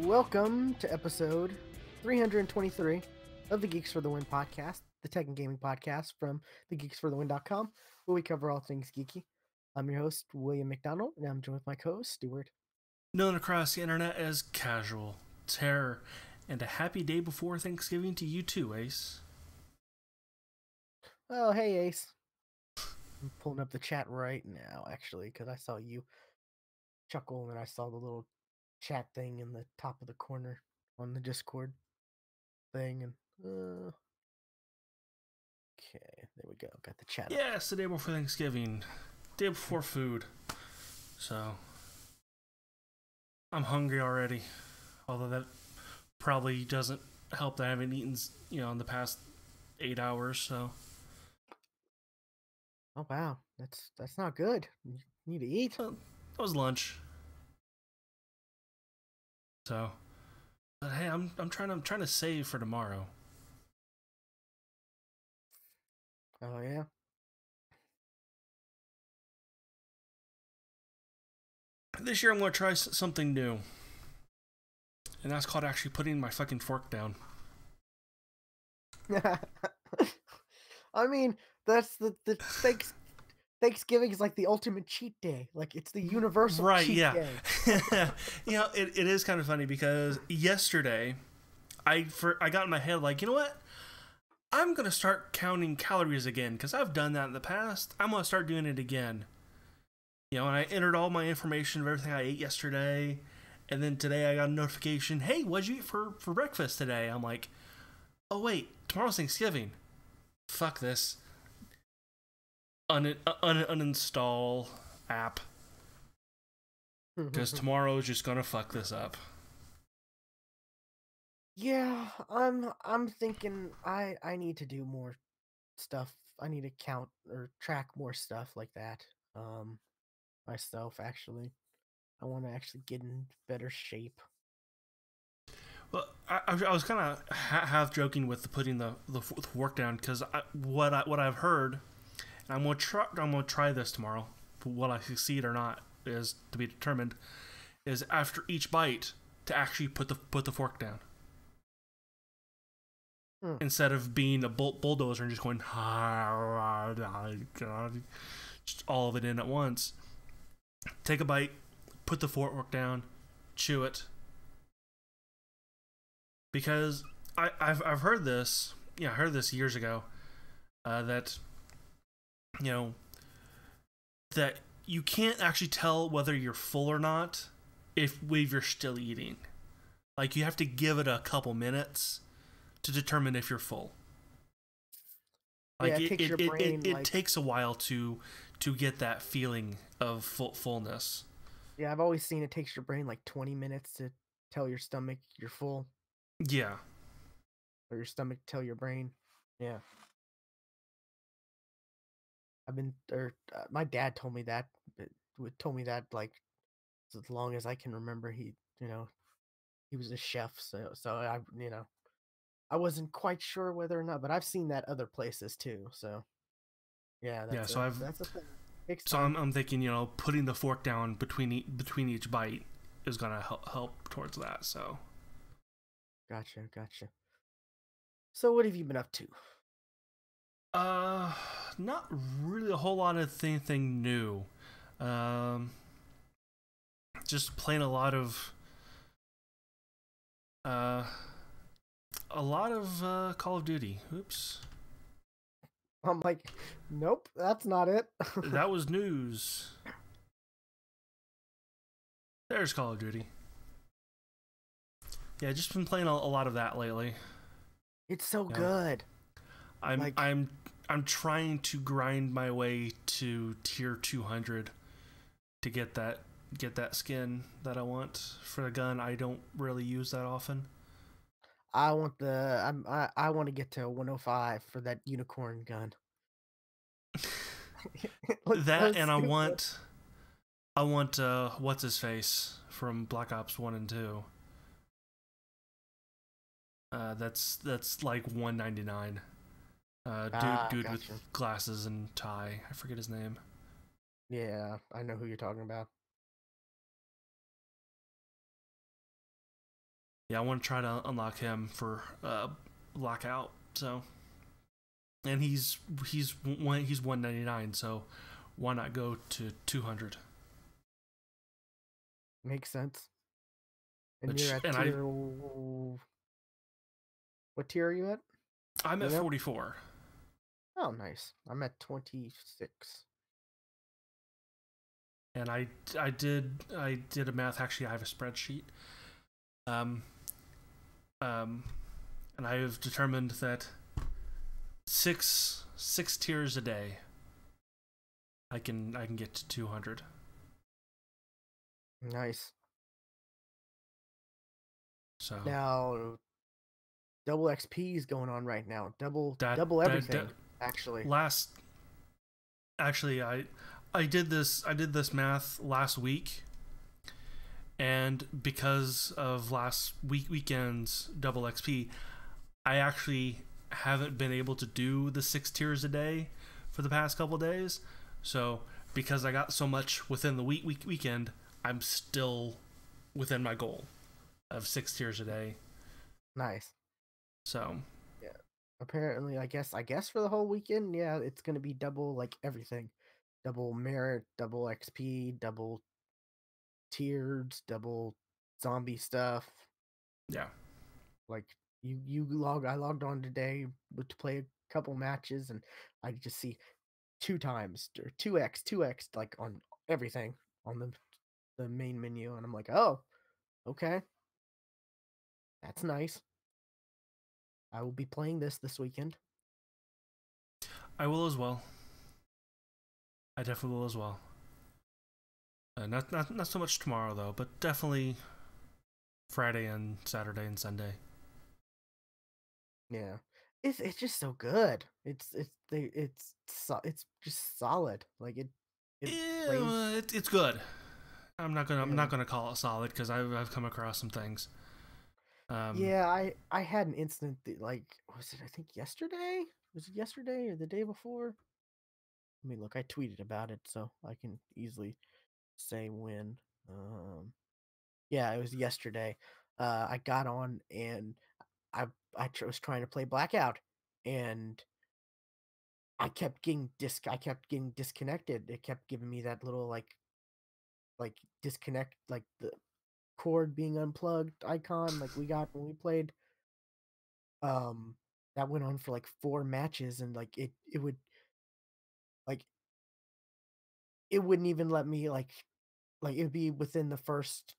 Welcome to episode 323 of the Geeks for the Win podcast, the tech and gaming podcast from thegeeksforthewin.com, where we cover all things geeky. I'm your host, William McDonald, and I'm joined with my co-host, Stuart. Known across the internet as Casual Terror, and a happy day before Thanksgiving to you too, Ace. Oh, hey, Ace. I'm pulling up the chat right now, actually, because I saw you chuckle, and I saw the little chat thing in the top of the corner on the Discord thing, and okay, there we go. Got the chat. Yeah, it's the day before Thanksgiving, day before food. So I'm hungry already. Although that probably doesn't help that I haven't eaten, in the past 8 hours. So. Oh wow, that's not good. You need to eat. That was lunch. So, but hey, I'm trying to save for tomorrow. Oh yeah. This year I'm going to try something new. And that's called actually putting my fucking fork down. I mean, that's the Thanksgiving is like the ultimate cheat day. Like, it's the universal cheat day. It is kind of funny because yesterday I got in my head like, you know what? I'm going to start counting calories again because I've done that in the past. I'm going to start doing it again. And I entered all my information of everything I ate yesterday. And then today I got a notification, hey, what'd you eat for breakfast today? I'm like, oh, wait, tomorrow's Thanksgiving. Fuck this. Uninstall app. Because tomorrow is just going to fuck this up. Yeah, I'm thinking I need to do more stuff. I need to count or track more stuff like that. Myself, actually. I want to actually get in better shape. Well, I was kind of half joking with putting the fork down because what I've heard, and I'm gonna try this tomorrow. Will I succeed or not is to be determined. Is after each bite to actually put the fork down instead of being a bulldozer and just going just all of it in at once. Take a bite, put the fork down, chew it. Because I've heard this, I heard this years ago, that that you can't actually tell whether you're full or not if you're still eating. Like, you have to give it a couple minutes to determine if you're full. Like, yeah, it takes a while to get that feeling of fullness. Yeah, I've always seen it takes your brain like 20 minutes to tell your stomach you're full. Yeah. Or your stomach tell your brain. Yeah. My dad told me that, like as long as I can remember. He was a chef, so I wasn't quite sure whether or not, but I've seen that other places too. So yeah, that's a thing. So I'm thinking, putting the fork down between each bite is gonna help towards that. So. Gotcha. So what have you been up to? Not really a whole lot of anything new. Just playing a lot of Call of Duty. Oops. I'm like, nope, that's not it. That was news. There's Call of Duty. Yeah, just been playing a lot of that lately. It's so good. I'm trying to grind my way to tier 200 to get that get that skin that I want for the gun I don't really use that often. I want to get to 105 for that unicorn gun. That Let's and I see. want what's his face from Black Ops 1 and 2. That's like 199. Dude with Gotcha. glasses and tie. I forget his name. Yeah, I know who you're talking about. Yeah, I want to try to unlock him for lockout. So, and he's 199. So, why not go to 200? Makes sense. And you're Which at and tier. What tier are you at? I'm You at know? 44. Oh, nice. I'm at 26. And I did a math. Actually, I have a spreadsheet. Um, and I have determined that six tiers a day, I can get to 200. Nice. So Now, double XP is going on right now. that Double that everything, actually. last actually I did this math last week, and because of last weekend's double XP, I actually haven't been able to do the 6 tiers a day for the past couple days. So because I got so much within the weekend, I'm still within my goal of 6 tiers a day. Nice. So Yeah. Apparently, I guess for the whole weekend, yeah, it's gonna be double like everything. Double merit, double XP, double tiered, double zombie stuff. yeah, Like I logged on today to play a couple matches, and I just see 2 times or 2x like on everything on the main menu, and I'm like, oh, okay, that's nice. I will be playing this weekend. I will as well. I definitely will as well. Not so much tomorrow though, but definitely Friday and Saturday and Sunday. Yeah, it's just so good. It's just solid. Like it plays. Yeah, it's good. I'm Yeah, not gonna call it solid because I've come across some things. Um, yeah. I had an instant like was it I think yesterday? Was it yesterday or the day before? Let me look. I tweeted about it, so I can easily say when. Um, yeah, it was yesterday. I got on and I was trying to play Blackout, and I kept getting disconnected. It kept giving me that little like disconnect, like the cord being unplugged icon, like we got when we played. Um, that went on for like 4 matches, and like it would like it wouldn't even let me like it would be within the first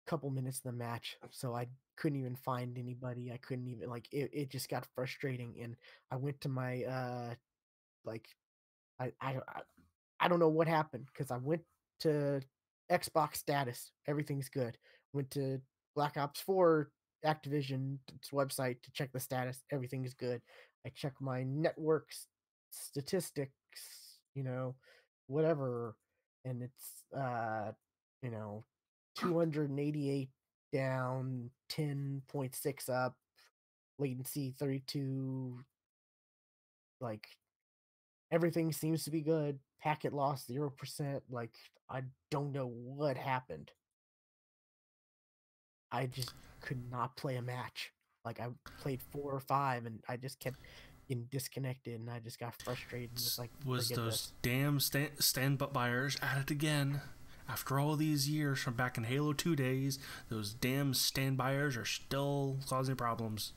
couple minutes of the match, so I couldn't even find anybody. I couldn't even like it just got frustrating, and I went to my like I don't know what happened because I went to Xbox status, everything's good. Went to Black Ops 4 Activision's website to check the status, everything's good. I check my network statistics, you know, whatever, and it's you know, 288 down, 10.6 up, latency 32, like everything seems to be good. Packet loss 0%. Like I don't know what happened. I just could not play a match. Like I played 4 or 5, and I just kept getting disconnected, and I just got frustrated and was like, was forget those this. damn stand buyers at it again? After all these years from back in Halo 2 days, those damn stand buyers are still causing problems.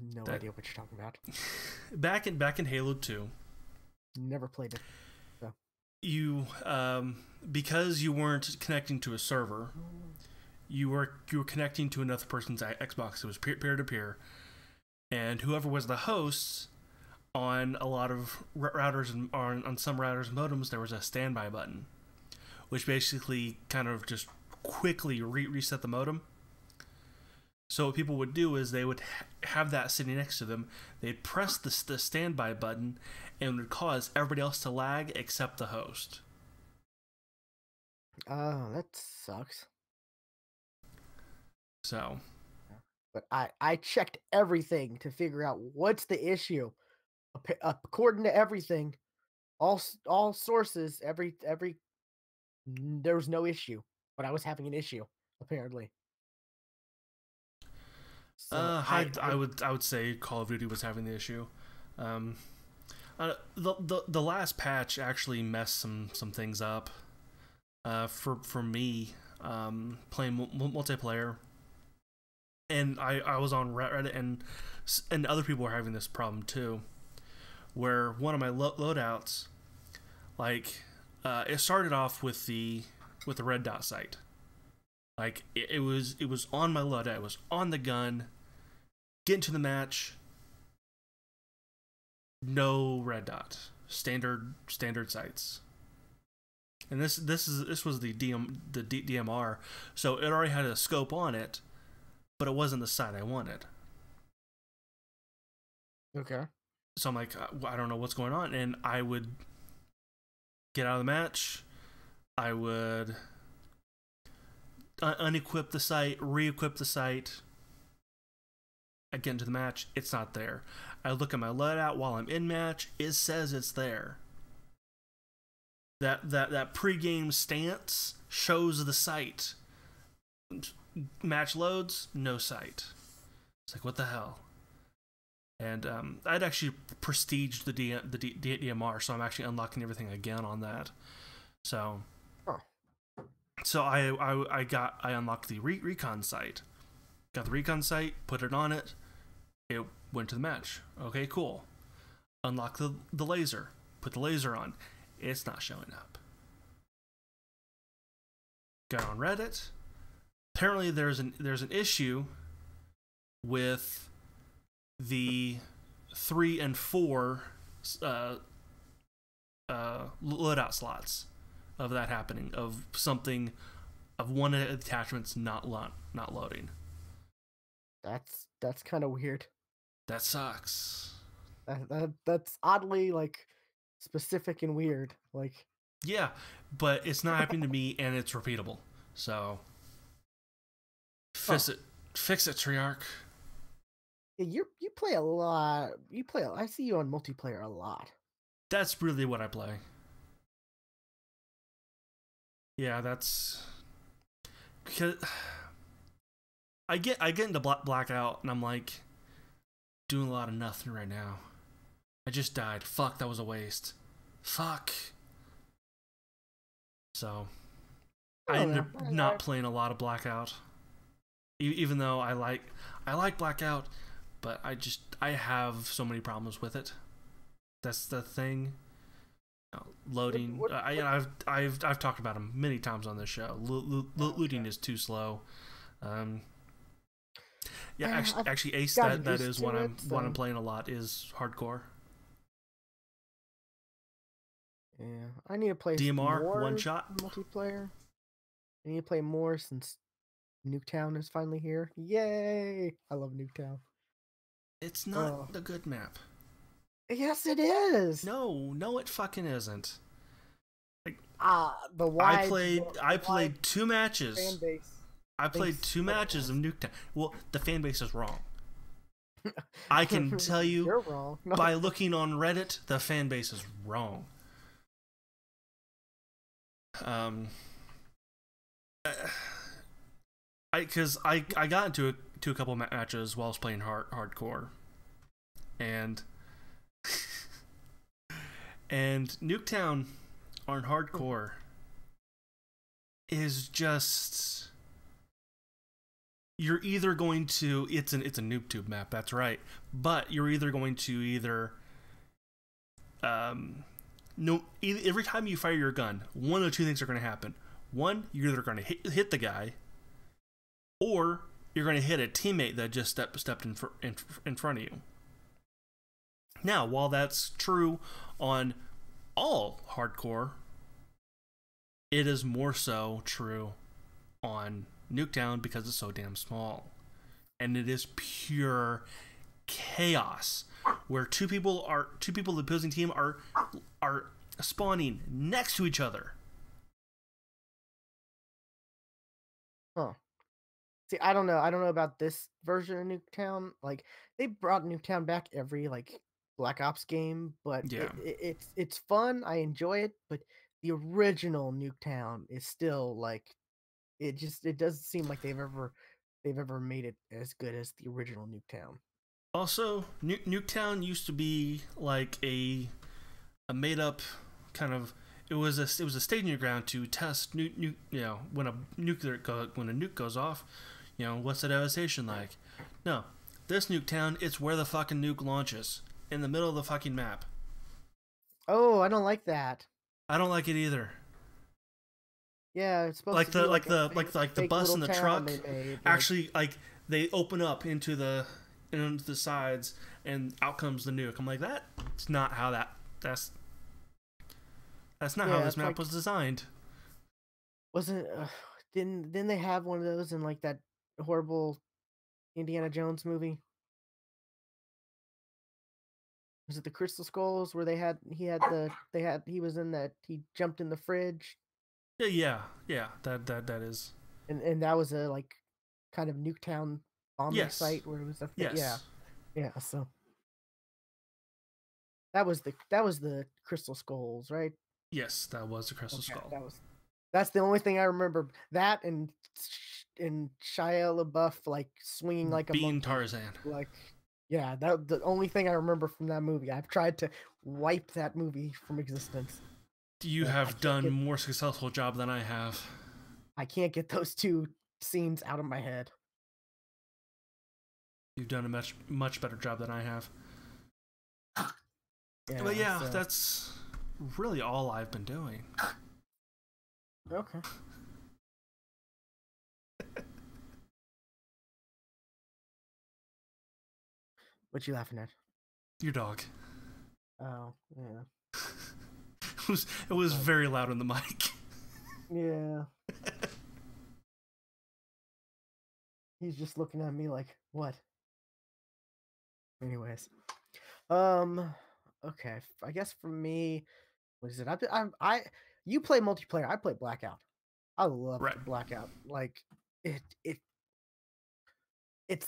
No That idea what you're talking about. back in Halo 2, Never played it. So you because you weren't connecting to a server, you were connecting to another person's Xbox. It was peer to peer, and whoever was the host on a lot of routers and on some routers and modems, there was a standby button, which basically kind of just quickly reset the modem. So what people would do is they would have that sitting next to them. They'd press the standby button, and it would cause everybody else to lag except the host. Oh, that sucks. So, but I checked everything to figure out what's the issue. According to everything, all sources, every there was no issue, but I was having an issue apparently. So I would say Call of Duty was having the issue. The last patch actually messed some things up. For me, playing multiplayer, and I was on Reddit, and other people were having this problem too, where one of my loadouts, like, it started off with the red dot sight. Like it was on my loadout, it was on the gun, get into the match, no red dot, standard sights. And this was the DMR, so it already had a scope on it, but it wasn't the sight I wanted. Okay. So I'm like, I don't know what's going on, and I would get out of the match. I would unequip the sight, re-equip the sight. I get into the match, it's not there. I look at my loadout while I'm in match, it says it's there. That pre-game stance shows the sight. Match loads, no sight. It's like, what the hell? And I'd actually prestiged the DMR, so I'm actually unlocking everything again on that. So, I unlocked the recon sight. Got the recon sight, put it on it. It went to the match. Okay, cool. Unlock the laser. Put the laser on. It's not showing up. Got on Reddit. Apparently, there's an issue with the 3 and 4 loadout slots of that happening, of one of the attachments not loading. That's kind of weird. That sucks. That's oddly like specific and weird. Like, yeah, but it's not happening to me, and it's repeatable. So fix it, Treyarch. You play a lot. I see you on multiplayer a lot. That's really what I play. Yeah, that's because I get into blackout, and I'm like doing a lot of nothing right now. I just died. Fuck, that was a waste. Fuck. So I ended up not playing a lot of blackout, even though I like blackout, but I have so many problems with it. That's the thing. Loading. I've talked about them many times on this show. Looting is too slow. Yeah, actually, Ace. That is what I'm playing a lot is hardcore. Yeah, I need to play DMR more one shot multiplayer. I need to play more since Nuketown is finally here. Yay! I love Nuketown. It's not the good map. Yes, it is. No, it fucking isn't. Like, the wide. I played 2 matches. Fan base. I played 2 matches of Nuketown. Well, the fan base is wrong. I can tell you you're wrong. No. By looking on Reddit, the fan base is wrong. Because I got into a couple matches while I was playing hardcore, and Nuketown on hardcore is just, you're either going to, it's a noob tube map, that's right, but you're either going to every time you fire your gun, one of 2 things are going to happen. One, you're either going to hit the guy, or you're going to hit a teammate that just stepped in front of you. Now, while that's true on all hardcore, it is more so true on Nuketown because it's so damn small. And it is pure chaos where two people of the opposing team are spawning next to each other. Huh. See, I don't know. I don't know about this version of Nuketown. Like they brought Nuketown back every like Black Ops game, but Yeah. it's fun. I enjoy it, but the original Nuketown is still like it doesn't seem like they've ever made it as good as the original Nuketown. Also, Nuketown used to be like a made up kind of, it was a staging ground to test when a nuke goes off, what's the devastation like. No, this Nuketown, it's where the fucking nuke launches in the middle of the fucking map. Oh, I don't like that. I don't like it either. Yeah, it's supposed Like to be like the bus and the truck actually like they open up into the sides and out comes the nuke. I'm like, that's not how that's not how this map was designed. Wasn't didn't they have one of those in like that horrible Indiana Jones movie? Was it the Crystal Skulls where he was in that he jumped in the fridge? Yeah. That is. And that was a like kind of Nuketown bombing site where it was yeah. So that was the Crystal Skulls, right? Yes, that was the Crystal Skull. That's the only thing I remember. That and Shia LaBeouf like swinging like a being monkey. Tarzan. Like, yeah, that the only thing I remember from that movie. I've tried to wipe that movie from existence. You have done more successful job than I have. I can't get those two scenes out of my head. You've done a much better job than I have. Yeah, but yeah, that's really all I've been doing. Okay. What you laughing at? Your dog. Oh, yeah. It was very loud on the mic. Yeah. He's just looking at me like, what? Anyways. Okay. I guess for me, what is it? You play multiplayer. I play Blackout. I love Blackout. Like it's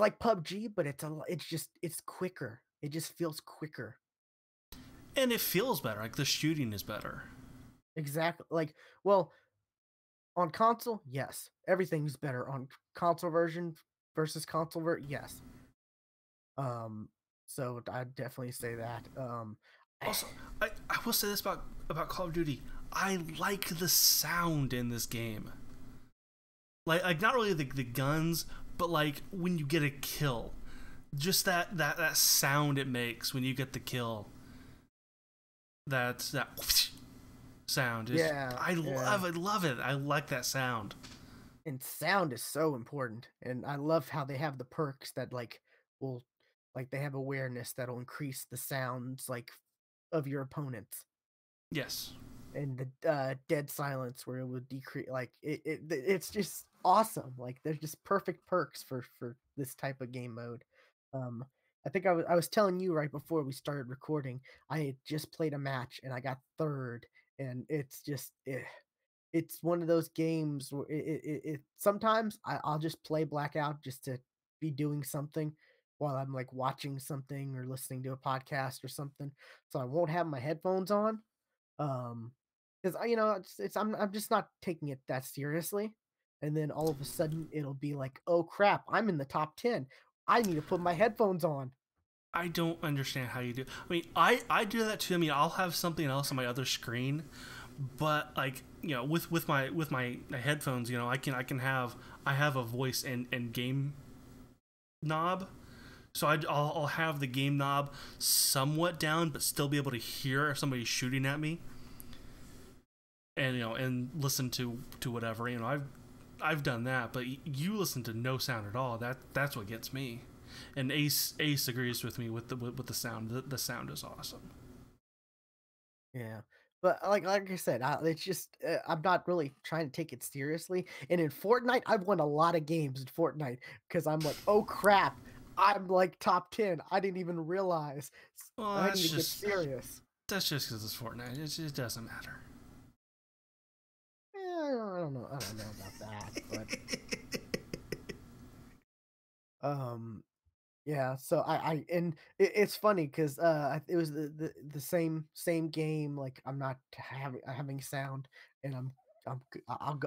like PUBG, but it's quicker. It just feels quicker. And it feels better. Like the shooting is better. Exactly. Like, well, on console, yes, everything's better on console version versus console yes. So I'd definitely say that. Also, I will say this about Call of Duty. I like the sound in this game. Like not really the guns, but like when you get a kill, just that sound it makes when you get the kill. That sound. I love it. I like that sound. And sound is so important, and I love how they have the perks that they have awareness that'll increase the sounds like of your opponents. Yes. And the dead silence where it would decrease, like it's just awesome. Like there's just perfect perks for this type of game mode. I think I was telling you right before we started recording, I had just played a match and I got third, and it's just it's one of those games where sometimes I'll just play Blackout just to be doing something while I'm like watching something or listening to a podcast or something, so I won't have my headphones on. Because I'm just not taking it that seriously, and then all of a sudden it'll be like, oh crap, I'm in the top 10. I need to put my headphones on. I don't understand how you do. I mean, I do that too. I mean, I'll have something else on my other screen, but like with my headphones, I have a voice and game knob. So I'll have the game knob somewhat down, but still be able to hear if somebody's shooting at me, and and listen to whatever. I've done that, but you listen to no sound at all. That's what gets me. And Ace agrees with me with the sound. The sound is awesome. Yeah. But like I said, it's just I'm not really trying to take it seriously. And in Fortnite, I've won a lot of games in Fortnite because I'm like, oh crap, I'm like top 10. I didn't even realize. Well, I need to get serious. that's just because it's Fortnite. It doesn't matter. I don't know. I don't know about that, but um, yeah. So I and it's funny because it was the same game. Like I'm not having sound, and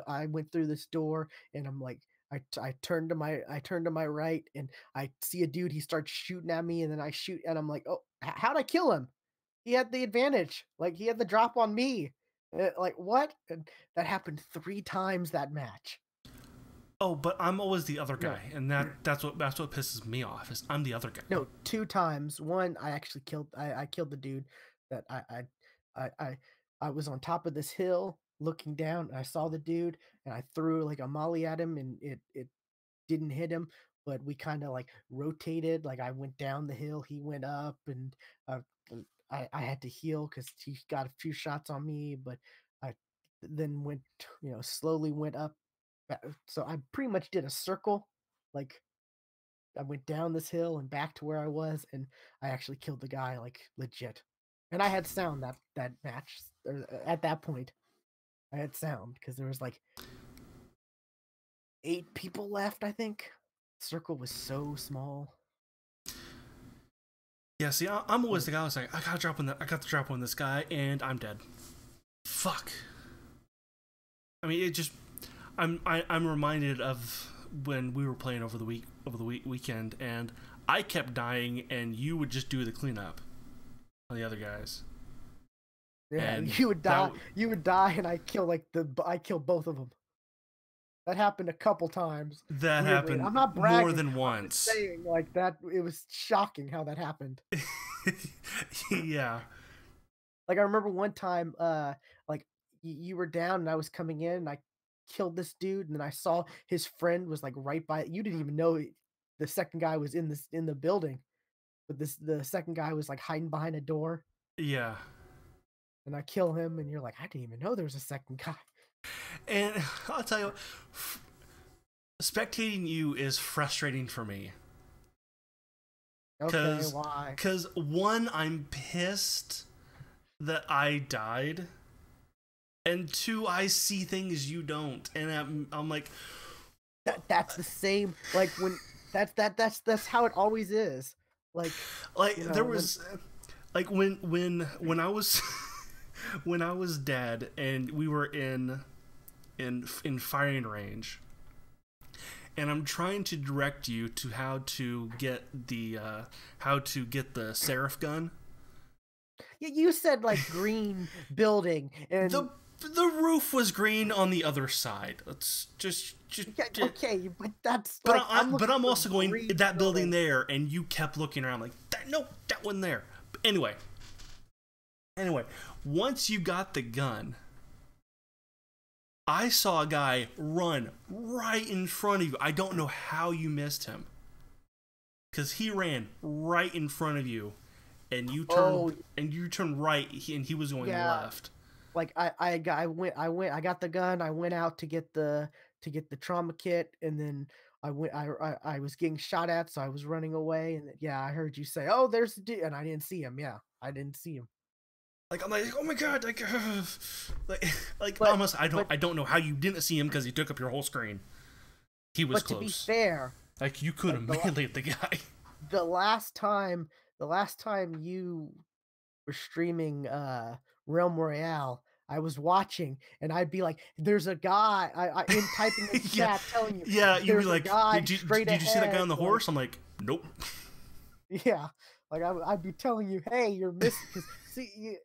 I went through this door, and I'm like. I turned to my right and I see a dude. He starts shooting at me, and then I shoot, and I'm like, "Oh, how'd I kill him? He had the advantage. Like he had the drop on me. Like what?" And that happened 3 times that match. Oh, but I'm always the other No, guy, and that's what pisses me off. Is I'm the other guy. no, 2 times. One, I actually killed. I killed the dude that I I I was on top of this hill looking down. And I saw the dude, and I threw like a molly at him, and it didn't hit him. But we kind of like rotated. Like I went down the hill, he went up, and uh, I had to heal because he got a few shots on me. But I then went, slowly went up. So I pretty much did a circle, like I went down this hill and back to where I was, and I actually killed the guy like legit. And I had sound that match or at that point. I had sound because there was like 8 people left. I think circle was so small. Yeah, see, I'm always the guy who's like, I got the drop on this guy, and I'm dead. Fuck. I mean, it just, I'm reminded of when we were playing over the weekend, and I kept dying, and you would just do the cleanup on the other guys. Yeah, And you would die. You would die, and I kill both of them. That happened a couple times. that Weirdly, and happened I'm not more bragging. than I'm just once. saying, like that. It was shocking how that happened. Yeah. Like I remember one time, like you were down and I was coming in, and I killed this dude, and then I saw his friend was like right by. You didn't even know the second guy was in the building, but the second guy was like hiding behind a door, Yeah. and I kill him, and you're like, I didn't even know there was a second guy. And I'll tell you, spectating you is frustrating for me. Okay, why? Because one, I'm pissed that I died, and two, I see things you don't, and I'm like, That's the same. Like when that's how it always is. Like there was like when I was when I was dead and we were in firing range, and I'm trying to direct you to how to get the Seraph gun. yeah, you said like green building and The roof was green on the other side. Let's just yeah, okay, but that's but like I'm for also going green that building building. there, and you kept looking around like that. No, that one there. But anyway, once you got the gun, I saw a guy run right in front of you. I don't know how you missed him, because he ran right in front of you, and you turned right, and he was going Yeah, left. like I got the gun. I went out to get the trauma kit, and then I was getting shot at, so I was running away. And yeah, I heard you say, "Oh, there's the dude," and I didn't see him. Yeah, I didn't see him. Like I'm like, oh my god, like, like But almost I don't know how you didn't see him because he took up your whole screen. He was to be close. fair, Like you could have like meleeed the guy. the last time the last time you were streaming Realm Royale, I was watching, and I'd be like, "There's a guy." I in typing in the Yeah, chat telling you, yeah. You'd be "There's a like, guy straight did you see that guy ahead." on the Like, horse? I'm like, nope. yeah, like I'd be telling you, "Hey, you're missing." Because see,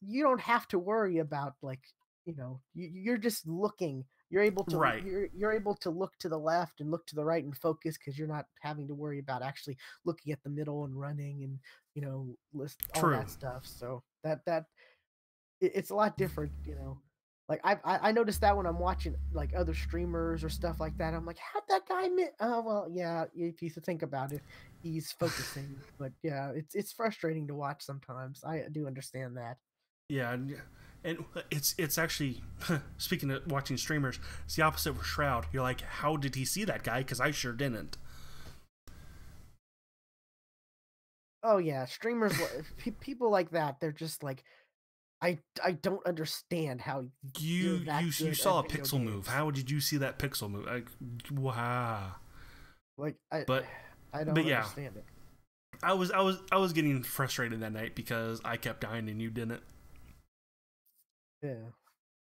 you don't have to worry about like you're just looking. Right. You're able to look to the left and look to the right and focus because you're not having to worry about actually looking at the middle and running and list all True. that stuff. So it's a lot different. Like I noticed that when I'm watching like other streamers or stuff like that. I'm like, how'd that guy miss? Oh well, yeah. If you think about it, he's focusing. But yeah, it's frustrating to watch sometimes. I do understand that. Yeah, and it's actually speaking of watching streamers, it's the opposite with Shroud. You're like, how did he see that guy? Because I sure didn't. Oh yeah, streamers, people like that. They're just like, I don't understand how you're that You good at saw a video pixel move. games. How did you see that pixel move? Like, wow. Like But I but don't yeah, understand it. I was getting frustrated that night because I kept dying and you didn't. Yeah.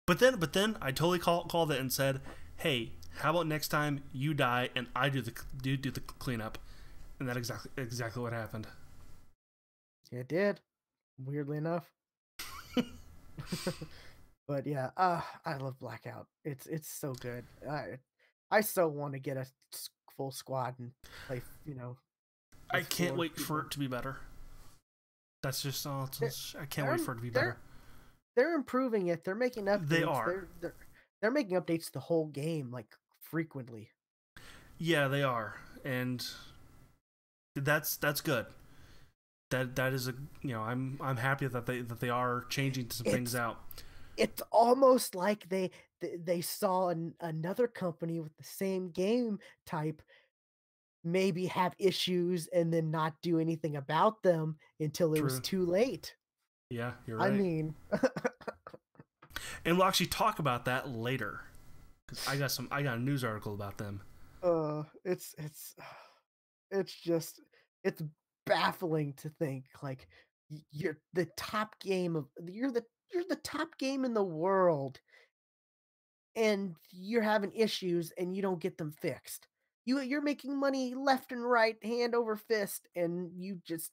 But then I totally called it and said, hey, how about next time you die and I do the cleanup, and that exactly what happened. It did. Weirdly enough. But yeah, I love Blackout. It's so good. I so want to get a full squad and play, I with can't four wait for people. it to be better. That's just all. They're I can't they're wait for it to be better. they're, they're improving it. They're making They updates. are. They're making updates to the whole game like frequently. Yeah, they are, and that's good. That is a I'm happy that they are changing some things It's out. it's almost like they saw another company with the same game type maybe have issues and then not do anything about them until it was True. too late. Yeah, you're I right. mean, And we'll actually talk about that later because I got a news article about them. it's it's just it's baffling to think like you're the top game of you're the top game in the world and you're having issues and you don't get them fixed. You're making money left and right, hand over fist, and you just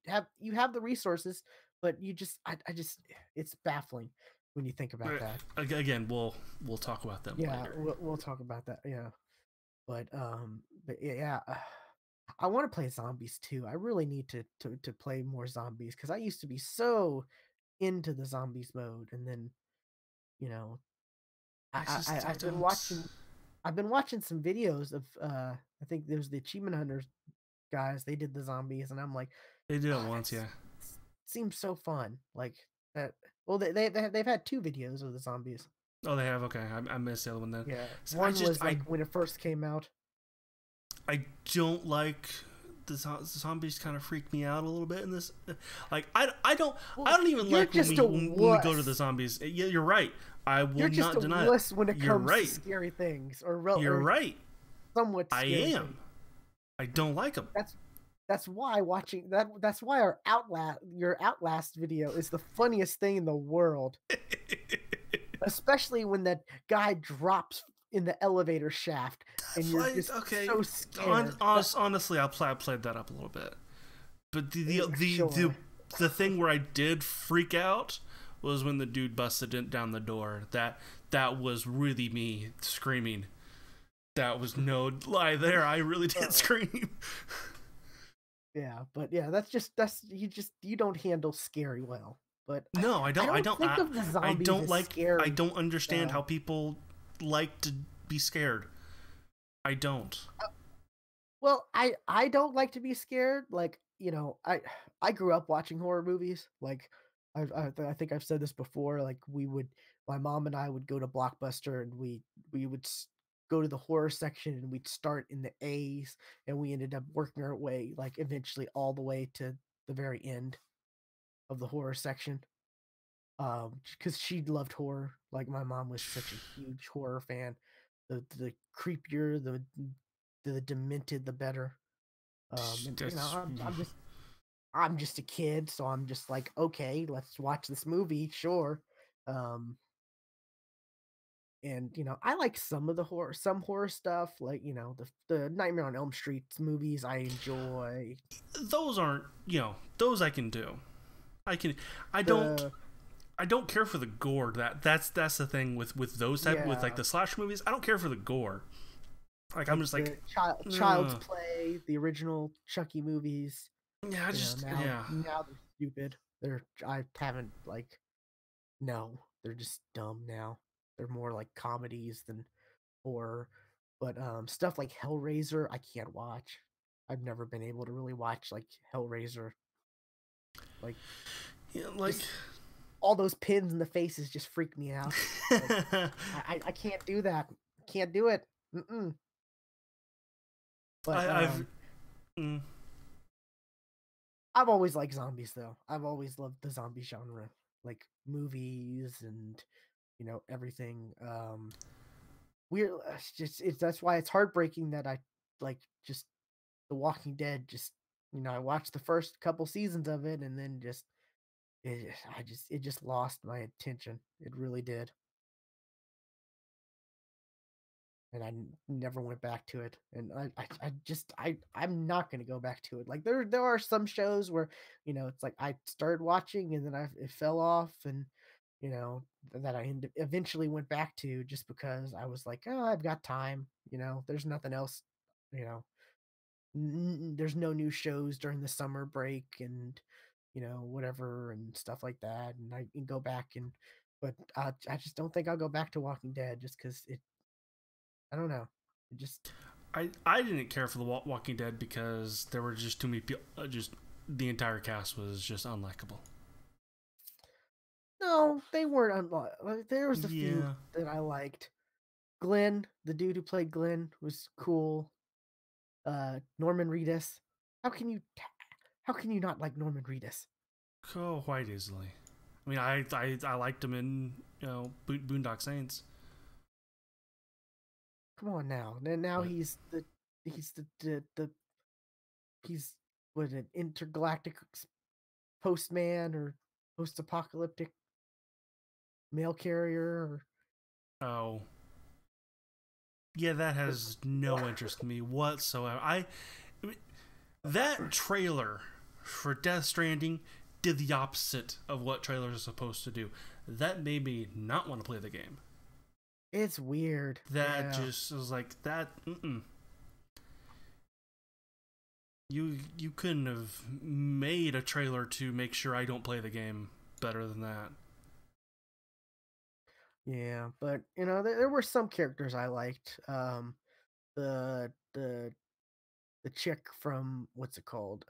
have the resources, but you just I just it's baffling when you think about that. Again, we'll talk about them Yeah, later. we'll talk about that. Yeah, but yeah, I want to play zombies too. I really need to play more zombies because I used to be so into the zombies mode, and then you know I don't. I've been watching some videos of I think there's the achievement hunters guys. They did the zombies, and I'm like, They did it oh, once, yeah. seems so fun. Like that. Well, they've had two videos of the zombies. Oh, they have. Okay, I missed the other one then. Yeah, So one was like when it first came out. I don't like the zombies. Kind of freak me out a little bit in this. Like Well, I don't even you're like just a when we go to the wuss. zombies. Yeah, you're right. I will You're just not a deny it. wuss when it You're comes to right. scary things, You're or right. somewhat I scary am. things. I don't like them. That's why watching that. That's why your Outlast video is the funniest thing in the world. Especially when that guy drops in the elevator shaft and you're just Okay. so scared. Honestly, I played that up a little bit. But Sure. the thing where I did freak out was when the dude busted down the door. That was really me screaming. That was no lie there. I really did scream. Yeah, but yeah, you don't handle scary well. But No, I I don't. don't think of the I zombies don't as like. I scary. don't understand Uh, how people like to be scared. I don't. well, I don't like to be scared. Like I grew up watching horror movies. Like I think I've said this before. Like my mom and I would go to Blockbuster and we would go to the horror section and we'd start in the A's and we ended up working our way like eventually all the way to the very end of the horror section. Because she loved horror. Like my mom was such a huge horror fan. The creepier, the demented, the better. And That's I'm just a kid, so I'm just like, okay, let's watch this movie, sure. Um, and I like some horror stuff, like the Nightmare on Elm Street movies. I enjoy those aren't those I can do. I can. I don't. the I don't care for the gore. That's the thing with those type with like yeah the slash movies. I don't care for the gore. Like I'm like just the like, Child's Play, the original Chucky movies. yeah, I just Now yeah. they're stupid. I haven't like no. they're just dumb now. They're more like comedies than horror. But stuff like Hellraiser, I can't watch. I've never been able to really watch like Hellraiser. Like Yeah, like just all those pins in the faces just freak me out. Like I can't do that. Can't do it. Mm-mm. But I've mm, I've always liked zombies though. I've always loved the zombie genre, like movies and everything. We're it's that's why it's heartbreaking that I like just The Walking Dead. Just I watched the first couple seasons of it and then it just lost my attention. It really did. And never went back to it. And I'm not gonna go back to it. Like there are some shows where it's like I started watching and then it fell off, and you know that eventually went back to just because I was like, oh, I've got time. There's nothing else. You know, there's no new shows during the summer break and whatever and stuff like that, and I can go back but I just don't think I'll go back to Walking Dead just because I don't know. It just I didn't care for the Walking Dead because there were just too many people. Just the entire cast was just unlikable. no, they weren't there was a few Yeah. that I liked. Glenn, the dude who played Glenn, was cool. Norman Reedus. How can you how can you not like Norman Reedus? Oh, quite easily. I mean, I liked him in Boondock Saints. Come on now. And now But he's the he's what an intergalactic postman or post-apocalyptic mail carrier or oh yeah, that has no interest in me whatsoever. I mean, that trailer for Death Stranding did the opposite of what trailers are supposed to do. That made me not want to play the game. it's weird. That Yeah. just was like that. You couldn't have made a trailer to make sure I don't play the game better than that. Yeah, but there were some characters I liked. The the chick from what's it called?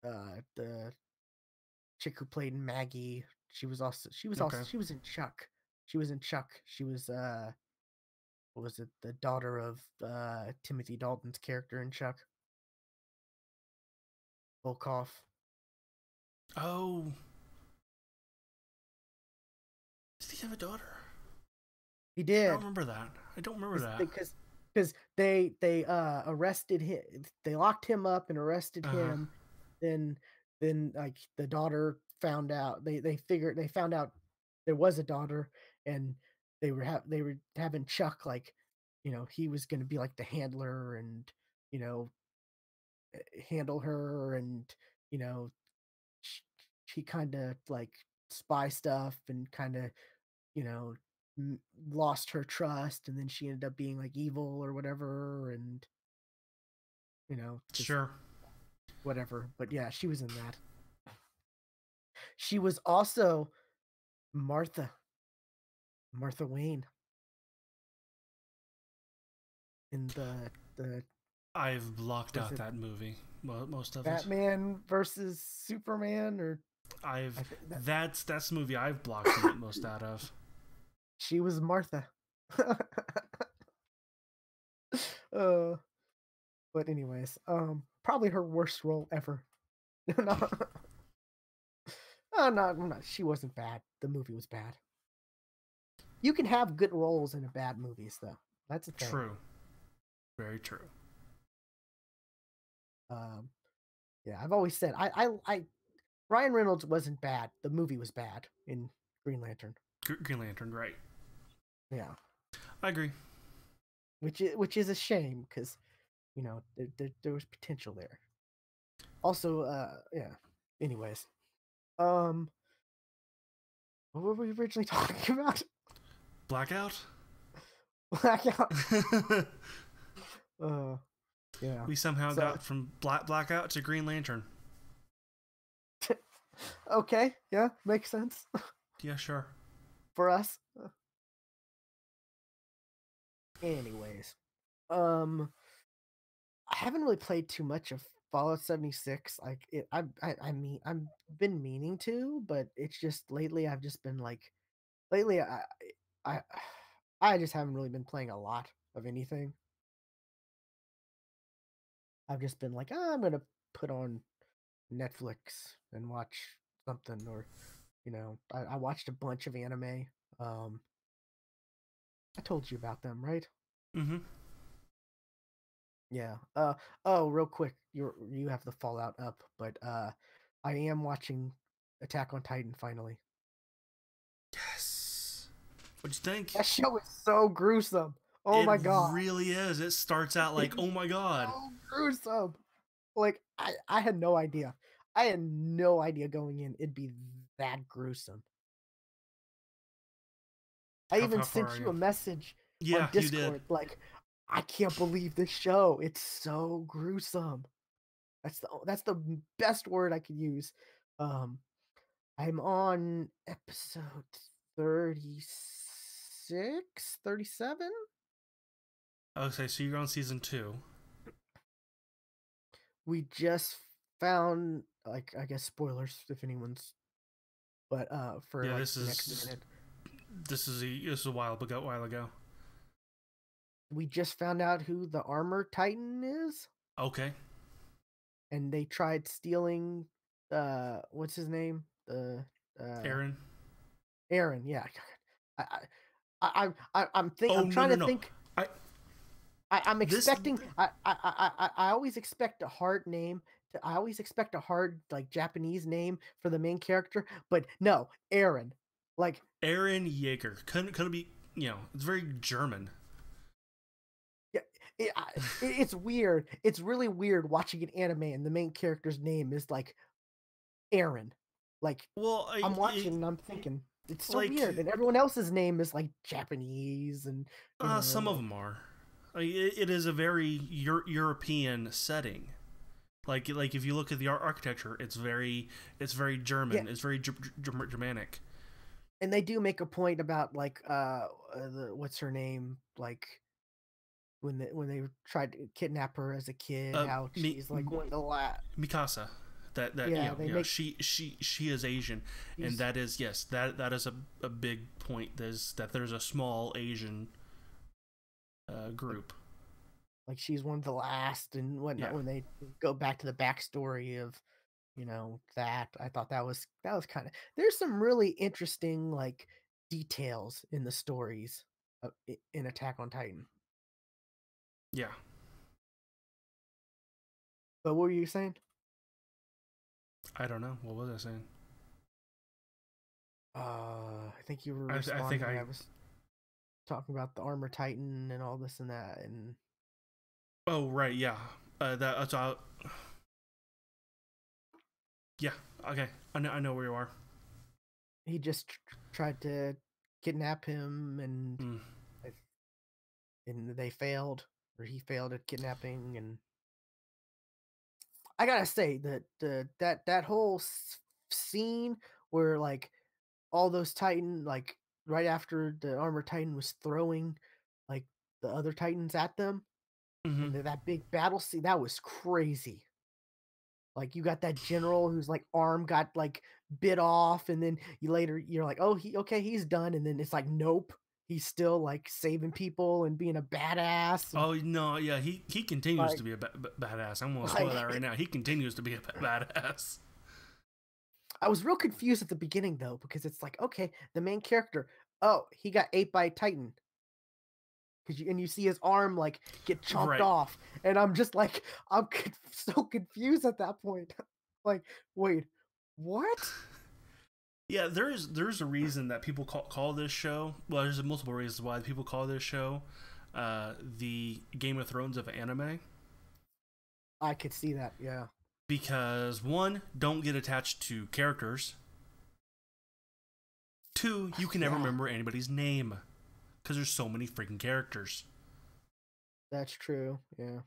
The chick who played Maggie. Okay. She was in Chuck. She was in Chuck. She was what was it? The daughter of Timothy Dalton's character in Chuck. Volkov. Oh, did he have a daughter? He I don't did. remember that. I don't remember that. Because they arrested him. They locked him up and arrested Uh huh. him. Then like the daughter found out. They found out there was a daughter, and they were having Chuck, like he was going to be like the handler and you know handle her, and you know she, she kind of like spy stuff and kind of you know, lost her trust, and then she ended up being like evil or whatever, and just Sure. whatever. But yeah, she was in that. She was also Martha, Martha Wayne in the I've blocked was out it that movie. Most of it. Batman versus Superman, or I've I think that that's the movie I've blocked the most out of. she was Martha. uh, but anyways, probably her worst role ever. No, no, she wasn't bad. The movie was bad. You can have good roles in a bad movies, though. That's a thing. True. Very true. Um, yeah, I've always said Ryan Reynolds wasn't bad. The movie was bad in Green Lantern. Green Lantern, right? Yeah, I agree. which is a shame because there was potential there. Also, yeah. Anyways, um, what were we originally talking about? Blackout. Blackout. Uh, yeah. We somehow So got from Blackout to Green Lantern. okay, yeah, makes sense. Yeah, sure. for us. Anyways, um, I haven't really played too much of Fallout 76. Like I mean, I've been meaning to, but it's just lately I've just been like, lately I, I just haven't really been playing a lot of anything. I've just been like, "Ah, I'm gonna put on Netflix and watch something, or I watched a bunch of anime. Um, I told you about them, right? Mm-hmm. Yeah. Oh, real quick, you have the Fallout up, but I am watching Attack on Titan finally. Yes. What'd you think? That show is so gruesome. Oh It my god. really is. It starts out like, It's oh my god. so gruesome. Like I had no idea. I had no idea going in it'd be that gruesome. I even How far sent are you you? a message on Yeah, you did. Discord like, I can't believe this show. It's so gruesome. That's the best word I could use. Um I'm on episode 36, 37. Okay, so you're on season 2. We just found, like, I guess spoilers if anyone's, but for Yeah, like this the next is minute, this is a while ago. we just found out who the armor titan is, Okay. and they tried stealing what's his name? The uh Aaron. Aaron, yeah. I Oh I'm no trying no to no. think. I I'm this expecting. I always expect a hard name. I always expect a hard like Japanese name for the main character, but no, Aaron. Like, Aaron Yeager. Couldn't be, it's very German. yeah, it's weird. It's really weird watching an anime and the main character's name is like Aaron. Like, Well, I'm watching and I'm thinking it's so like weird, and everyone else's name is like Japanese, and some of like, them are. Like, it is a very European setting. Like if you look at the architecture, it's very yeah. German. It's very Germanic. And they do make a point about like what's her name, like when they tried to kidnap her as a kid, Uh, how Mi- she's like one of the last. Mikasa. That Yeah, they make she is Asian, and she's that is, yes, that is a big point. There's a small Asian like group. she's one of the last and whatnot. Yeah, When they go back to the backstory of that, I thought that was kind of, there's some really interesting like details in the stories in Attack on Titan. yeah. But what were you saying? I don't know, what was I saying. I think you were I think responding. I I was talking about the armor titan and all this and that, and Oh right, yeah. That's all. Yeah. Okay. I know where you are. he just tried to kidnap him, Mm. and they failed, or he failed at kidnapping. And I gotta say that that whole scene where like all those titan, like right after the armor titan was throwing like the other titans at them, Hmm. and that big battle scene, that was crazy. Like, you got that general whose, like, arm got, like, bit off, and then you're like, "Oh, he's done," and then it's like, "Nope, he's still, like, saving people and being a badass," and, Oh no, yeah. He continues to like be a badass. I'm gonna spoil that like, right now. He continues to be a badass. I was real confused at the beginning, though, because it's like, okay, the main character, oh, he got ate by a titan, 'cause you see his arm, like, get chomped Right. off, and I'm just like, I'm so confused at that point. Like, "Wait, what?" Yeah, there's a reason that people call this show. Well, there's multiple reasons why people call this show the Game of Thrones of anime. I could see that, yeah. Because one, don't get attached to characters. Two, you can never Yeah, remember anybody's name because there's so many freaking characters. that's true, yeah.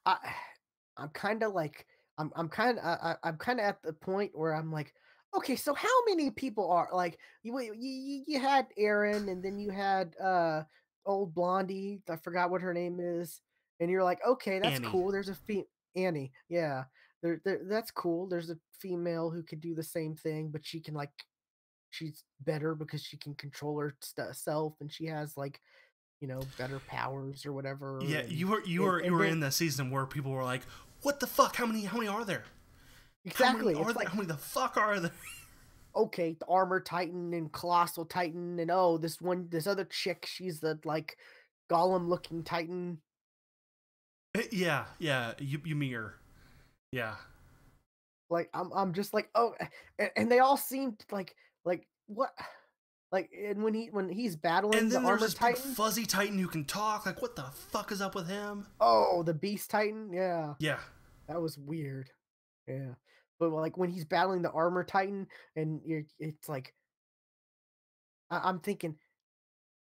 I I'm kinda like I'm kinda at the point where I'm like, Okay, so how many people are like you had Aaron and then you had old blondie, I forgot what her name is, and you're like, okay, that's Annie. cool. There's a Annie, yeah. That's cool. There's a female who could do the same thing, but she can like she's better because she can control her self and she has like, better powers or whatever Yeah, and you and were then in the season where people were like, "What the fuck? How many are there? How many exactly, are it's there? like How many the fuck are there?" okay, the Armor Titan and Colossal Titan, and oh, this other chick, she's the like Golem looking Titan. Yeah, yeah, you Ymir. Yeah. Like I'm just like, oh, and they all seemed like what, like, and when he's battling And the then there's Armor this big Titan, fuzzy titan who can talk. Like, what the fuck is up with him? oh, the Beast Titan, yeah, Yeah. that was weird, yeah. But like when he's battling the Armor Titan, and it's like I'm thinking,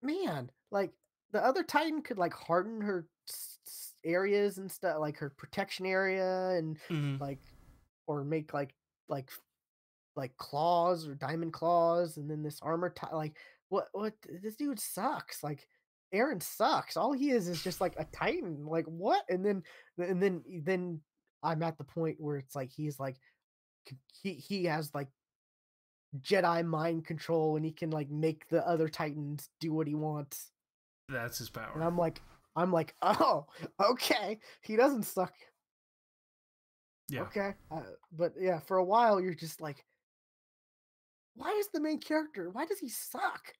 man, like, the other Titan could, like, harden her areas and stuff, like, her protection area and, Hmm. like or make, like like, claws or diamond claws, and then this armor like, what this dude sucks, like, Aaron sucks, all he is just, like, a Titan, like, what? And then I'm at the point where it's like, he's, like, he has, like, Jedi mind control, and he can, like, make the other Titans do what he wants. That's his And power. I'm like, "Oh, okay. He doesn't suck. Yeah. Okay." But yeah, for a while, you're just like, "Why is the main character why does he suck?"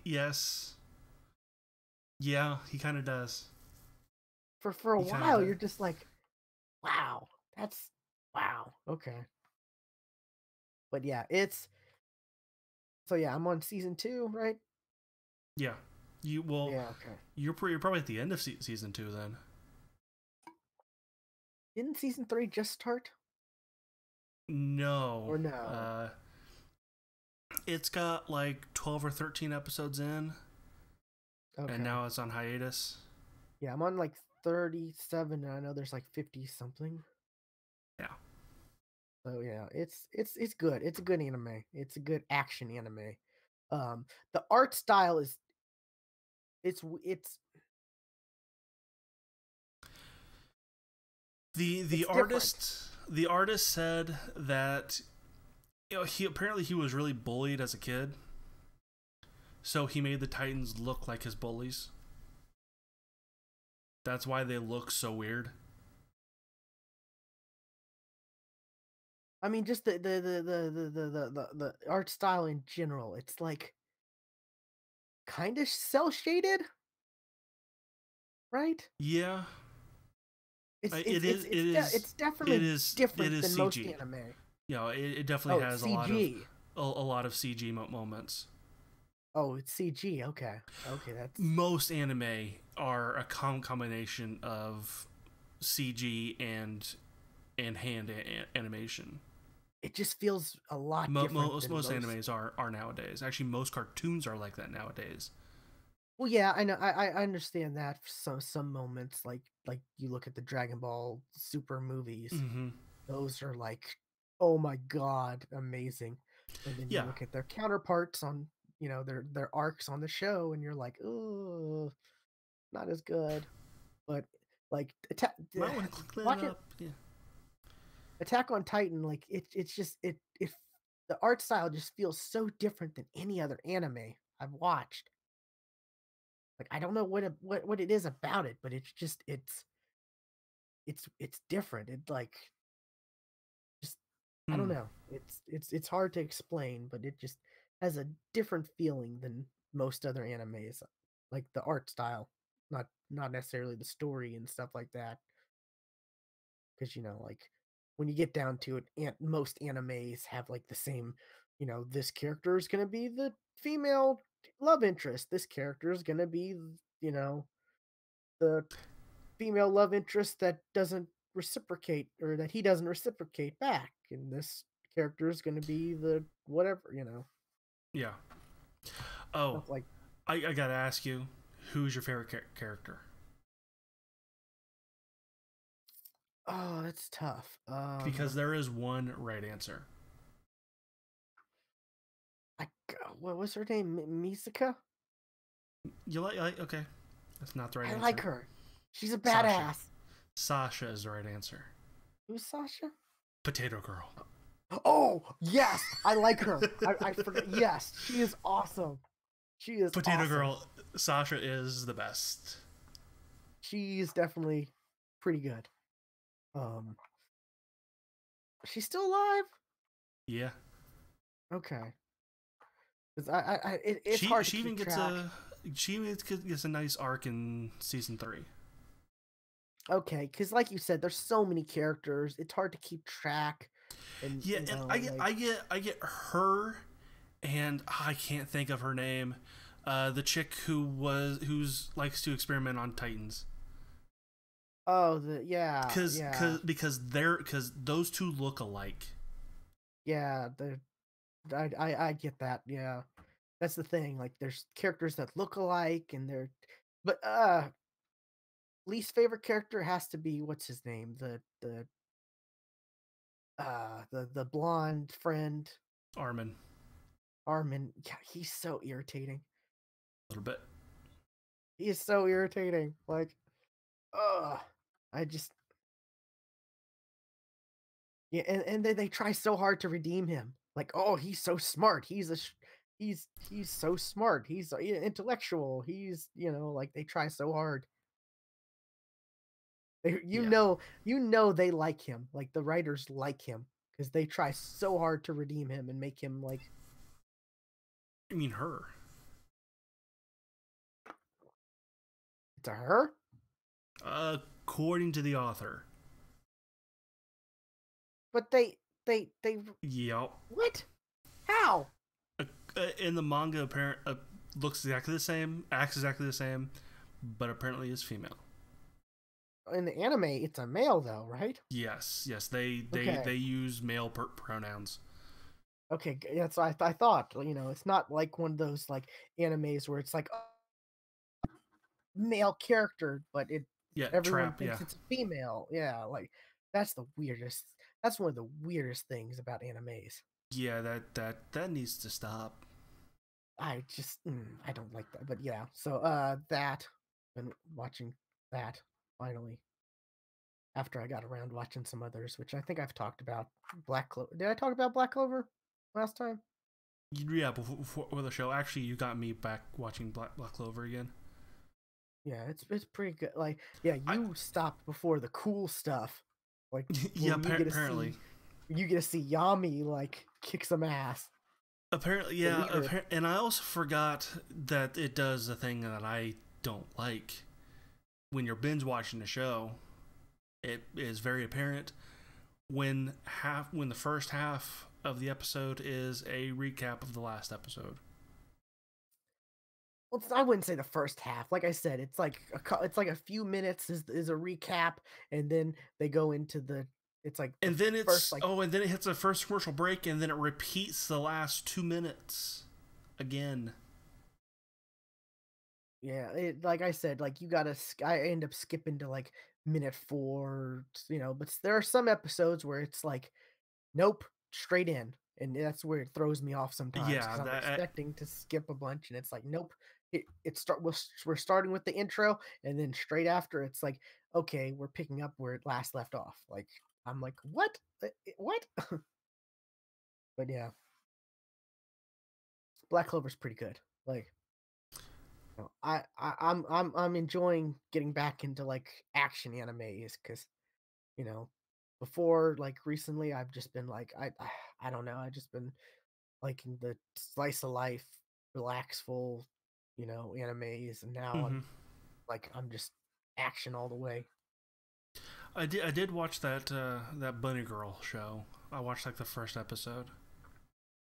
Yes. Yeah, he kind of does. For a He kind of while, does. you're just like, "Wow, that's wow, okay." But yeah, it's so yeah, I'm on season 2, right? Yeah. You well, Yeah, okay. you're probably at the end of season 2 then. Didn't season 3 just start? No. Or no? Uh, it's got like 12 or 13 episodes in, and Okay. now it's on hiatus. Yeah, I'm on, like, 37, and I know there's, like, 50 something. Yeah. So yeah, it's good. It's a good anime. It's a good action anime. The art style is it's The it's different. artist said that he was really bullied as a kid, so he made the Titans look like his bullies. That's why they look so weird. I mean, just the art style in general. It's like kind of cell shaded, right? Yeah, It's it's it it's is. it's de- it's It definitely is. It different is than most CG. anime. You know, it definitely Oh, it's has CG. a lot of CG moments. Oh, it's CG. Okay, okay, that's Most anime are a combination of CG and hand animation. it just feels a lot different than Most most. animes are nowadays. Actually, most cartoons are like that nowadays. Well, yeah, I know. I understand that for some moments, like you look at the Dragon Ball Super movies, Hmm. those are like, oh my god, amazing. And then you Yeah, look at their counterparts on, their arcs on the show, and you're like, oh, not as good. But like might want to click that watch it, up. Yeah, Attack on Titan, like it's just it the art style just feels so different than any other anime I've watched. Like I don't know what it is about it, but it's just it's different. It like just I don't hmm. know. It's hard to explain, but it just has a different feeling than most other animes. Like the art style, not necessarily the story and stuff like that. Because like when you get down to it, most animes have like the same. This character is gonna be the female love interest. This character is gonna be, you know, the female love interest that doesn't reciprocate or that he doesn't reciprocate back. And this character is going to be the whatever, Yeah. Oh, stuff like, I gotta ask you, who's your favorite character? oh, that's tough. Because there is one right answer. what was her name? Misaka? You like okay. That's not the right I like answer. her. She's a Sasha. badass. Sasha is the right answer. Who's Sasha? Potato Girl. Oh, yes. I like her. I forgot. Yes, she is awesome. She is Potato awesome. Girl. Sasha is the best. She's definitely pretty good. Um, she's still alive? Yeah. Okay. Because it's She hard to she even keep gets track. a nice arc in season 3. Okay, because like you said, there's so many characters. It's hard to keep track. And, Yeah, you and know, like, I get her, and I can't think of her name. The chick who's likes to experiment on Titans. oh, yeah, Cause, yeah, cause, because those two look alike. yeah. I get that. Yeah, that's the thing. Like, there's characters that look alike, and but least favorite character has to be what's his name? The blonde friend, Armin, Armin. Yeah, he's so irritating. a little bit. He is so irritating. Like, ugh. I just Yeah, and they try so hard to redeem him. Like, oh, he's so smart. He's so smart. He's intellectual. He's, like they try so hard. They, Yeah, they like him. Like the writers like him because they try so hard to redeem him and make him like I mean her. to her. According to the author. But they Yep. what? How? In the manga, apparent looks exactly the same, acts exactly the same, but apparently is female. In the anime, it's a male though, right? Yes. They Okay. use male pronouns. Okay, that's what I thought. It's not like one of those like animes where it's like male character, but Yeah, everyone trap. thinks Yeah, it's a female. Yeah, like that's the weirdest. That's one of the weirdest things about animes. yeah. That needs to stop. I don't like that. But yeah, so that been watching that finally after I got around watching some others, which I think I've talked about. Black Clover. Did I talk about Black Clover last time? Yeah, before the show. Actually, you got me back watching Black Clover again. Yeah, it's pretty good. Like, yeah, I you stopped before the cool stuff, like yeah. where Apparently, you get to see Yami like kick some ass. apparently, The yeah. leader. And I also forgot that it does the thing that I don't like when you're binge watching the show. It is very apparent when the first half of the episode is a recap of the last episode. Well, I wouldn't say the first half. Like I said, it's like a few minutes is a recap, and then they go into the. It's like the And then first it's like oh, and then it hits the first commercial break, and then it repeats the last 2 minutes again. yeah. Like I said, like you gotta. I end up skipping to like minute 4. But there are some episodes where it's like nope, straight in. And that's where it throws me off sometimes Yeah, because I'm that expecting to skip a bunch and it's like, nope. We're starting with the intro and then straight after it's like, okay, we're picking up where it last left off. Like I'm like, what? What? But yeah, Black Clover's pretty good. Like, I'm enjoying getting back into like action animes because you know before like recently I've just been like I don't know, I've just been liking the slice of life, relaxful, animes, and now mm-hmm. I'm just action all the way. I did watch that Bunny Girl show. I watched like the first episode.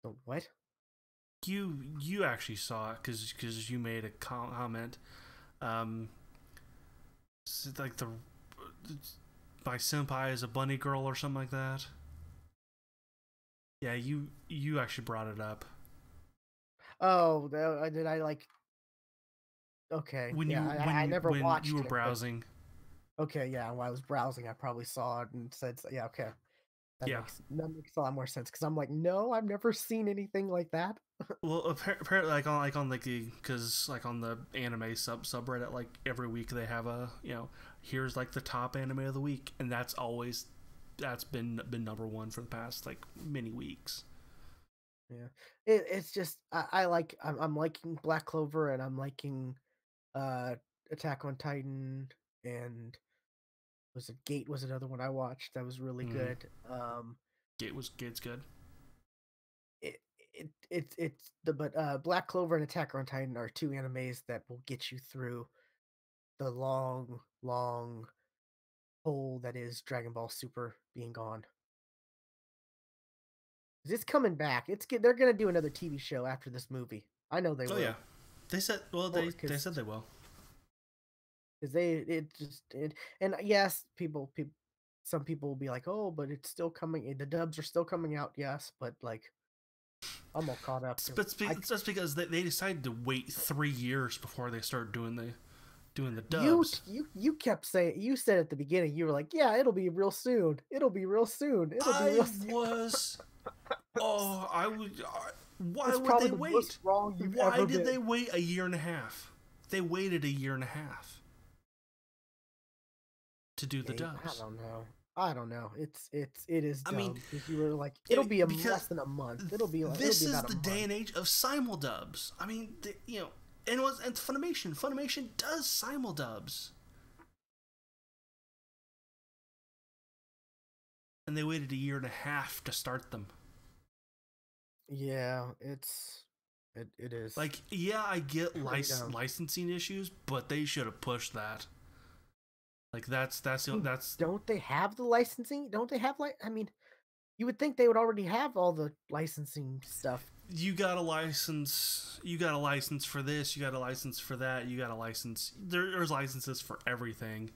The what? You actually saw it because you made a comment. Um, like the my senpai is a bunny girl or something like that. Yeah, you actually brought it up Oh, did I like? Okay, when yeah, you I never when you watched were it, but browsing. okay, yeah, while I was browsing, I probably saw it and said, yeah, okay. Yeah. That makes a lot more sense because I'm like, no, I've never seen anything like that. Well, apparently, like the because like on the anime subreddit, like every week they have a here's like the top anime of the week, and that's been number one for the past like many weeks. Yeah, it's just I'm liking Black Clover and I'm liking uh Attack on Titan, and was it Gate was another one I watched that was really Mm-hmm. good. Gate's good. It it's the but Black Clover and Attack on Titan are two animes that will get you through the long hole that is Dragon Ball Super being gone. 'Cause it's coming back. They're gonna do another TV show after this movie. I know they Oh yeah, will. they said Or they said they will. because they it just it and yes, people some people will be like, oh, but it's still coming. The dubs are still coming out. Yes, but like I'm all caught up because It's just because they decided to wait 3 years before they started doing the you dubs. you kept saying you said at the beginning you were like, yeah, it'll be real soon. It'll be real soon. It'll be real I soon. was Oh, I would. Why It's would probably they the most wait? wrong you've Why ever did they been. wait a year and a half? They waited a year and a half to do the I dubs. don't know. I don't know. It is I mean, dumb because you were like, it'll be because less than a month. It'll this be is about a the day month. and age of simul-dubs. I mean, and Funimation. Funimation does simul-dubs, and they waited a year and a half to start them. Yeah, it is Like, yeah, I get pretty dumb. licensing issues, but they should have pushed that. Like, that's Don't they have the licensing? Don't they have I mean, you would think they would already have all the licensing stuff. you got a license. You got a license for this. You got a license for that. You got a license. There's licenses for everything.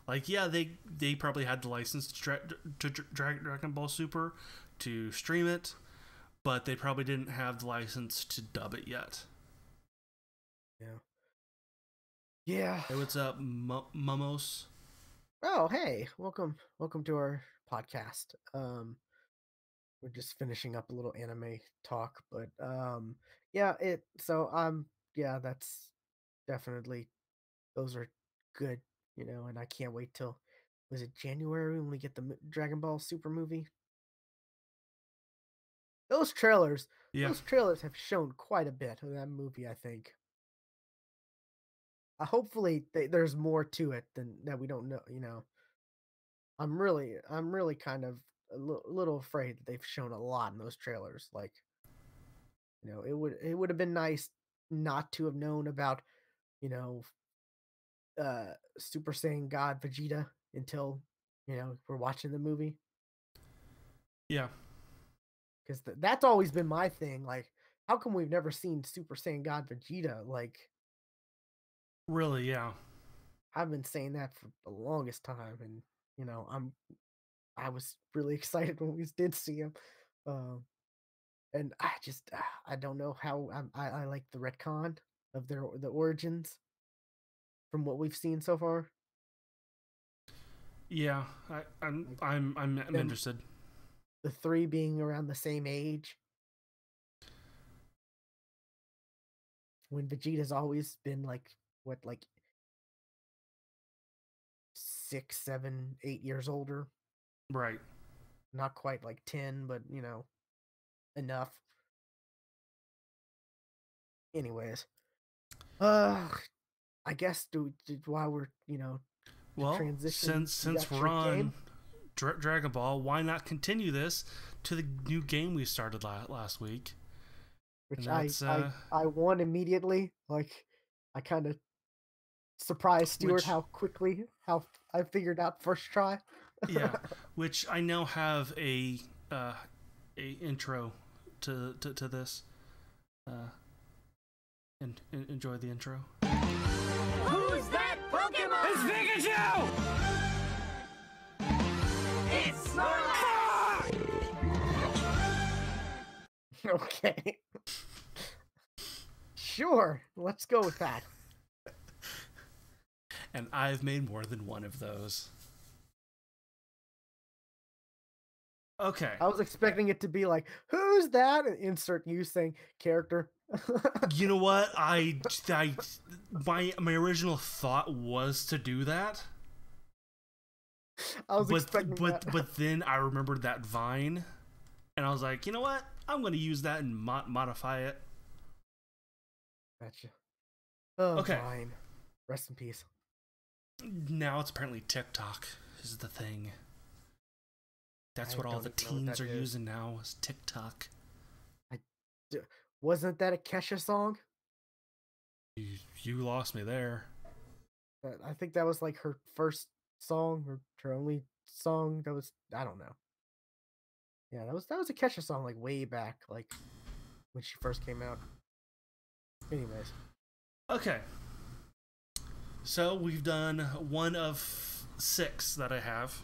Like, yeah, they probably had the license to Dragon Ball Super to stream it, but they probably didn't have the license to dub it yet. Yeah. Yeah. Hey, what's up, Mumos? Oh, hey, welcome to our podcast. We're just finishing up a little anime talk, but yeah, yeah, that's definitely those are good, and I can't wait till was it January when we get the Dragon Ball Super movie? Those trailers, Yeah, those trailers have shown quite a bit of that movie, I think. Hopefully there's more to it than that we don't know. I'm really kind of little afraid that they've shown a lot in those trailers. Like, it would have been nice not to have known about, you know, Super Saiyan God Vegeta until, we're watching the movie. yeah, Because that's always been my thing. Like, how come we've never seen Super Saiyan God Vegeta? Like, really, yeah, I've been saying that for the longest time, and you know, I was really excited when we did see him. Um, and I don't know how I like the retcon of the origins from what we've seen so far. yeah. Like I'm them, interested. the three being around the same age when Vegeta's always been like what, like 6, 7, 8 years older. Right. Not quite like 10, but enough. Anyways, uh, I guess while we're to Well, transition, you since got we're your on game, Dragon Ball, why not continue this to the new game we started last week? And which that's I won immediately. Like, I kind of surprised Stuart which how quickly how I figured out first try. yeah, which I now have uh, a intro to this. Uh, and enjoy the intro. Who's that Pokemon? It's Pikachu! It's Snorlax! Okay, sure, let's go with that. And I've made more than one of those. Okay. I was expecting it to be like, "Who's that?" and insert you saying character. You know what? My original thought was to do that, I was expecting that. but then I remembered that Vine, and I was like, you know what? I'm going to use that and modify it. Gotcha. Oh, Okay. Vine. Rest in peace. Now it's apparently TikTok is the thing. That's what all the don't even know what teens are that is. using now is TikTok. Wasn't that a Kesha song? You lost me there. I think that was like her first song or her only song. That was, I don't know. Yeah, that was a Kesha song like way back, like when she first came out. Anyways, Okay. So we've done one of 6 that I have.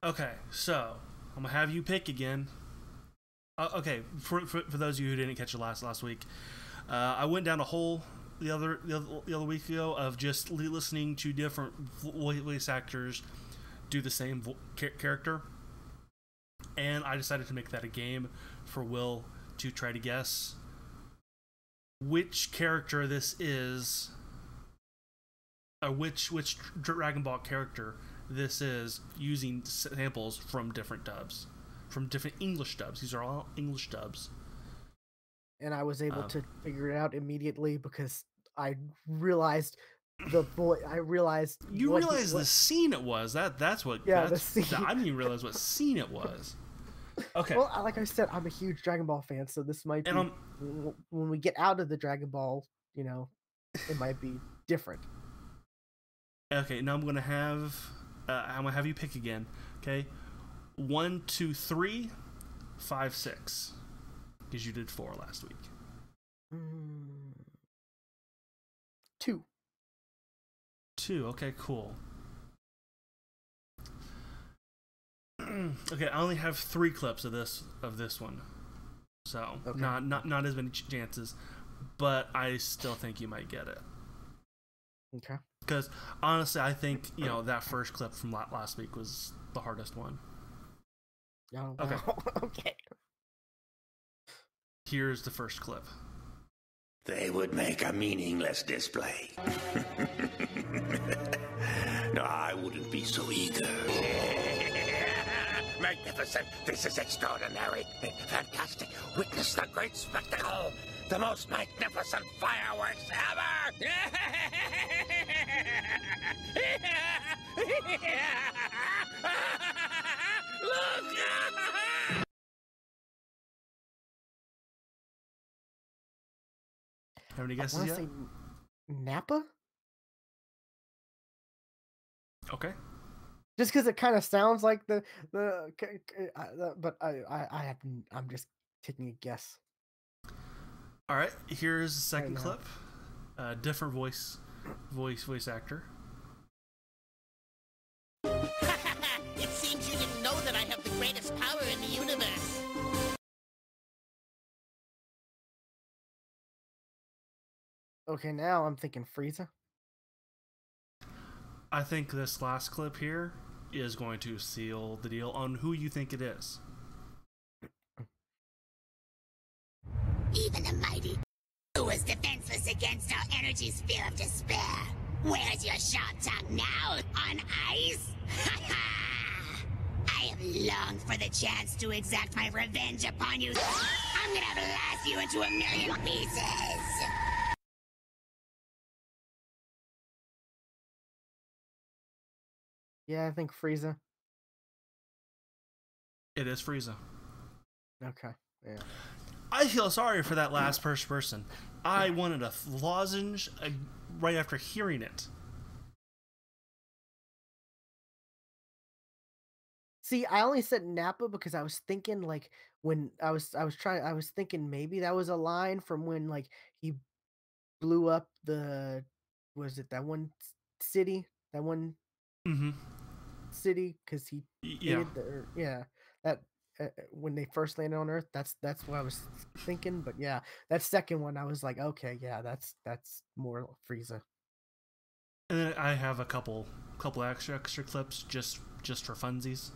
Okay, so I'm gonna have you pick again. Okay, for those of you who didn't catch it last week, I went down a hole the other week ago of just listening to different voice actors do the same character, and I decided to make that a game for Will to try to guess which character this is, or which Dragon Ball character this is, using samples from different dubs, from different English dubs. These are all English dubs. and I was able to figure it out immediately because I realized the boy. I realized you realized the scene it was. That's what. Yeah, that's, the scene. I didn't even realize what scene it was. Okay. Well, like I said, I'm a huge Dragon Ball fan, so this might be when we get out of the Dragon Ball, it might be different. Okay, now I'm gonna have you pick again. Okay, 1, 2, 3, 5, 6, because you did 4 last week. 2. 2. Okay, cool. Okay, I only have 3 clips of this one, so Okay. not as many chances, but I still think you might get it. Okay. Because honestly, I think that first clip from last week was the hardest one. Oh, Okay. wow. Okay. Here's the first clip. They would make a meaningless display. No, I wouldn't be so eager. Magnificent! This is extraordinary! Fantastic! Witness the great spectacle! The most magnificent fireworks ever! Look! Have any I guesses want yet? to say Nappa, Okay. just because it kind of sounds like but I'm just taking a guess. All right. Here's the second now. clip. Different voice actor. It seems you didn't know that I have the greatest power in the universe. Okay, now I'm thinking Frieza. I think this last clip here is going to seal the deal on who you think it is. Even the mighty who was defenseless against our energy sphere of despair. Where's your sharp tongue now? On ice? Ha ha! I have longed for the chance to exact my revenge upon you. I'm gonna blast you into a million pieces! Yeah, I think Frieza. It is Frieza. Okay. Yeah. I feel sorry for that last person. I wanted a lozenge right after hearing it. See, I only said Nappa because I was thinking like when I was thinking maybe that was a line from when like he blew up was it that one city? That one Mm-hmm. city because he Yeah. hated that when they first landed on Earth. That's what I was thinking. But yeah, that second one I was like, okay, yeah, that's more Frieza. And then I have a couple extra clips just for funsies.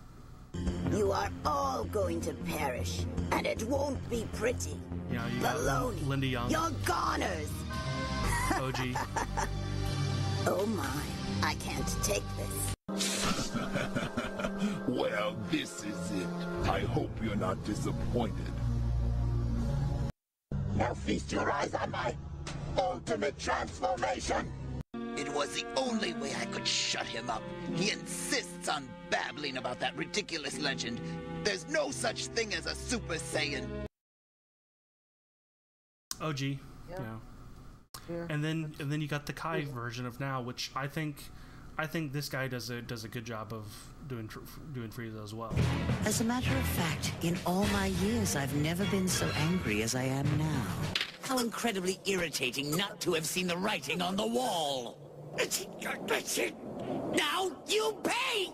You are all going to perish, and it won't be pretty. Yeah, you got Baloney. Linda Young. You're goners. OG. Oh my, I can't take this. Well, this is it. I hope you're not disappointed. Now feast your eyes on my ultimate transformation. It was the only way I could shut him up. He insists on babbling about that ridiculous legend. There's no such thing as a Super Saiyan. OG. Yeah. Yeah. And then you got the Kai version of now, which I think this guy does a good job of doing Frieza as well. As a matter of fact, in all my years, I've never been so angry as I am now. How incredibly irritating not to have seen the writing on the wall. Now you pay!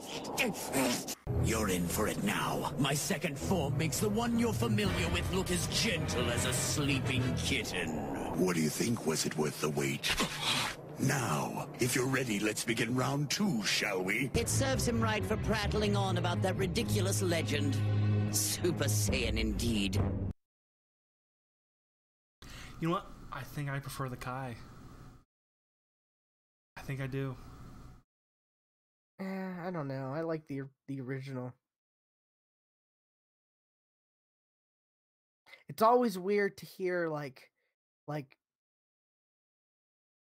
You're in for it now. My second form makes the one you're familiar with look as gentle as a sleeping kitten. What do you think? Was it worth the wait? Now, if you're ready, let's begin round 2, shall we? It serves him right for prattling on about that ridiculous legend. Super Saiyan indeed. You know what? I think I prefer the Kai. I think I do. I don't know. I like the original. It's always weird to hear like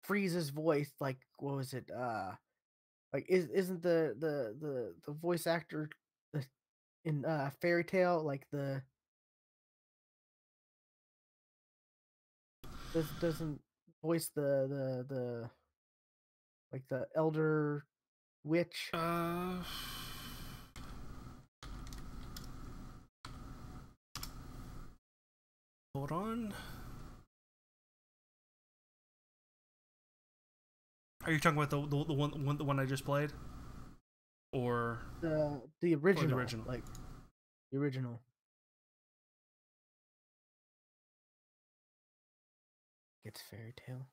Frieza's voice. Like, what was it? Like isn't the voice actor in Fairy Tale like the doesn't voice the like the elder witch? Hold on. Are you talking about the one I just played, or the original? Or the original, like the original. It's Fairy Tale.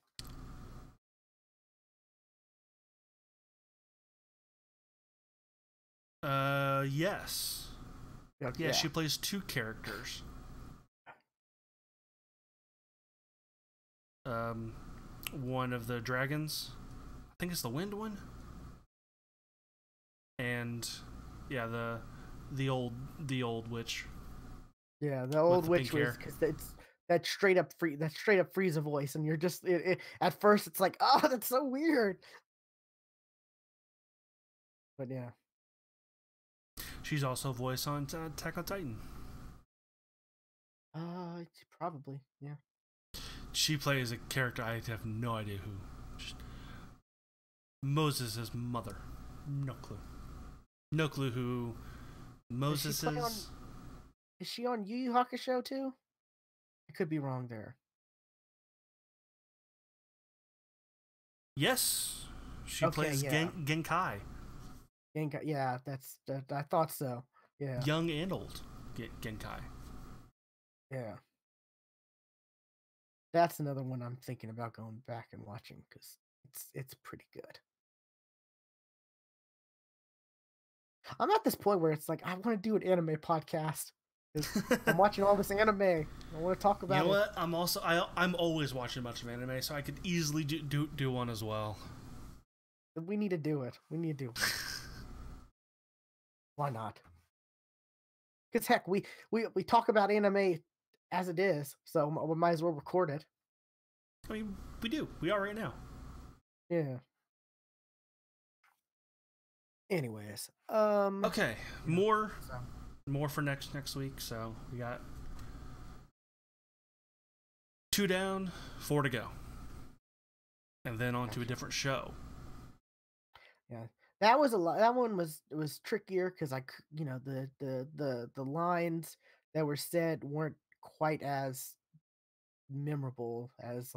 Yes. Yeah, she plays 2 characters. One of the dragons, I think it's the wind one, and yeah, the old witch. Yeah, the old witch was because it's that straight up Frieza voice, and you're just at first it's like, oh, that's so weird. But yeah. She's also voiced on Attack on Titan. Probably, yeah. She plays a character I have no idea who. Just Moses' mother. No clue. No clue who Moses is. Is she on Yu Yu Hakusho too? I could be wrong there. Yes, she plays Genkai. Genkai, yeah, I thought so. Yeah, young and old Genkai. Yeah, that's another one I'm thinking about going back and watching because it's pretty good. I'm at this point where it's like I want to do an anime podcast. I'm watching all this anime. I want to talk about it. You know what? I'm always watching a bunch of anime, so I could easily do one as well. We need to do it. We need to do it. Why not? Because heck, we talk about anime as it is, so we might as well record it. I mean, we do. We are right now. Yeah. Anyways, okay, more for next week. So we got 2 down, 4 to go, and then on to a different show. Yeah, that was a lot. That one was trickier because the lines that were said weren't quite as memorable as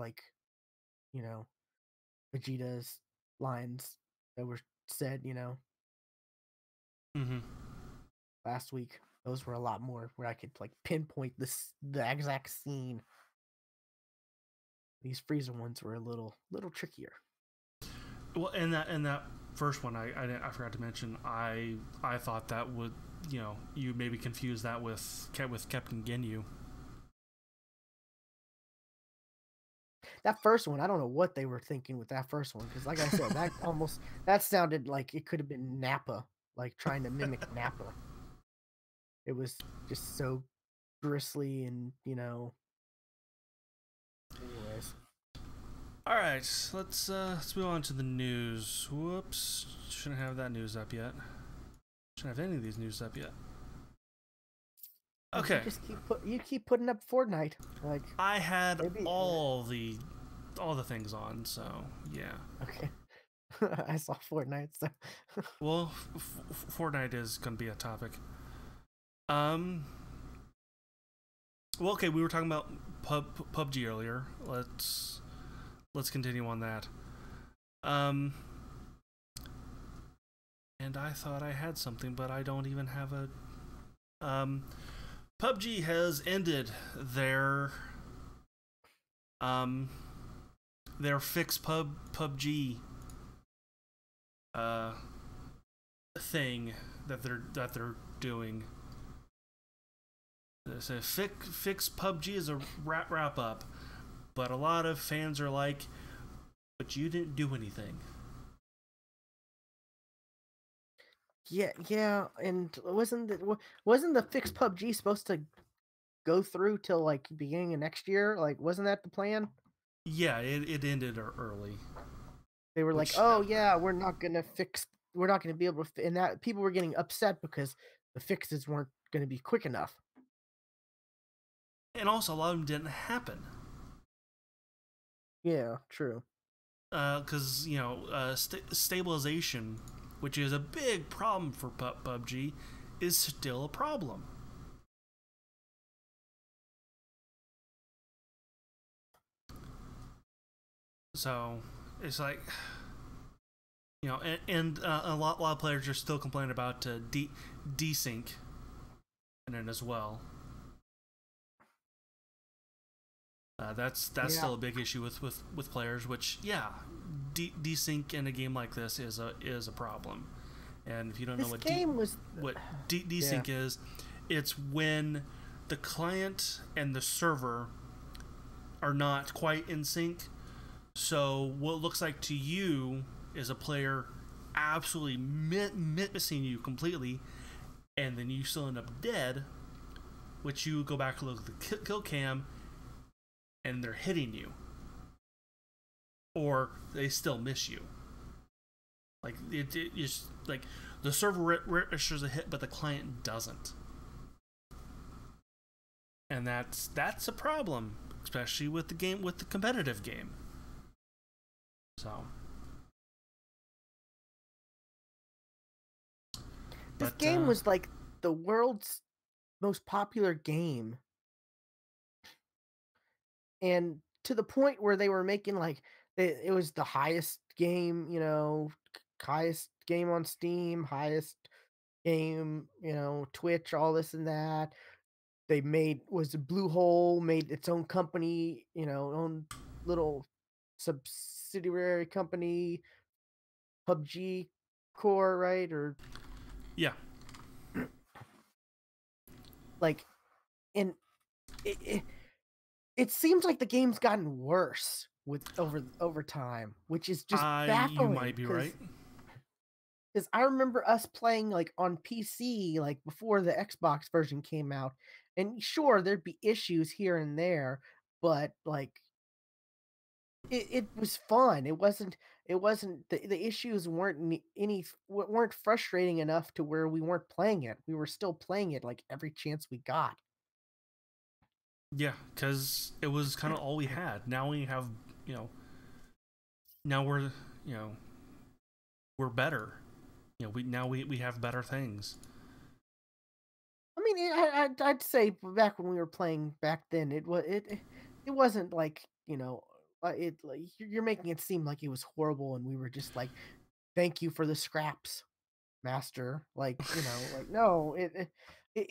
Vegeta's lines that were said. Mm-hmm. Last week, those were a lot more where I could pinpoint the exact scene. These Frieza ones were a little trickier. Well, and that first one, I forgot to mention. I thought you maybe confuse that with Captain Ginyu. That first one, I don't know what they were thinking with that first one, because like I said, that sounded like it could have been Nappa, like trying to mimic Nappa. It was just so bristly and anyways. All right, let's move on to the news. Whoops, shouldn't have that news up yet. Shouldn't have any of these news up yet. Okay. You keep putting up Fortnite. Like I had all the things on, so yeah. Okay. I saw Fortnite. So. Well, Fortnite is gonna be a topic. Well, okay, we were talking about PUBG earlier. Let's continue on that. And I thought I had something, but I don't even have a. PUBG has ended their fixed PUBG thing that they're doing. So fix PUBG is a wrap up, but a lot of fans are like, "But you didn't do anything." Yeah, and wasn't the fixed PUBG supposed to go through till like beginning of next year? Like, wasn't that the plan? Yeah, it ended early. They were like, "Oh yeah, we're not gonna be able to," and that people were getting upset because the fixes weren't gonna be quick enough. And also, a lot of them didn't happen. Yeah, true. Because stabilization, which is a big problem for PUBG, is still a problem. So it's like, and a lot of players are still complaining about desync in it as well. That's still a big issue with players. Which desync in a game like this is a problem. And if you don't know what desync is, it's when the client and the server are not quite in sync. So what looks like to you is a player absolutely missing you completely, and then you still end up dead, which you go back and look at the kill cam, and they're hitting you, or they still miss you. Like it is like the server registers a hit, but the client doesn't, and that's a problem, especially with the competitive game. So this game was like the world's most popular game, and to the point where they were making like it was the highest game, highest game on Steam, highest game, Twitch, all this and that. They Bluehole made its own company, own little subsidiary company, PUBG Core, right? Or yeah, like, and it seems like the game's gotten worse with over time, which is just baffling. You might be right. Because I remember us playing like on PC, like before the Xbox version came out, and sure there'd be issues here and there, but like it was fun. It wasn't the issues weren't frustrating enough to where we weren't playing it. We were still playing it like every chance we got. Yeah, because it was kind of all we had. Now we have, now we're better. We have better things. I mean, I'd say back when we were playing back then, it wasn't like you're making it seem like it was horrible, and we were just like, thank you for the scraps, master. Like like no, it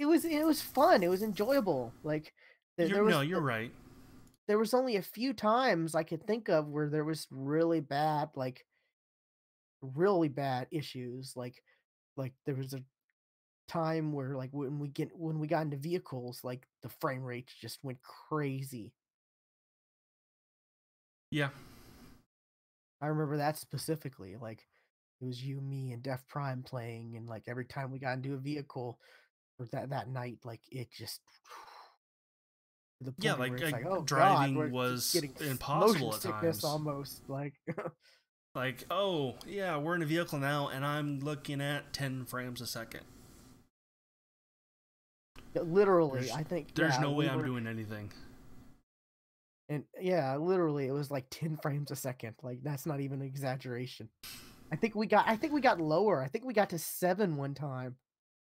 was fun. It was enjoyable. Like you're right. There was only a few times I could think of where there was really bad issues. Like there was time where like when we got into vehicles, like the frame rates just went crazy. Yeah. I remember that specifically. Like it was you, me, and Def Prime playing, and like every time we got into a vehicle or that night, like it just to the Yeah, point where it's like, like oh god, driving we're was getting motion impossible at sickness times. almost. Like Like, oh yeah, we're in a vehicle now, and I'm looking at 10 frames a second. literally, I think There's no way we I'm were, doing anything. and yeah, literally, it was like 10 frames a second. Like that's not even an exaggeration. I think we got lower. I think we got to 7 one time.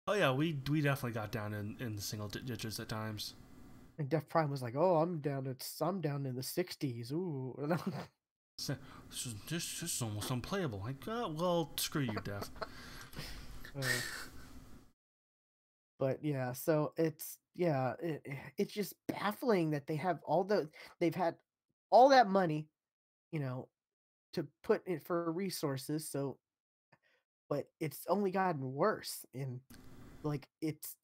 Oh yeah, we definitely got down in the single digits at times. And Def Prime was like, "Oh, I'm down in the 60s." Ooh. So, this is almost unplayable. Like, well, screw you, Def. But yeah, so it's just baffling that they've had all that money, you know, to put in for resources. So, but it's only gotten worse. And like it's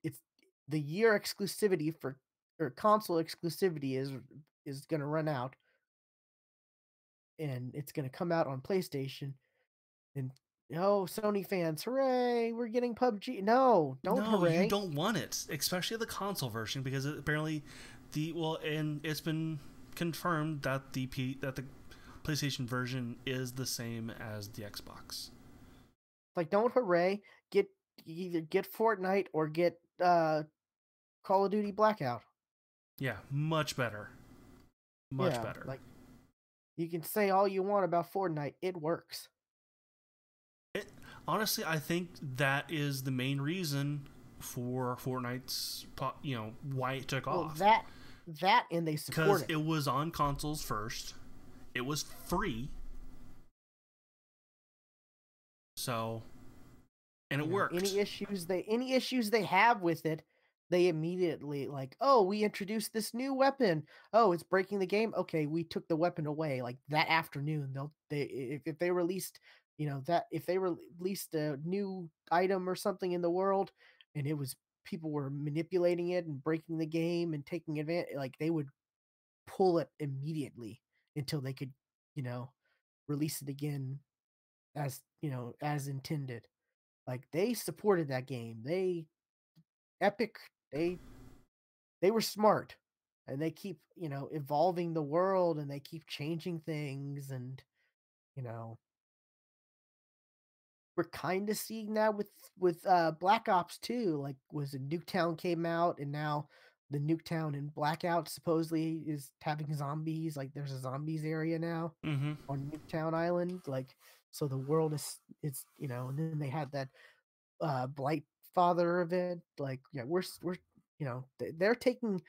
the year exclusivity for or console exclusivity is gonna run out, and it's gonna come out on PlayStation. And oh, Sony fans, hooray! We're getting PUBG. No, don't No, you hooray. don't want it, especially the console version, because apparently and it's been confirmed that the PlayStation version is the same as the Xbox. Like, don't hooray. Either get Fortnite or get Call of Duty Blackout. Yeah, much better. Much Yeah, better. like you can say all you want about Fortnite, it works. Honestly, I think that is the main reason for Fortnite's, why it took off. That and they support because it was on consoles first. It was free. So, and it worked. Any issues they have with it, they immediately like, oh, we introduced this new weapon. Oh, it's breaking the game. Okay, we took the weapon away. Like that afternoon, if they released, that if they released a new item or something in the world, and it was people were manipulating it and breaking the game and taking advantage, like they would pull it immediately until they could, you know, release it again as intended. Like they supported that game. Epic, they were smart, and they keep, evolving the world, and they keep changing things, and you know, we're kind of seeing that with Black Ops 2. Like was it Nuketown came out, and now the Nuketown and Blackout supposedly is having zombies. Like there's a zombies area now on Nuketown Island. Like so the world is and then they had that Blight Father event. Like yeah, we're they're taking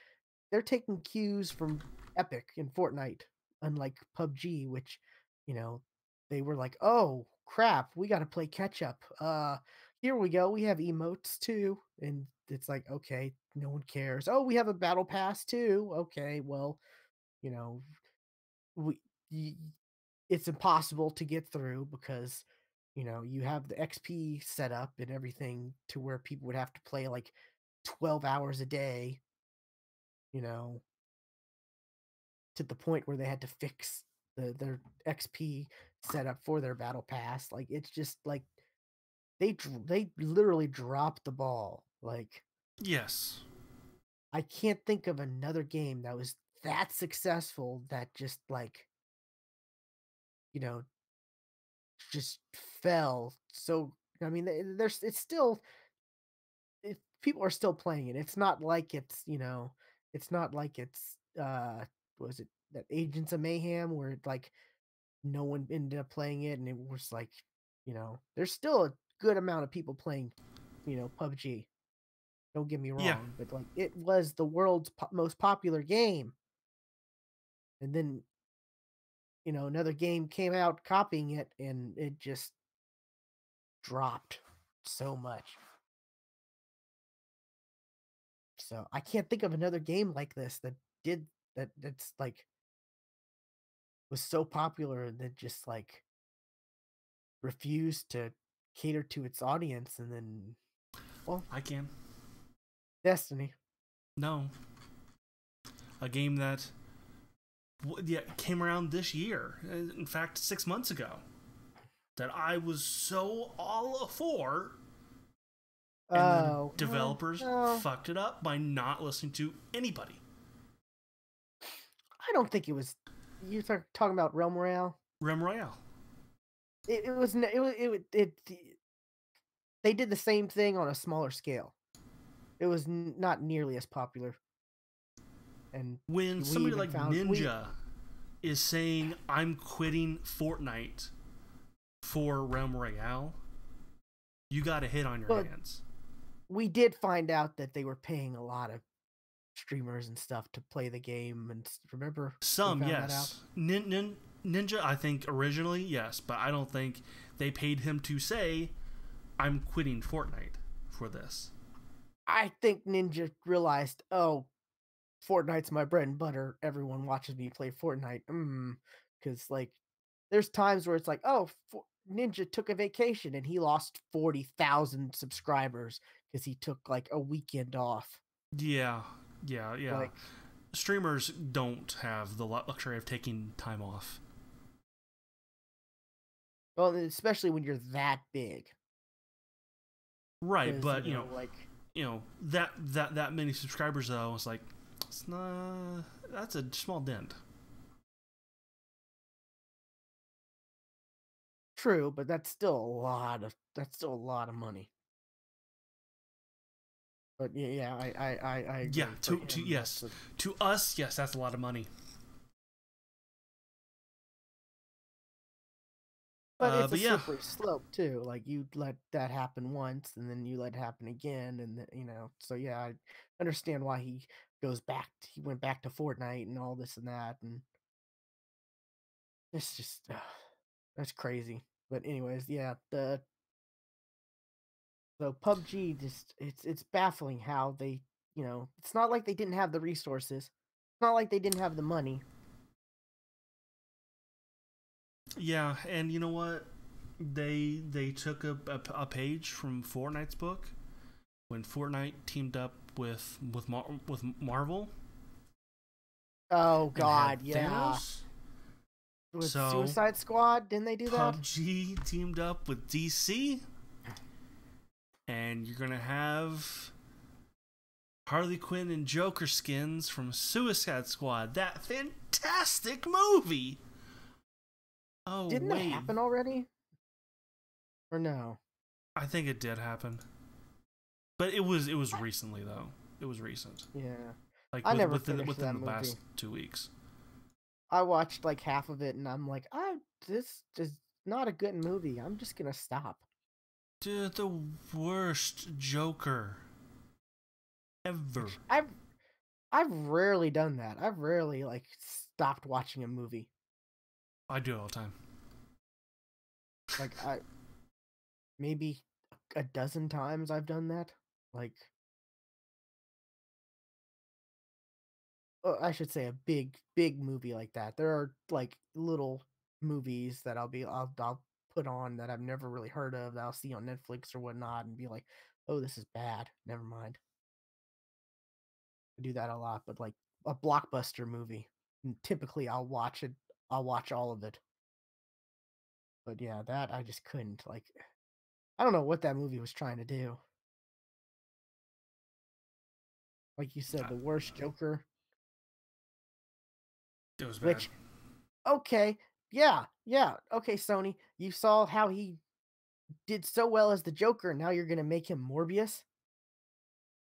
cues from Epic and Fortnite, unlike PUBG, which you know they were like, oh crap, we got to play catch up. Here we go, we have emotes too, and it's like, okay, no one cares. Oh, we have a battle pass too. Okay, well, you know, we y- it's impossible to get through because you have the XP set up and everything to where people would have to play like 12 hours a day, you know, to the point where they had to fix their XP setup for their battle pass. Like it's just like they literally dropped the ball. Like yes, I can't think of another game that was that successful that just like you know just fell. So I mean, there's it's still people are still playing it. It's not like it's not like it's what was it that Agents of Mayhem where like no one ended up playing it, and it was like, there's still a good amount of people playing, PUBG. Don't get me yeah, wrong, but like it was the world's most popular game, and then another game came out copying it, and it just dropped so much. So I can't think of another game like this that did that's like was so popular that just like refused to cater to its audience, and then Well, I can. Destiny. No. A game that came around this year. In fact, 6 months ago. That I was so all for. And then developers fucked it up by not listening to anybody. I don't think it was. You're talking about Realm Royale. Realm Royale. It was. They did the same thing on a smaller scale. It was not nearly as popular. And when somebody like Ninja is saying, "I'm quitting Fortnite for Realm Royale," you got a hit on your hands. We did find out that they were paying a lot of streamers and stuff to play the game, and remember some, yes. Ninja, I think originally, yes, but I don't think they paid him to say, "I'm quitting Fortnite for this." I think Ninja realized, oh, Fortnite's my bread and butter. Everyone watches me play Fortnite. Because like, there's times where it's like, oh, Ninja took a vacation and he lost 40,000 subscribers because he took like a weekend off. Yeah. Like, streamers don't have the luxury of taking time off. Well, especially when you're that big. Right, but that many subscribers though, it's like that's a small dent. True, but that's still a lot of money. But yeah, I agree. Yeah, to us, yes, that's a lot of money. But it's a slippery slope too. Like you let that happen once, and then you let it happen again, and so yeah, I understand why he went back to Fortnite and all this and that, and it's just that's crazy. But anyways, yeah, so PUBG just it's baffling how they it's not like they didn't have the resources, it's not like they didn't have the money. Yeah, and you know what? They took a page from Fortnite's book when Fortnite teamed up with Marvel. Oh God, yeah. Thanos. With Suicide Squad, didn't they do that? PUBG teamed up with DC, and you're gonna have Harley Quinn and Joker skins from Suicide Squad. That fantastic movie. Oh, didn't that happen already? Or no? I think it did happen, but it was recently though. It was recent. Yeah, like I never within finished that the movie. last 2 weeks. I watched like half of it, and I'm like, this is not a good movie. I'm just gonna stop. Dude, the worst Joker ever. I've rarely done that. I've rarely like stopped watching a movie. I do it all the time. Like maybe a dozen times I've done that. Like, I should say a big movie like that. There are like little movies that I'll put on that I've never really heard of, that I'll see on Netflix or whatnot, and be like, oh, this is bad. Never mind. I do that a lot, but like a blockbuster movie, typically I'll watch it. I'll watch all of it. But yeah, that I just couldn't. Like, I don't know what that movie was trying to do. Like you said, the worst Joker. It was bad. Okay, yeah. Okay, Sony, you saw how he did so well as the Joker. Now you're gonna make him Morbius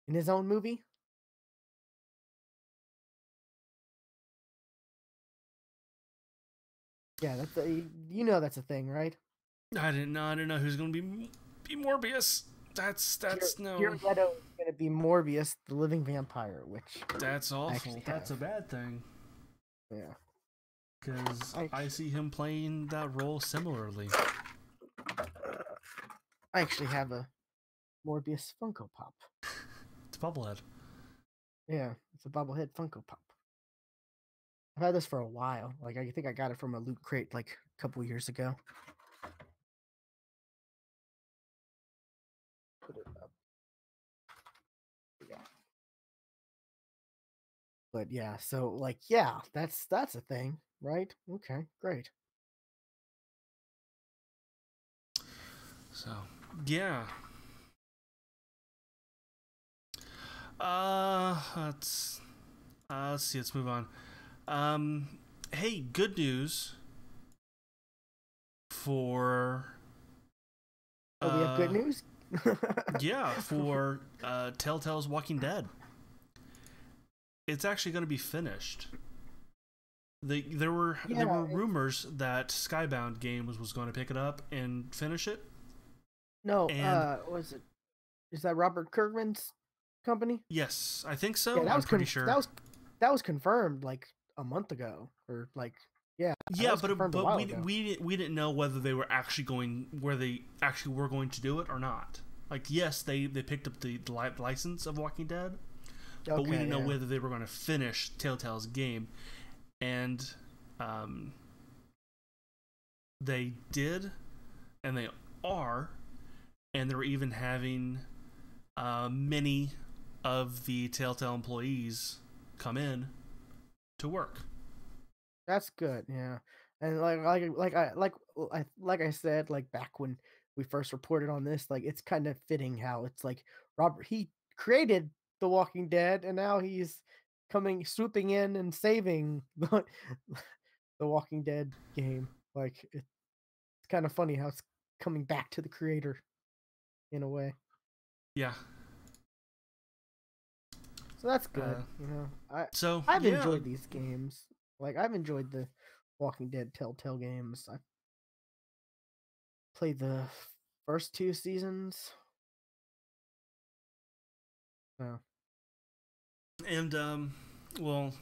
in his own movie. Yeah, that's that's a thing, right? I didn't know who's gonna be Morbius. That's no. Jared Leto is gonna be Morbius, the living vampire, which that's awful. That's a bad thing. Yeah, because I see him playing that role similarly. I actually have a Morbius Funko Pop. It's a bobblehead. Yeah, it's a bobblehead Funko Pop. I've had this for a while. Like, I think I got it from a Loot Crate like a couple years ago. Put it up. But yeah, so like yeah, that's a thing, right? Okay, great. So yeah. Let's see. Let's move on. Hey, good news for. Oh, we have good news. Yeah, for Telltale's Walking Dead. It's actually going to be finished. There were rumors that Skybound Games was going to pick it up and finish it. No, is that Robert Kirkman's company? Yes, I think so. Yeah, I'm pretty sure. That was confirmed like a month ago, or like yeah, but we didn't know whether they were actually going to do it or not. Like, yes, they picked up the license of Walking Dead, but we didn't know whether they were going to finish Telltale's game, and they did, and they are, and they're even having many of the Telltale employees come in to work. That's good, yeah. And like I said, like back when we first reported on this, like it's kind of fitting how it's like he created The Walking Dead, and now he's swooping in and saving the Walking Dead game. Like it's kind of funny how it's coming back to the creator in a way. Yeah. So that's good, I've enjoyed these games. Like I've enjoyed the Walking Dead Telltale games. I played the first 2 seasons. Oh. And well,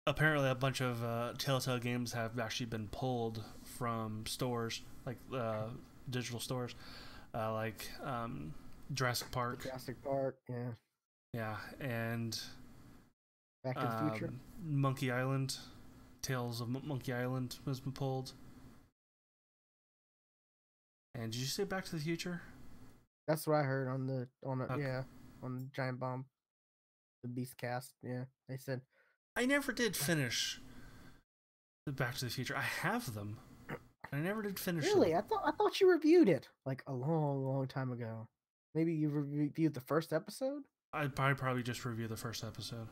apparently a bunch of Telltale games have actually been pulled from stores, like digital stores, like Jurassic Park. Jurassic Park, yeah. Yeah, and Back to the Future. Monkey Island. Tales of Monkey Island has been pulled. And did you say Back to the Future? That's what I heard on Giant Bomb, the Beast Cast. Yeah, they said. I never did finish the Back to the Future. I have them. I never did finish them. Really? I thought you reviewed it like a long time ago. Maybe you reviewed the first episode? I'd probably just review the first episode.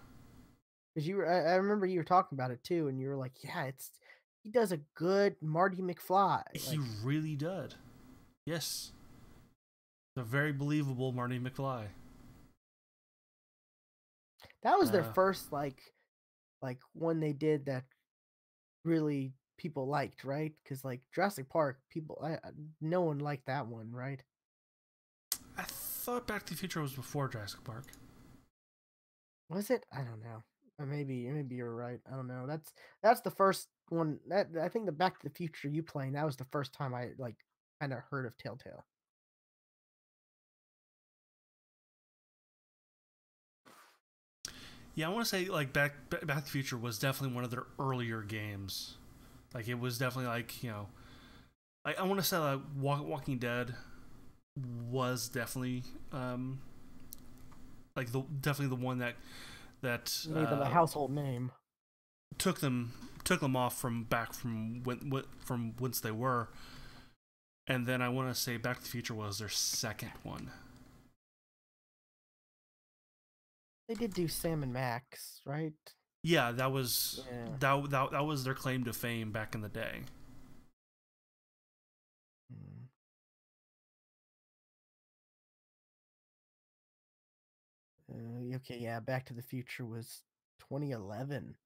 Because I remember you were talking about it too, and you were like, "Yeah, he does a good Marty McFly." He really did. Yes, the very believable Marty McFly. That was their first like one they did that really people liked, right? Because like Jurassic Park, no one liked that one, right? I thought Back to the Future was before Jurassic Park. Was it? I don't know. Maybe you're right. I don't know. That's the first one. That I think the Back to the Future you playing, that was the first time I like kind of heard of Telltale. Yeah, I want to say like Back to the Future was definitely one of their earlier games. Like it was definitely like, I want to say like Walking Dead was definitely definitely the one that made them a household name. Took them off from whence they were. And then I want to say Back to the Future was their second one. They did do Sam and Max, right? Yeah, that was that was their claim to fame back in the day. Okay, yeah, Back to the Future was 2011.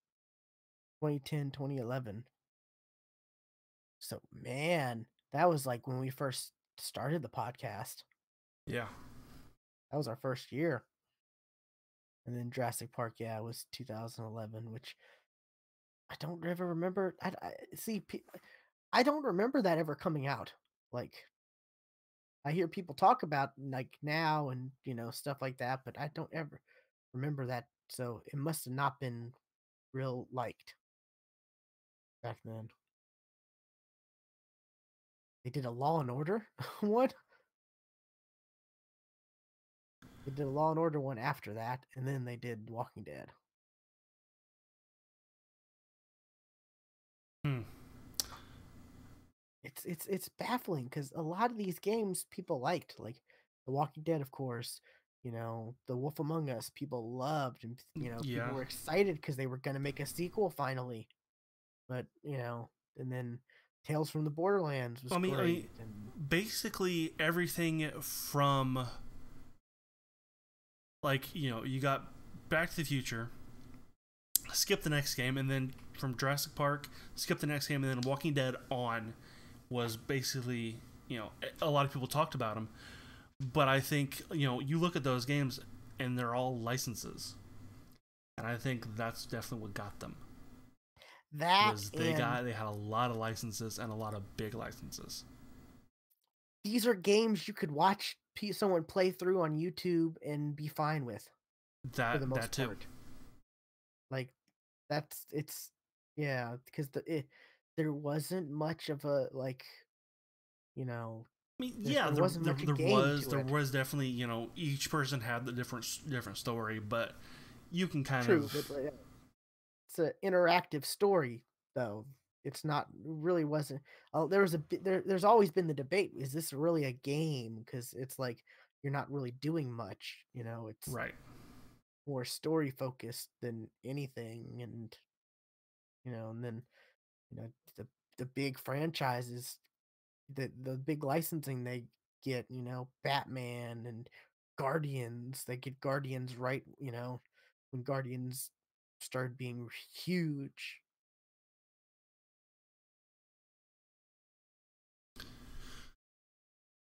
2010, 2011. So, man, that was like when we first started the podcast. Yeah. That was our first year. And then Jurassic Park, yeah, it was 2011, which I don't ever remember. I don't remember that ever coming out. Like, I hear people talk about like now and stuff like that, but I don't ever remember that. So it must have not been real liked back then. They did a Law and Order. What? They did a Law and Order one after that, and then they did Walking Dead. it's baffling because a lot of these games people liked, like The Walking Dead, of course. The Wolf Among Us, people loved, and people Yeah. were excited because they were gonna make a sequel finally. But and then Tales from the Borderlands was I mean, great, and basically everything from like you got Back to the Future, skip the next game, and then from Jurassic Park, skip the next game, and then Walking Dead on was basically a lot of people talked about them, but I think you look at those games and they're all licenses, and I think that's definitely what got them. that Was they and had a lot of licenses and a lot of big licenses. these are games you could watch someone play through on YouTube and be fine with for the That most too. part. Like it's yeah, because there wasn't much of a you know I mean, there wasn't much a game to there it. was definitely each person had the different story, but you can kind True, of but it's an interactive story though. It's not really wasn't. There was there's always been the debate: is this really a game? Because it's like you're not really doing much. It's right. more story focused than anything, and then you know the the big franchises, the big licensing they get, Batman and Guardians. They get Guardians right, when Guardians started being huge.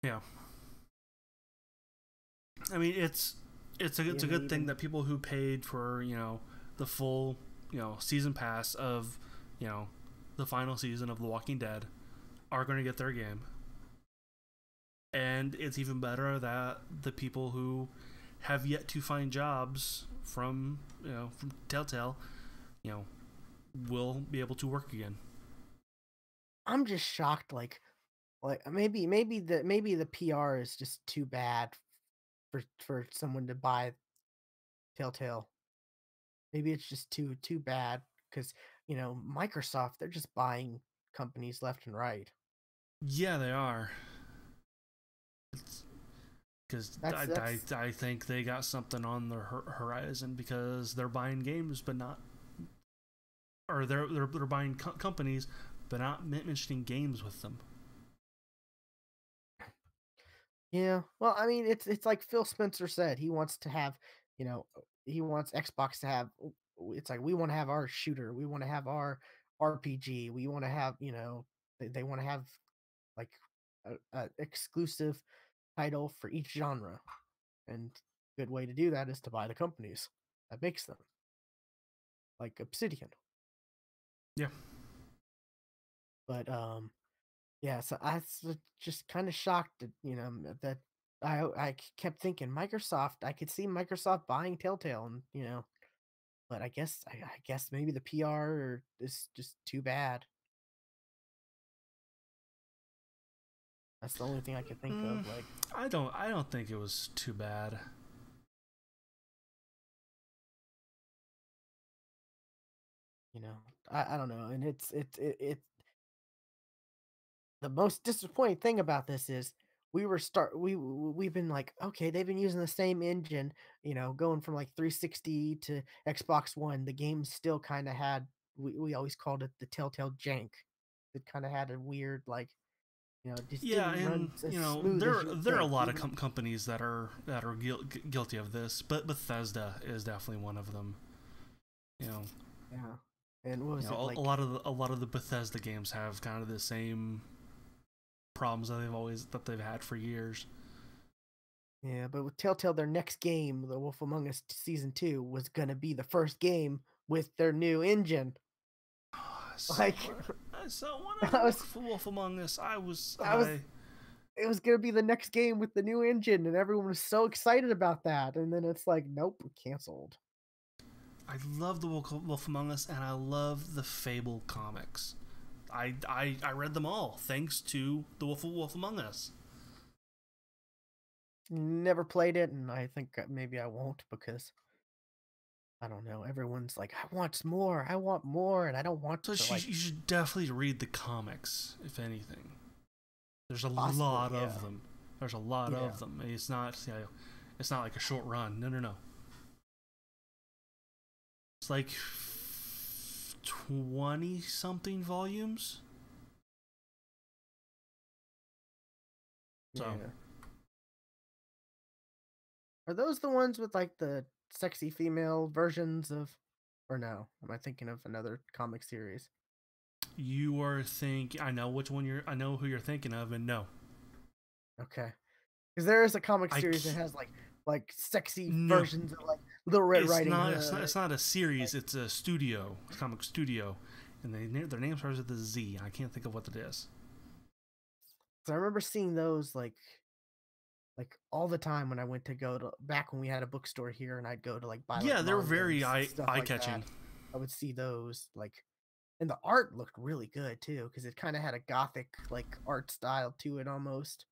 Yeah. I mean, it's a good thing that people who paid for the full season pass of the final season of The Walking Dead are going to get their game, and it's even better that the people who have yet to find jobs from from Telltale will be able to work again. I'm just shocked, like maybe the PR is just too bad for someone to buy Telltale. Maybe it's just too bad because Microsoft, they're just buying companies left and right. Yeah, they are. Because That's I think they got something on the horizon because they're buying games, but not, or they're buying companies, but not mentioning games with them. Yeah. Well, I mean, it's like Phil Spencer said. He wants to have, he wants Xbox to have. It's like we want to have our shooter. We want to have our RPG. We want to have, they want to have like a exclusive title for each genre. And good way to do that is to buy the companies that makes them, like Obsidian. Yeah. But yeah, so I was just kind of shocked that that I kept thinking Microsoft. I could see Microsoft buying Telltale, and but I guess maybe the PR is just too bad. That's the only thing I could think of. Like, I don't think it was too bad. you know, I don't know, and it's the most disappointing thing about this is we've been like, okay, they've been using the same engine, going from like 360 to Xbox One. The game still kind of had, we always called it the Telltale jank. It kind of had a weird, like, just Yeah, didn't run and as smooth as you would there are a think. lot of Even companies that are guilty of this, but Bethesda is definitely one of them. You know, yeah, and what was it a like? lot of a lot of the Bethesda games have kind of the same problems that they've had for years. Yeah, but with Telltale, their next game, The Wolf Among Us Season 2, was gonna be the first game with their new engine. Like, I saw when that I was worked for Wolf Among Us, that was it was gonna be the next game with the new engine, and everyone was so excited about that. And then it's like, nope, canceled. I love the Wolf Among Us, and I love the Fable comics. I read them all thanks to the Wolf Among Us. Never played it, and I think maybe I won't because I don't know. Everyone's like, I want more, and I don't want So to like. you should definitely read the comics, if anything. There's a Possibly, lot yeah. of them. There's a lot Yeah. of them. It's not, it's not like a short run. No, no, no. It's like 20 something volumes. So. Yeah. Are those the ones with like the sexy female versions of, or no? Am I thinking of another comic series? You are I know which one I know who you're thinking of, and no. Okay. Because there is a comic series that has like sexy versions of like Little Red Riding Hood. It's not a series. It's a studio, a comic studio, and their name starts with a Z. I can't think of what it is. So I remember seeing those like all the time when I went to go to back when we had a bookstore here, and I'd go to like buy. Yeah, like, they're manga very and stuff like eye-catching. that. I would see those like, and the art looked really good too because it kind of had a gothic like art style to it almost.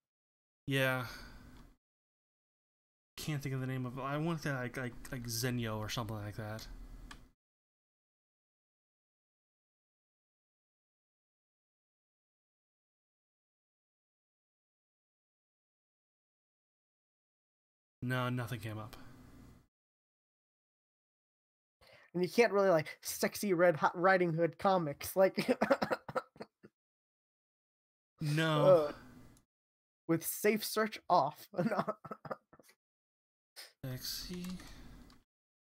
Yeah. Can't think of the name of it. I want to say like Zenyo or something like that. No, nothing came up. And you can't really like sexy Riding Hood comics like no. With safe search off. Sexy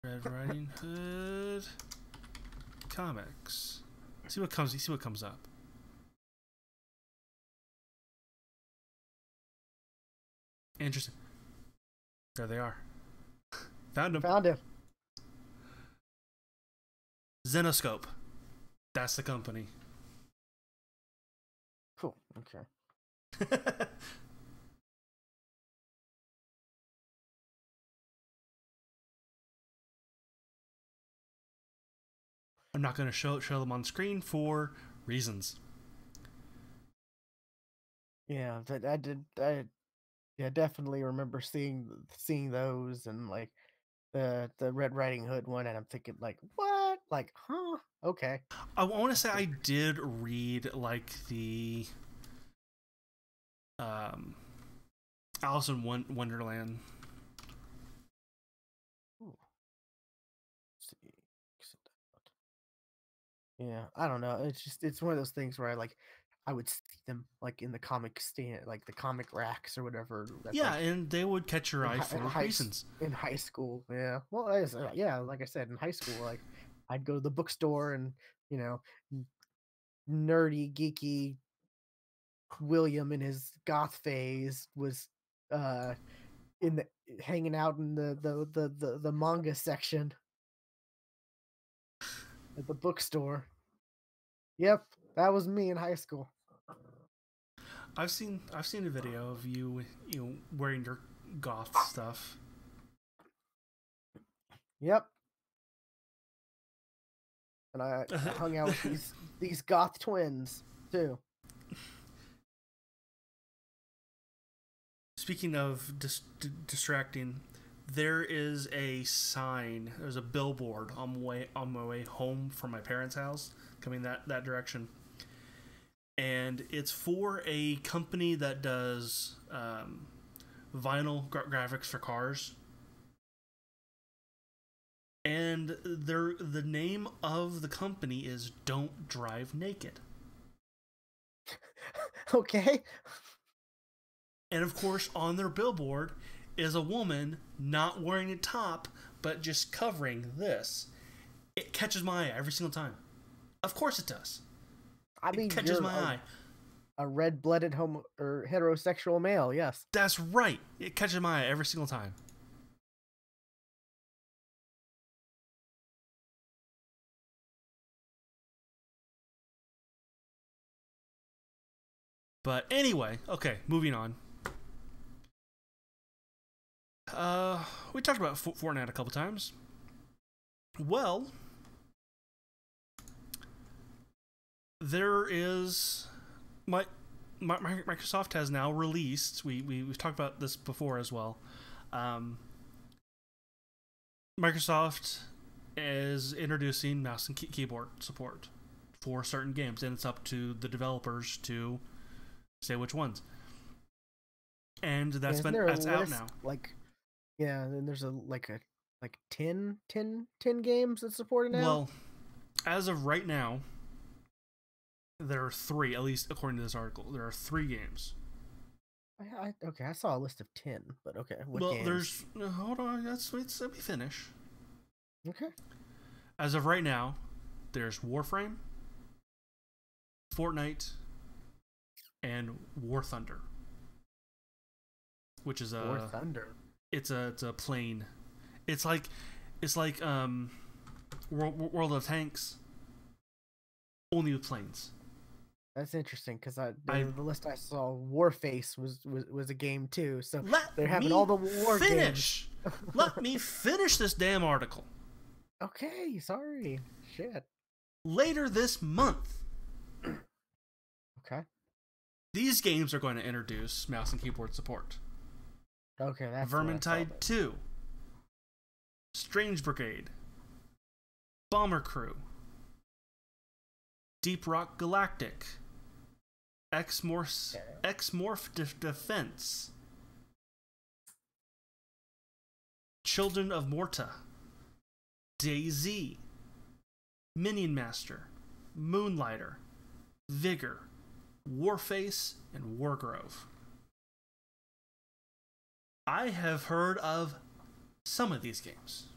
Red Riding Hood comics. See what comes up. Interesting. There they are. Found him. Found him. Zenoscope. That's the company. Cool. Okay. I'm not going to show them on screen for reasons. Yeah, I definitely remember seeing those and like the Red Riding Hood one, and I'm thinking like, what? Like, huh? Okay. I want to say I did read like the Alice in Wonderland. Ooh. Let's see. Yeah, I don't know. It's one of those things where I would see them like in the comic stand, like the comic racks or whatever. Yeah, and they would catch your eye for reasons. In high school, yeah. Well, yeah, like I said, in high school, like I'd go to the bookstore and nerdy, geeky William in his goth phase was hanging out in the manga section at the bookstore. Yep, that was me in high school. I've seen a video of you wearing your goth stuff. Yep. And I hung out with these goth twins too. Speaking of distracting, there is a sign. There's a billboard on my way home from my parents' house, coming that direction, and it's for a company that does vinyl graphics for cars. And the name of the company is Don't Drive Naked. Okay. And of course, on their billboard is a woman not wearing a top, but just covering this. It catches my eye every single time. Of course it does. I mean, it catches my eye. A red-blooded or heterosexual male, yes. That's right. It catches my eye every single time. But anyway, okay, moving on. We talked about Fortnite a couple times. Well, there is Microsoft has now released. We've talked about this before as well. Microsoft is introducing mouse and keyboard support for certain games, and it's up to the developers to say which ones. and Yeah, that's isn't there a that's out list now. like yeah, and then there's a 10 games that's supported now? Well, as of right now, there are 3, at least according to this article. There are 3 games. Okay, I saw a list of 10, but okay, what Well, games? hold on, let me finish. Okay. As of right now, there's Warframe, Fortnite, and War Thunder, which is War Thunder. It's a plane. It's like World of Tanks, only with planes. That's interesting because the list I saw, Warface was a game too. So they're having all the war games. Let me finish this damn article. Okay, sorry. Shit. Later this month, okay, these games are going to introduce mouse and keyboard support. Okay, that's Vermintide 2, Strange Brigade, Bomber Crew, Deep Rock Galactic, X-Morph Defense, Children of Morta, DayZ, Minion Master, Moonlighter, Vigor, Warface, and Wargrove. I have heard of some of these games.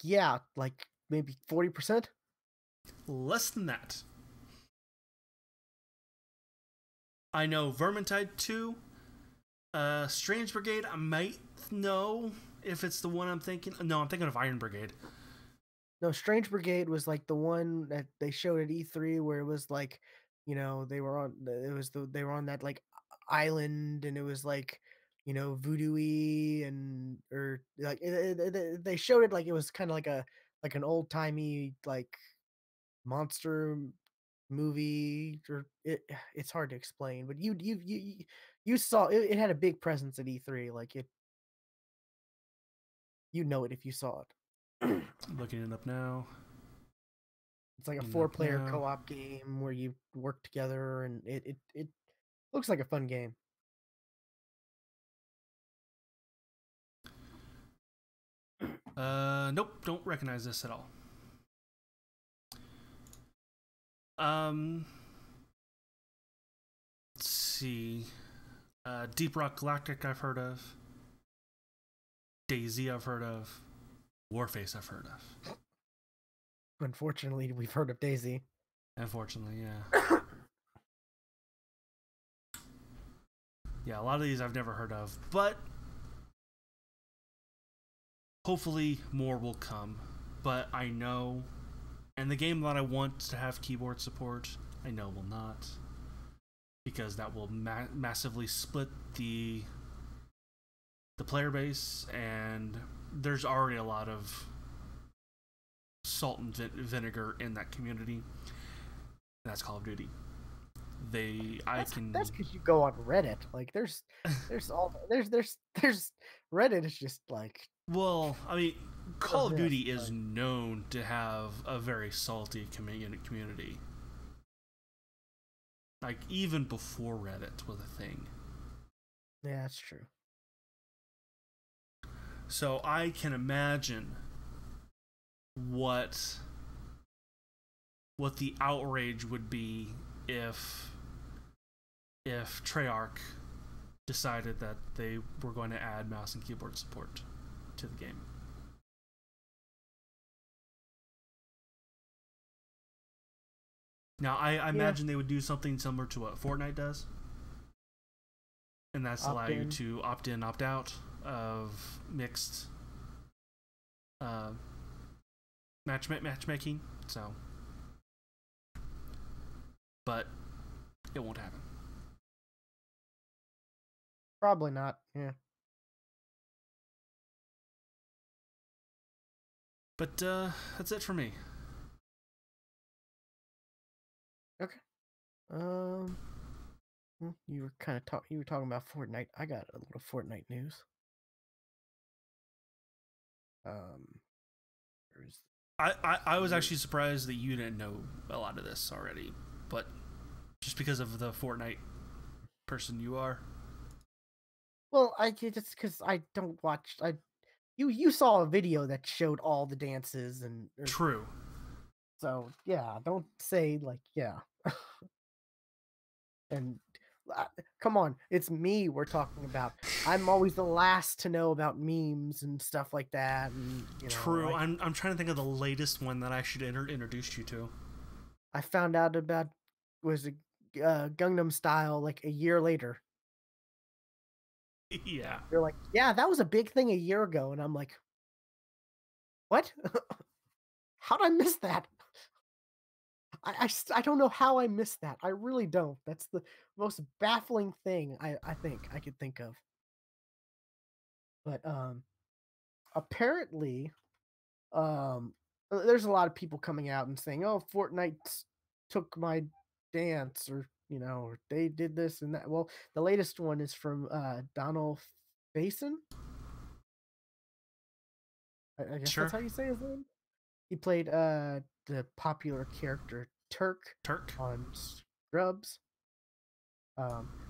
Yeah, like maybe 40%? Less than that. I know Vermintide 2, Strange Brigade, I might know if it's the one I'm thinking. No, I'm thinking of Iron Brigade. No, Strange Brigade was like the one that they showed at E3 where it was like, you know, they were on that like island and it was like, you know, voodoo-y and or like they showed it like it was kind of like an old-timey like monster movie or it's hard to explain, but you saw it, it had a big presence at E3 like it you know it if you saw it. Looking it up now. It's like a 4-player co-op game where you work together, and it looks like a fun game. Nope, don't recognize this at all. Let's see. Deep Rock Galactic I've heard of. DayZ I've heard of. Warface I've heard of. Unfortunately, we've heard of DayZ. Unfortunately, yeah. Yeah, a lot of these I've never heard of, but hopefully more will come. But I know, and the game that I want to have keyboard support, I know will not, because that will massively split the player base, and there's already a lot of salt and vinegar in that community. That's Call of Duty. That's because you go on Reddit. Like there's Reddit is just like, well, I mean, Call of Duty is known to have a very salty community. Like even before Reddit was a thing. Yeah, that's true. So I can imagine what the outrage would be if Treyarch decided that they were going to add mouse and keyboard support to the game. Now, I imagine they would do something similar to what Fortnite does, and that's allow you to opt in, opt out of mixed matchmaking. So, but it won't happen. Probably not. Yeah. But that's it for me. Okay. You were kind of you were talking about Fortnite. I got a little Fortnite news. I was actually surprised that you didn't know a lot of this already, but just because of the Fortnite person you are. Well, just because I don't watch. You saw a video that showed all the dances True. so yeah. Don't say like yeah. And come on, it's me we're talking about. I'm always the last to know about memes and stuff like that, and True. I'm trying to think of the latest one that I should introduce you to. I found out about was it Gangnam Style like a year later. Yeah. They're like, yeah, that was a big thing a year ago, and I'm like, what? How'd I miss that? I don't know how I missed that. I really don't. That's the most baffling thing I think I could think of. But apparently there's a lot of people coming out and saying, "Oh, Fortnite took my dance," or or they did this and that. Well, the latest one is from Donald Faison. I guess Sure. that's how you say his name. He played the popular character Turk on Scrubs.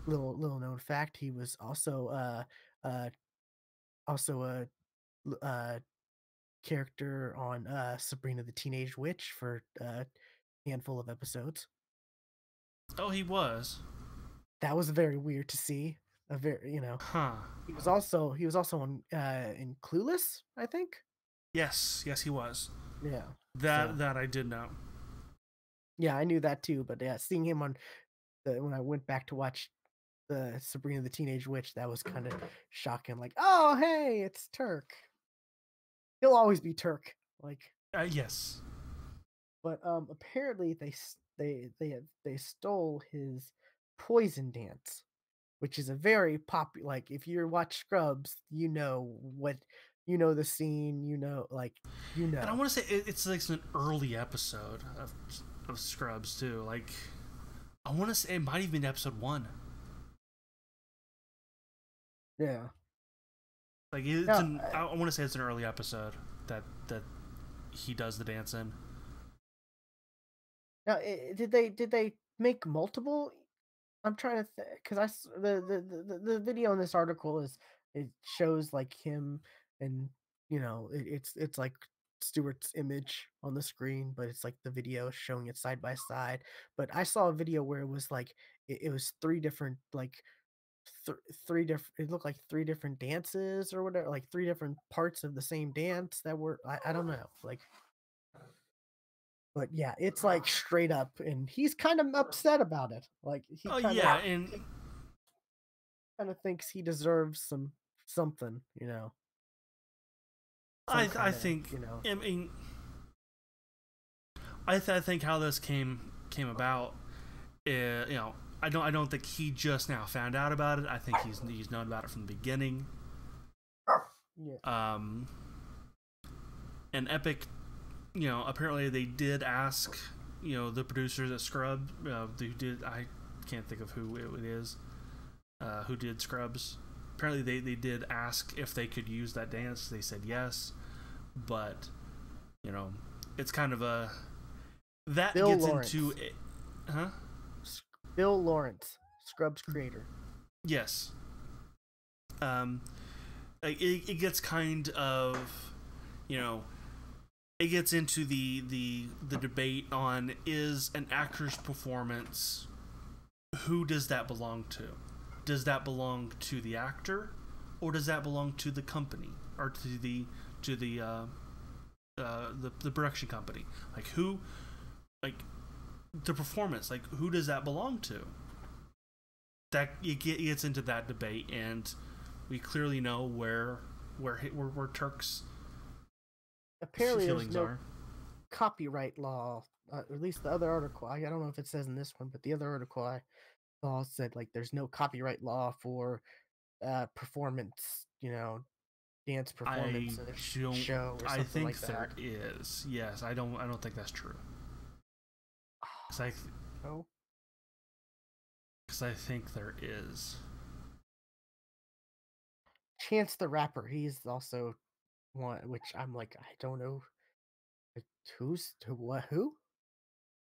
Little known fact, he was also also a character on Sabrina the Teenage Witch for a handful of episodes. Oh, he was. That was very weird to see. A very Huh. He was also on in Clueless, I think. Yes, he was. Yeah. That I did know. Yeah, I knew that too, but yeah, seeing him on when I went back to watch the Sabrina the Teenage Witch, that was kind of shocking. Like, oh hey, it's Turk. He'll always be Turk. Like, yes. But apparently they stole his poison dance, which is a very popular. Like, if you watch Scrubs, you know the scene. And I want to say it's like an early episode of Scrubs too. Like, I want to say it might even be episode 1. Yeah. Like I want to say it's an early episode that he does the dance in. Now, did they make multiple? I'm trying to because the video in this article it shows like him and it's like Stewart's image on the screen, but it's like the video showing it side by side. But I saw a video where it was like it was three different three different. It looked like three different dances or whatever, like three different parts of the same dance that were I don't know like. But yeah, it's like straight up, and he's kind of upset about it. Like he kind of thinks he deserves something. I think I mean I think how this came about. I don't think he just now found out about it. I think he's known about it from the beginning. Yeah. And Epic, apparently they did ask, the producers at Scrubs, who did, I can't think of who it is, who did Scrubs. Apparently they did ask if they could use that dance. They said yes, but it's kind of that Bill gets Lawrence. into it, huh? Bill Lawrence, Scrubs creator. Yes. It gets kind of, it gets into the debate on, is an actor's performance, who does that belong to? Does that belong to the actor, or does that belong to the company, or to the production company? Like, who, like, the performance, like, who does that belong to? That it gets into that debate, and we clearly know where Turk's apparently feelings there's no are. copyright law. At least the other article, I don't know if it says in this one, but the other article I saw said like there's no copyright law for performance, dance performance in a show or something I think like there that. is. Yes, I don't think that's true. No. Because I think there is. Chance the Rapper, he's also one, which I'm like, I don't know, like, who?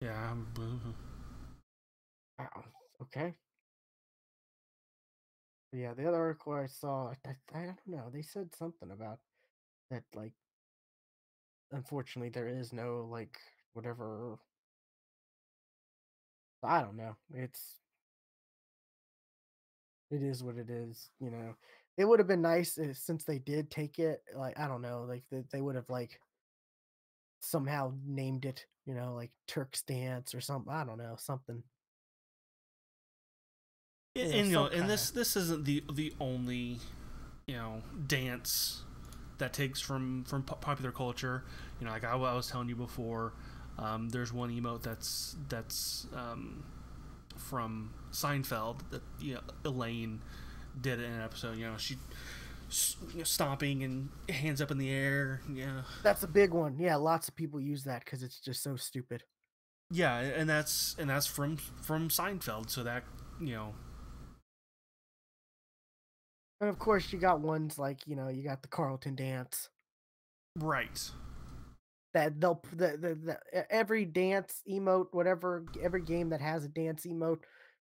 Yeah. Okay. Yeah, the other article I saw, I don't know. They said something about that, like, unfortunately, there is no like whatever. I don't know. It is what it is. You know, it would have been nice since they did take it. Like, I don't know, like they would have like somehow named it. You know, like Turk's dance or something. I don't know, something. You know, And some and kind of. this isn't the only dance that takes from popular culture. Like I was telling you before, there's one emote that's from Seinfeld that Elaine did in an episode. She stomping and hands up in the air. Yeah, That's a big one. Yeah, lots of people use that because it's just so stupid. yeah, and that's from Seinfeld. So that you know And of course, you got ones like you got the Carlton dance. right. That they'll every dance emote, whatever, every game that has a dance emote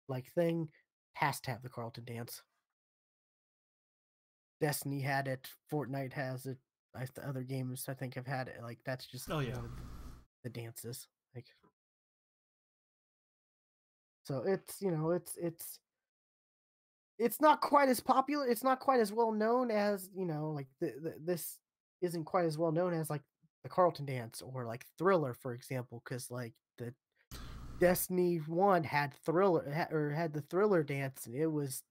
like thing has to have the Carlton dance. Destiny had it, Fortnite has it. The other games I think have had it. Like that's just Oh yeah. one of the dances. Like so, it's not quite as popular. It's not quite as well known as like this isn't quite as well known as like the Carlton dance or like Thriller, for example, because like the Destiny 1 had had the Thriller dance, and it was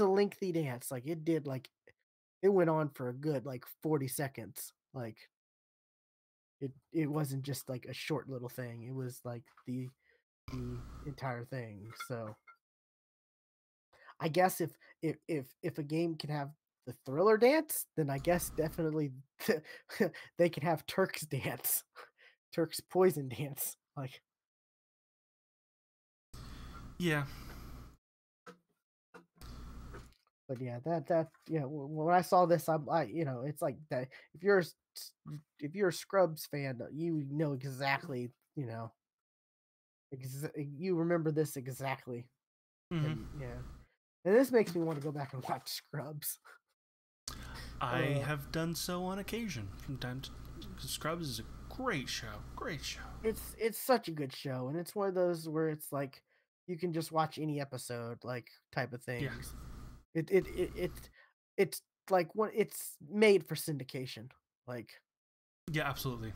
a lengthy dance. Like it went on for a good like 40 seconds. Like it wasn't just like a short little thing. It was like the entire thing. So I guess if a game can have the Thriller dance, then I guess definitely they can have Turk's dance, Turk's poison dance. Like Yeah. but yeah, that when I saw this, it's like that. If you're a Scrubs fan, you know exactly, you remember this exactly, Hmm. and yeah, and this makes me want to go back and watch Scrubs. I Uh, have done so on occasion from time to. Scrubs is a great show. Great show. it's such a good show, and it's one of those where it's like you can just watch any episode, like type of Yeah. things. It's like it's made for syndication, like. Yeah, absolutely.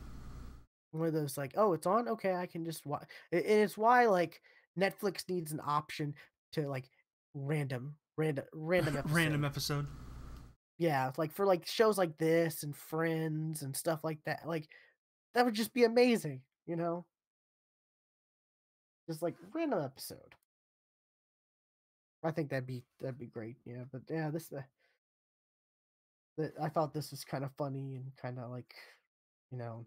One of those like, "Oh, it's on? Okay, I can just watch." And it's why, like, Netflix needs an option to, like, random Random episode. episode. Yeah, like, for, like, shows like this and Friends and stuff like that, like, that would just be amazing, you know? Just, like, random episode. I think that'd be great, yeah, but, yeah, I thought this was kinda funny and kinda, like, you know,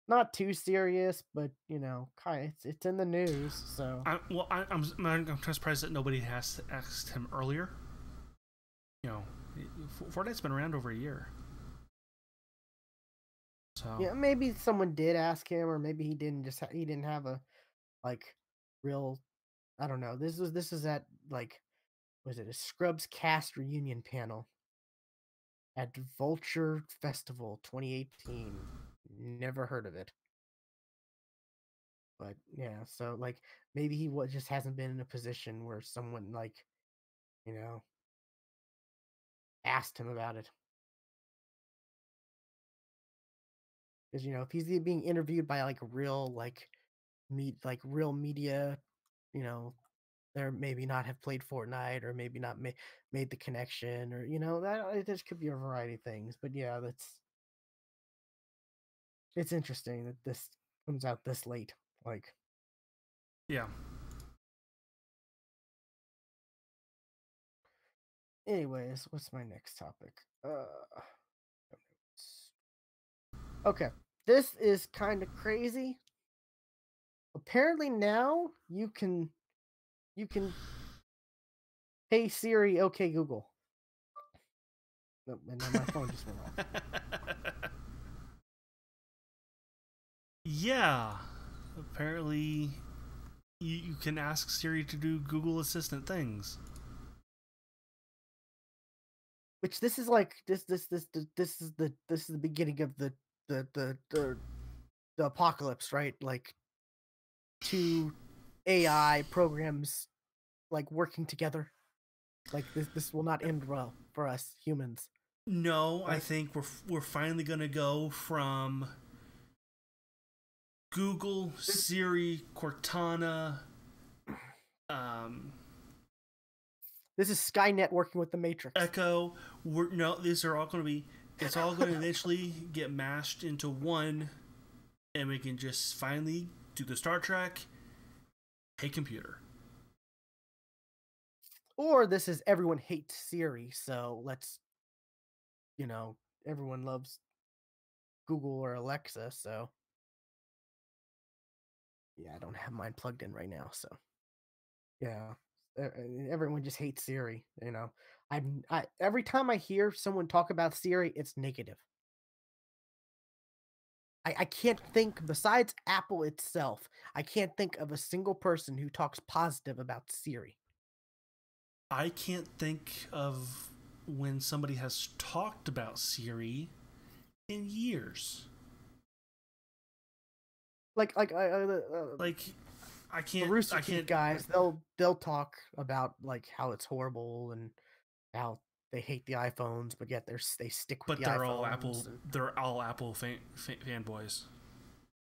not too serious, but, kinda it's in the news, so I'm kind of surprised that nobody has asked him earlier. You know, Fortnite's been around over a year. So yeah, maybe someone did ask him, or maybe he didn't he didn't have a like real. I don't know. This is at like was it a Scrubs cast reunion panel at Vulture Festival 2018. Never heard of it, but yeah. So like maybe he just hasn't been in a position where someone like you know asked him about it. Because if he's being interviewed by like real real media, you know there maybe not have played Fortnite or maybe not made the connection or that this could be a variety of things. But yeah, it's interesting that this comes out this late. Like, yeah. anyways, what's my next topic? Okay, this is kind of crazy. Apparently now you can hey Siri, okay Google. Nope, and then my phone just went off. Yeah. Apparently, you can ask Siri to do Google Assistant things. Which this is like this is the beginning of the the the, the apocalypse, right? Like two AI programs like working together. Like this will not end well for us humans. No, I Right? think we're finally gonna go from Google, Siri, Cortana. Um, This is Skynet working with the Matrix. Echo. No, these are all going to be. It's all going to eventually get mashed into one, and we can just finally do the Star Trek. Hey, computer. Or this is everyone hates Siri, so let's, everyone loves Google or Alexa, so yeah, I don't have mine plugged in right now, so yeah, everyone just hates Siri. I every time I hear someone talk about Siri, it's negative. I can't think besides Apple itself. I can't think of a single person who talks positive about Siri. I can't think of when somebody has talked about Siri in years. Like I the can't. Rooster I Teeth can't. guys, they'll talk about like how it's horrible and how they hate the iPhones, but yet they stick with But the they're all iPhones. Apple. They're all Apple fanboys.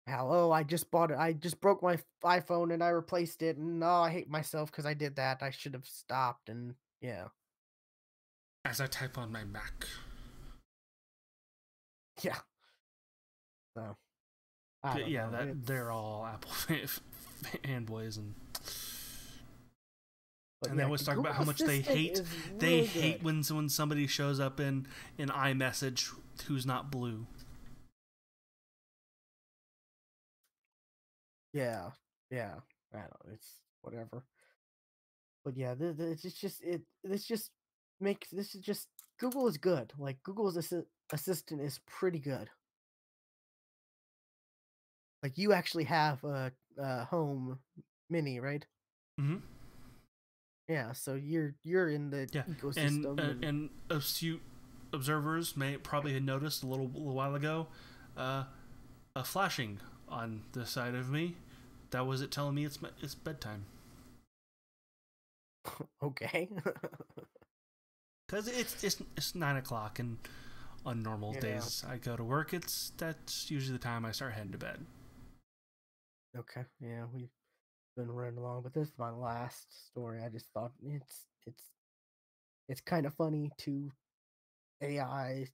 How I just bought it. I just broke my iPhone and I replaced it, and I hate myself because I did that. I should have stopped. And yeah, As I type on my Mac. yeah. So I But don't yeah, know. they're all Apple fanboys, and But they yeah, always talk about how Google much they Assistant hate is really when somebody shows up in iMessage who's not blue. Yeah, yeah. I don't know. It's whatever. But yeah, it's just it. This just makes this is just Google is good. Like Google's assistant is pretty good. Like you actually have a home mini, right? Mm-hmm. Yeah, so you're in the Yeah, ecosystem and astute observers may probably had noticed a little while ago, uh, a flashing on the side of me. That was it telling me it's bedtime. okay. Because it's 9 o'clock, and on normal Yeah. days I go to work. That's usually the time I start heading to bed. Okay. Yeah, we've been running along, but this is my last story. I just thought it's kind of funny to AI,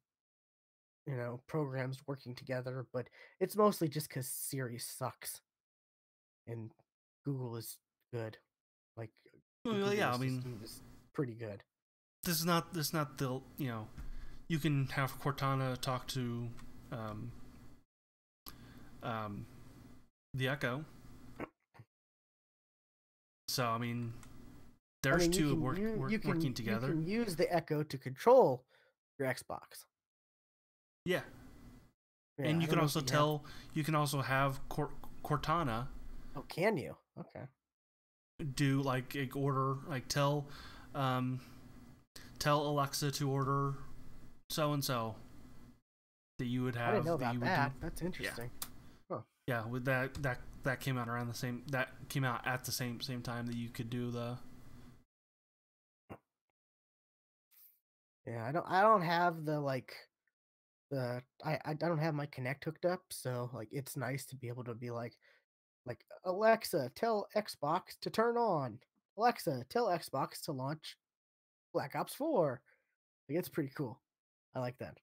programs working together, but it's mostly just because Siri sucks and Google is good. Like the Well, Google yeah, I mean, Assistant is pretty good. this is not the you can have Cortana talk to um, um, the Echo. So I mean, there's two working together. You can use the Echo to control your Xbox. Yeah, Yeah, and I you don't can know if also you can also have Cortana Oh, can you? Okay. do like a order, like um, tell Alexa to order so and so that you would have. I didn't know that about you would that. do. That's interesting. Yeah, with that came out around the same. That came out at the same time that you could do the. Yeah, I don't have the like I don't have my Connect hooked up, so like it's nice to be able to be like Alexa, tell Xbox to turn on. Alexa, tell Xbox to launch Black Ops 4. Like it's pretty cool. I like that.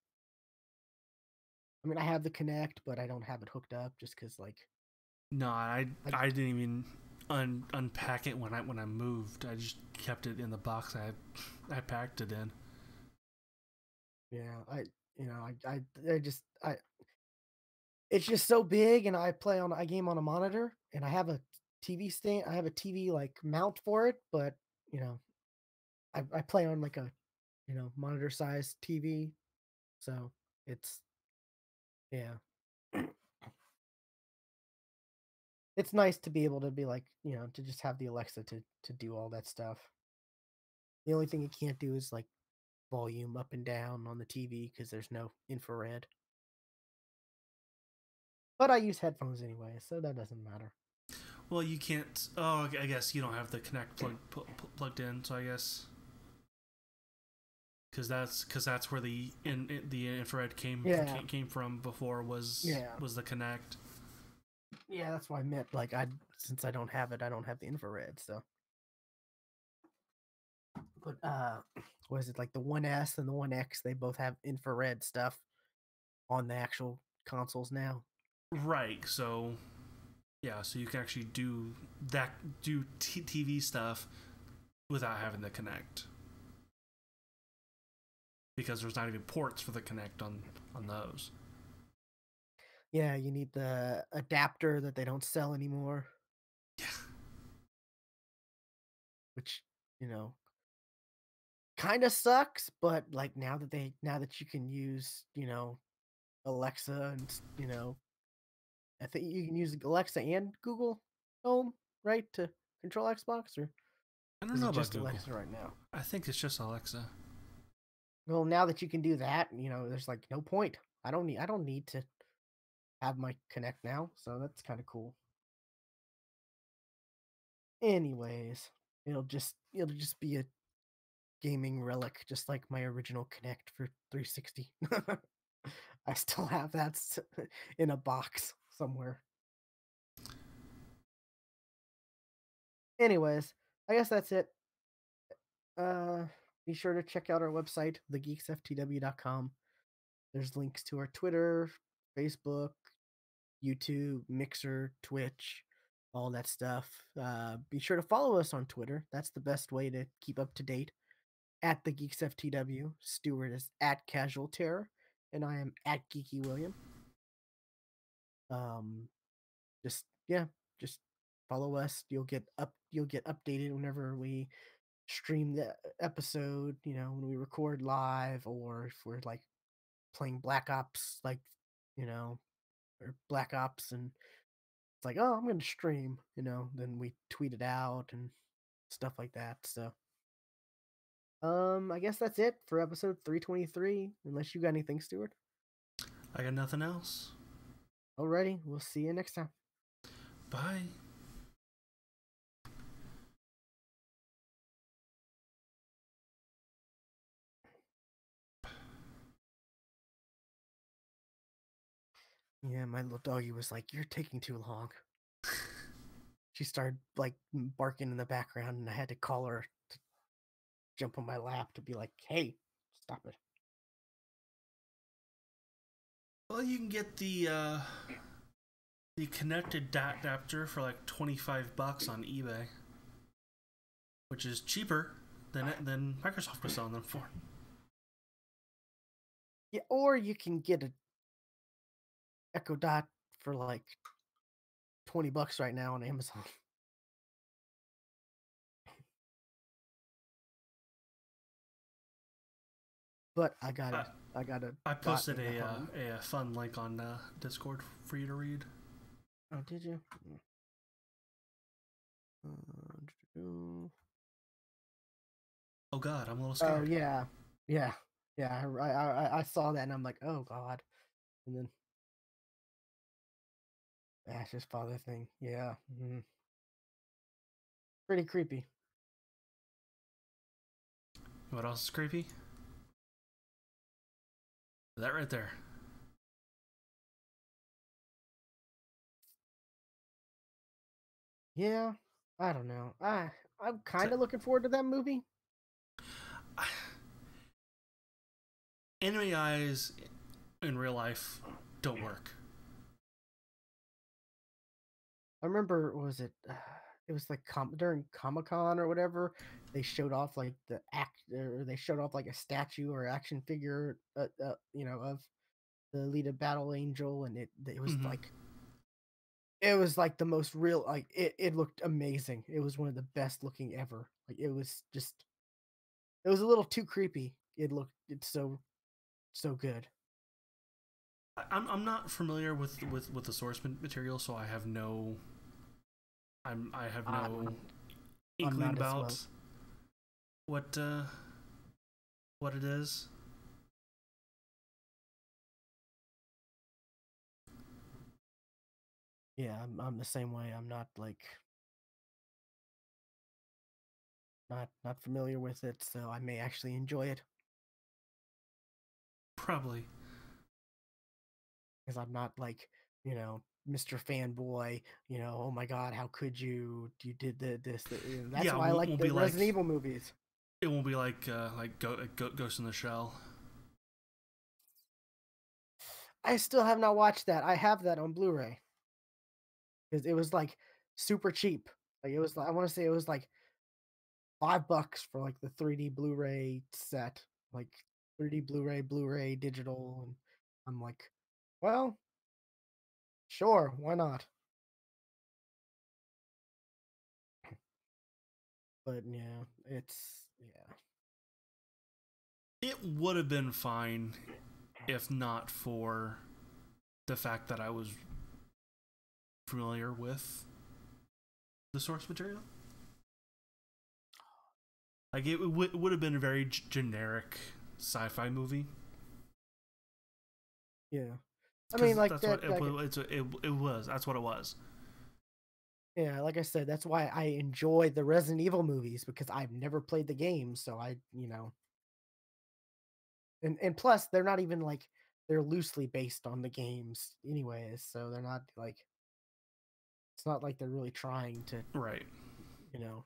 I mean, I have the Connect, but I don't have it hooked up just cuz like No, I didn't even unpack it when I moved. I just kept it in the box I packed it in. yeah, I just I it's just so big and I game on a monitor and I have a TV stand, I have a TV like mount for it, but you know, I play on like a, monitor size TV. So it's yeah. It's nice to be able to be like, to just have the Alexa to do all that stuff. The only thing it can't do is like volume up and down on the TV because there's no infrared. But I use headphones anyway, so that doesn't matter. Well, you can't. Oh, I guess you don't have the Kinect plugged in, so I guess because that's where the infrared came from before was the Kinect. Yeah, that's why I meant like since I don't have it, I don't have the infrared. So, but what is it, like the 1S and the 1X? They both have infrared stuff on the actual consoles now. Right. So, yeah. So you can actually do TV stuff without having the Kinect, because there's not even ports for the Kinect on those. Yeah, you need the adapter that they don't sell anymore. Yeah. Which, kind of sucks, but like now that you can use, Alexa and, I think you can use Alexa and Google Home, right, to control Xbox, or I don't is know it about just Google. Alexa right now? I think it's just Alexa. Well, now that you can do that, there's like no point. I don't need to have my Connect now, so that's kind of cool. Anyways, it'll just be a gaming relic, just like my original Connect for 360. I still have that in a box somewhere. Anyways, I guess that's it. Be sure to check out our website, thegeeksftw.com. There's links to our Twitter, Facebook, YouTube, Mixer, Twitch, all that stuff. Be sure to follow us on Twitter. That's the best way to keep up to date. At the GeeksFTW, Stuart is at Casual Terror, and I am at Geeky William. Just follow us. You'll get updated whenever we stream the episode, when we record live, or if we're like playing Black Ops, like, or Black Ops, and it's like, oh, I'm gonna stream, then we tweet it out and stuff like that. So I guess that's it for episode 323, unless you got anything, Stuart. I got nothing else. Alrighty, we'll see you next time. Bye. Yeah, my little doggy was like, "You're taking too long." She started like barking in the background, and I had to call her to jump on my lap to be like, "Hey, stop it." Well, you can get the connected adapter for like $25 on eBay, which is cheaper than Microsoft was selling them for. Yeah, or you can get a Echo Dot for like $20 right now on Amazon. But I posted a fun link on Discord for you to read. Oh, did you? Oh God, I'm a little scared. Oh yeah. I saw that and I'm like, oh God. And then Ash's father thing, yeah, pretty creepy. What else is creepy? That right there. Yeah, I don't know. I'm kind of looking forward to that movie. Anime eyes in real life don't work. I remember, what was it? It was like during Comic-Con or whatever. They showed off like they showed off like a statue or action figure, of the Alita Battle Angel, and it was like, it was like the most real. Like it looked amazing. It was one of the best looking ever. Like it was a little too creepy. It's so good. I'm not familiar with the source material, so I have no. I have no inkling about what what it is. Yeah, I'm the same way. I'm not like not familiar with it, so I may actually enjoy it Probably. because I'm not like, Mr. Fanboy, oh my god, how could you? You did this. That's Yeah, why I like won't the be like Resident Evil movies. it won't be like Ghost in the Shell. I still have not watched that. I have that on Blu-ray because it was like super cheap. Like it was, I want to say it was like $5 for like the 3D Blu-ray set, like 3D Blu-ray digital, and I'm like, well, sure, why not? But yeah, It would have been fine if not for the fact that I was familiar with the source material. Like it would have been a very generic sci-fi movie. yeah. I mean, like that's that. what it was. That's what it was. Yeah, like I said, that's why I enjoy the Resident Evil movies because I've never played the game, so and plus they're not even like they're loosely based on the games anyways, so they're not like it's not like they're really trying to Right. you know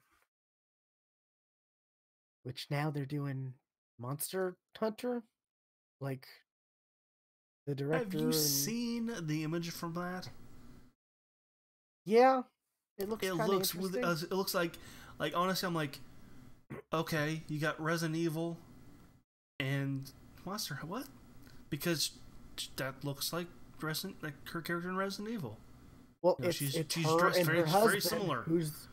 which now they're doing Monster Hunter, like the Have you director and seen the image from that? yeah, it looks It kind of looks interesting. it looks like honestly, I'm like, okay, you got Resident Evil and Monster. What? Because that looks like her character in Resident Evil. Well, You know, it's she's her dressed and her very husband, similar. who's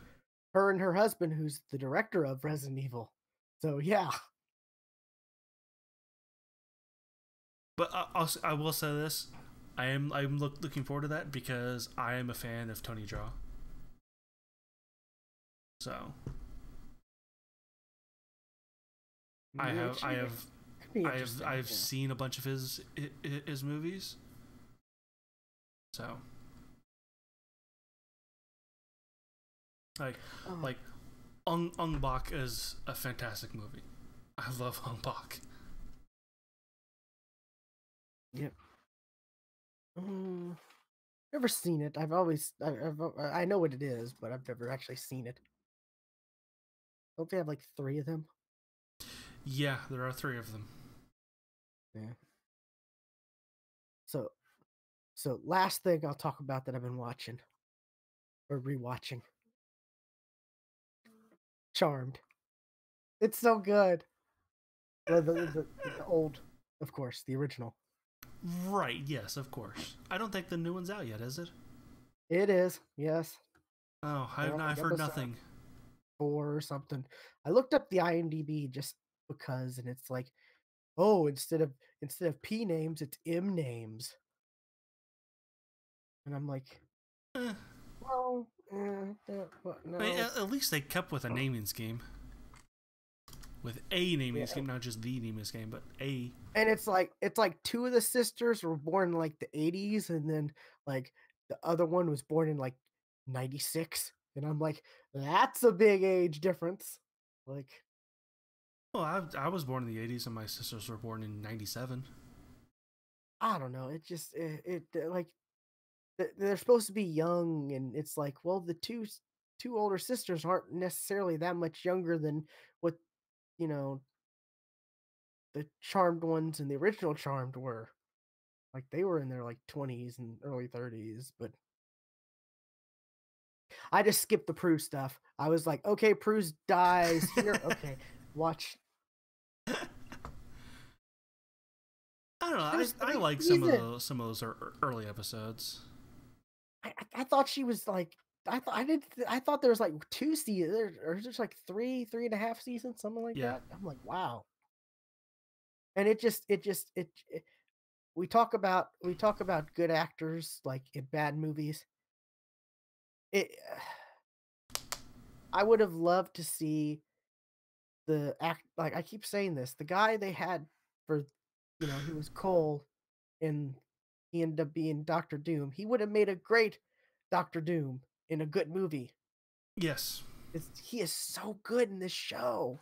her and her husband, who's the director of Resident Evil. So yeah, But I will say this: I'm looking forward to that because I am a fan of Tony Jaa. So I've seen a bunch of his movies. So like Ong Bak is a fantastic movie. I love Ong Bak. Yep. Never seen it. I know what it is, but I've never actually seen it. Don't they have like 3 of them? Yeah, there are 3 of them. Yeah. So last thing I'll talk about that I've been watching or rewatching. Charmed. It's so good. The old, of course, the original. Right, yes, of course. I don't think the new one's out yet, is it? It is, yes. Oh, I've heard nothing. 4 or something. I looked up the IMDb just because, and it's like, oh, instead of P names, it's M names. And I'm like, well, no. I mean, at least they kept with a naming scheme. With a naming scheme, not just the naming scheme, but a. And it's like 2 of the sisters were born in like the 80s, and then like the other one was born in like 96. And I'm like, that's a big age difference. Like, well, I was born in the 80s, and my sisters were born in 97. I don't know. It just like they're supposed to be young, and it's like, well, the two older sisters aren't necessarily that much younger than what the Charmed ones and the original Charmed were. Like they were in their like 20s and early 30s, but I just skipped the Prue stuff. I was like, okay, Prue dies here. Okay, watch. I don't know. I like some of those early episodes. I thought she was like, I thought there was like 2 seasons, or there's like 3.5 seasons, something like that. I'm like, wow. And we talk about good actors like in bad movies. I would have loved to see the act like I keep saying this, the guy they had for he was Cole and he ended up being Doctor Doom. He would have made a great Doctor Doom in a good movie. Yes. He is so good in this show.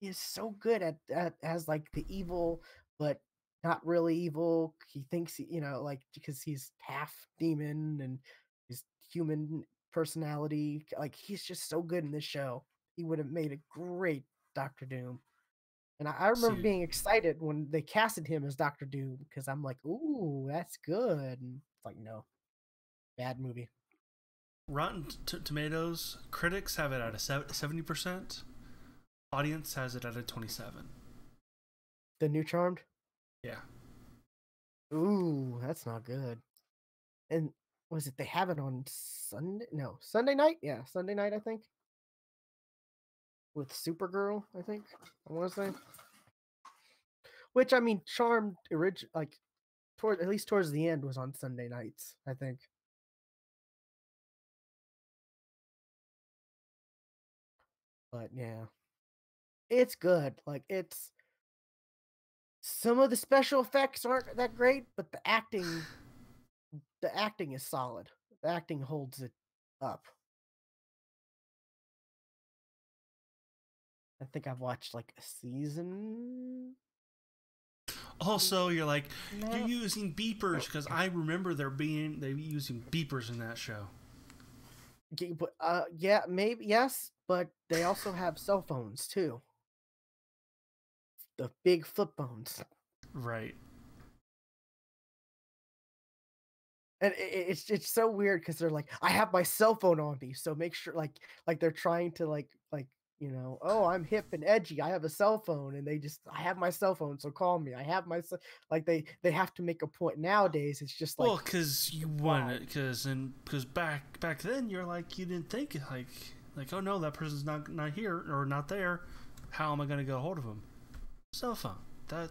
He is so good at as like the evil, but not really evil. He thinks like because he's half demon and his human personality. Like he's just so good in this show. He would have made a great Doctor Doom. And I remember See, being excited when they casted him as Doctor Doom because I'm like, ooh, that's good. And it's like, no, bad movie. Rotten Tomatoes critics have it at a 70%. Audience has it at a 27. The New Charmed. Yeah. Ooh, that's not good. And was it they have it on Sunday? No, Sunday night. Yeah, Sunday night. I think with Supergirl. I think I want to say. Which I mean, Charmed like at least towards the end was on Sunday nights. I think. But yeah, it's good. Like it's some of the special effects aren't that great, but the acting is solid. The acting holds it up. I think I've watched like a season. Also, you're like, you're No. using beepers because I remember they using beepers in that show. But yeah, maybe yes, but they also have cell phones too. The big flip phones. Right. And it's so weird because they're like, I have my cell phone on me, so make sure like they're trying to oh, I'm hip and edgy. I have a cell phone, and I have my cell phone, so call me. I have my like they have to make a point nowadays. It's just like, Well, because you want it, because back then you're like you didn't think like oh no, that person's not here or not there. How am I gonna get a hold of him? Cell phone. That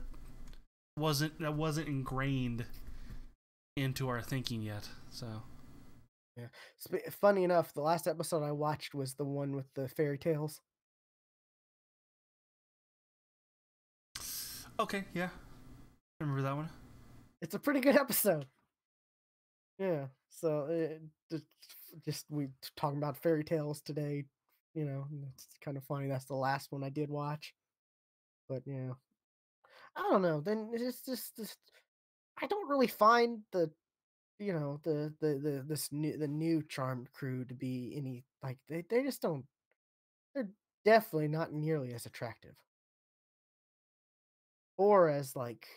wasn't ingrained into our thinking yet. So yeah. Funny enough, the last episode I watched was the one with the fairy tales. okay, yeah, I remember that one. It's a pretty good episode. Yeah. So just we talking about fairy tales today. And it's kind of funny. That's the last one I did watch. But yeah, I don't know. Then it's just I don't really find the new Charmed crew to be any like they just don't. They're definitely not nearly as attractive or as like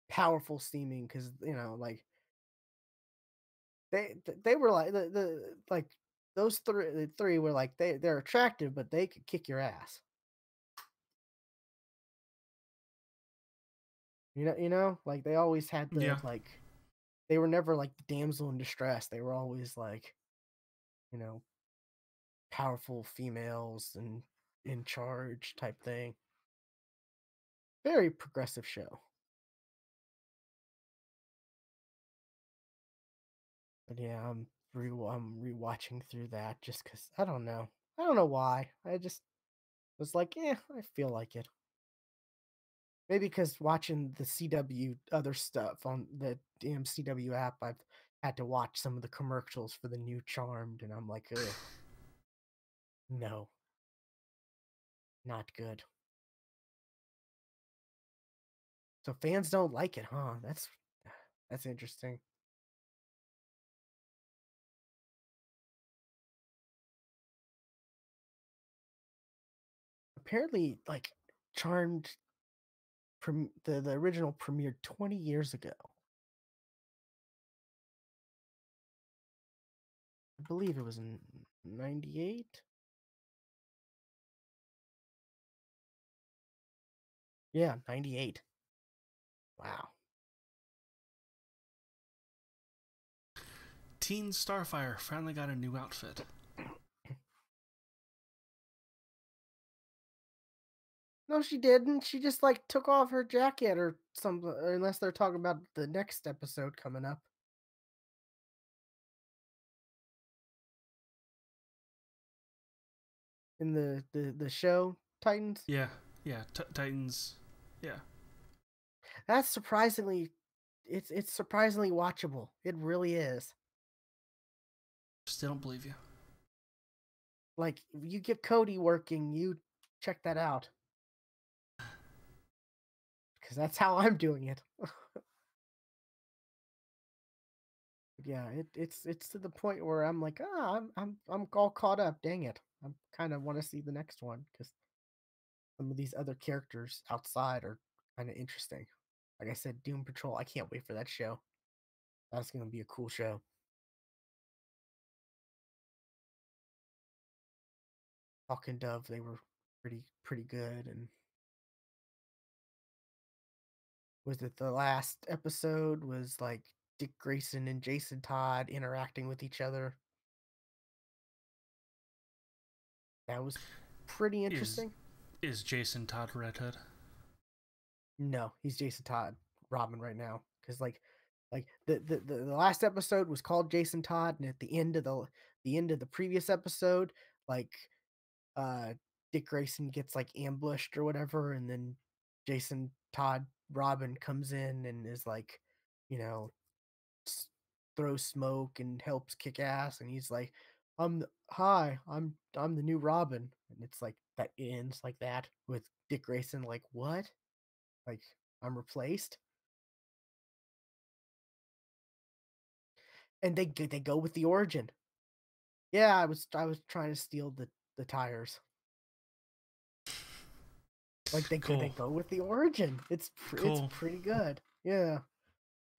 powerful seeming because like they were like the like those three were like they're attractive but they could kick your ass. Like they always had Yeah. like they were never like the damsel in distress. They were always like you know powerful females and in charge type thing. Very progressive show. But yeah, I'm rewatching through that just because I don't know. I don't know why. I just was like, yeah, I feel like it. Maybe because watching the CW other stuff on the damn CW app, I've had to watch some of the commercials for the new Charmed, and I'm like, ugh, no, not good. So fans don't like it, huh? That's interesting. Apparently, like Charmed, the original premiered 20 years ago. I believe it was in 98. Yeah, 98. Wow. Teen Starfire finally got a new outfit. No, she didn't. She just like took off her jacket or something, unless they're talking about the next episode coming up. in the show Titans. Yeah, yeah, Titans. Yeah, That's surprisingly, it's surprisingly watchable. It really is. still don't believe you. Like you get Cody working, you check that out because that's how I'm doing it. Yeah, it's to the point where I'm like, I'm all caught up. Dang it, I kind of want to see the next one because some of these other characters outside are kind of interesting. Like I said, Doom Patrol. I can't wait for that show. That's gonna be a cool show. Hawk and Dove, they were pretty good. And was it the last episode was like Dick Grayson and Jason Todd interacting with each other? That was pretty Is interesting. is Jason Todd Red Hood? No, he's Jason Todd Robin right now because like the last episode was called Jason Todd, and at the end of the previous episode, like uh Dick Grayson gets like ambushed or whatever, and then Jason Todd Robin comes in and is like, you know, throws smoke and helps kick ass, and he's like, hi, I'm the new Robin," and it's like that ends like that with Dick Grayson like, "What? Like I'm replaced?" And they go with the origin. Yeah, I was trying to steal the tires. Like they Cool, go with the origin. It's cool. pretty good. Yeah.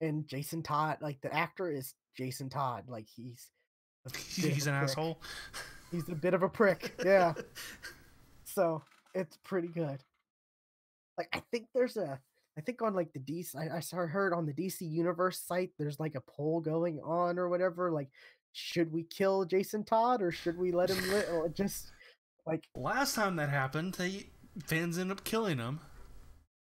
And Jason Todd, like the actor is Jason Todd. Like he's a bit of a He's an prick. asshole. He's a bit of a prick. Yeah. So it's pretty good. Like I think on like the DC, heard on the DC Universe site, there's like a poll going on or whatever. Like, should we kill Jason Todd or should we let him live? Or just like, Last time that happened, fans end up killing him.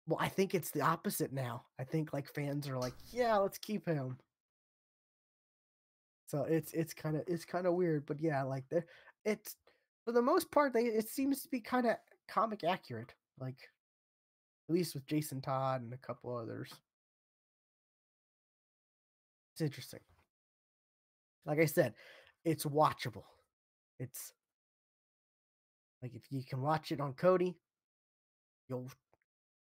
well, I think it's the opposite now. I think like fans are like, yeah, let's keep him. So it's kind of weird, but yeah, like it's for the most part it seems to be kind of comic accurate. Like at least with Jason Todd and a couple others. It's interesting. Like I said, it's watchable. It's like if you can watch it on Cody, you'll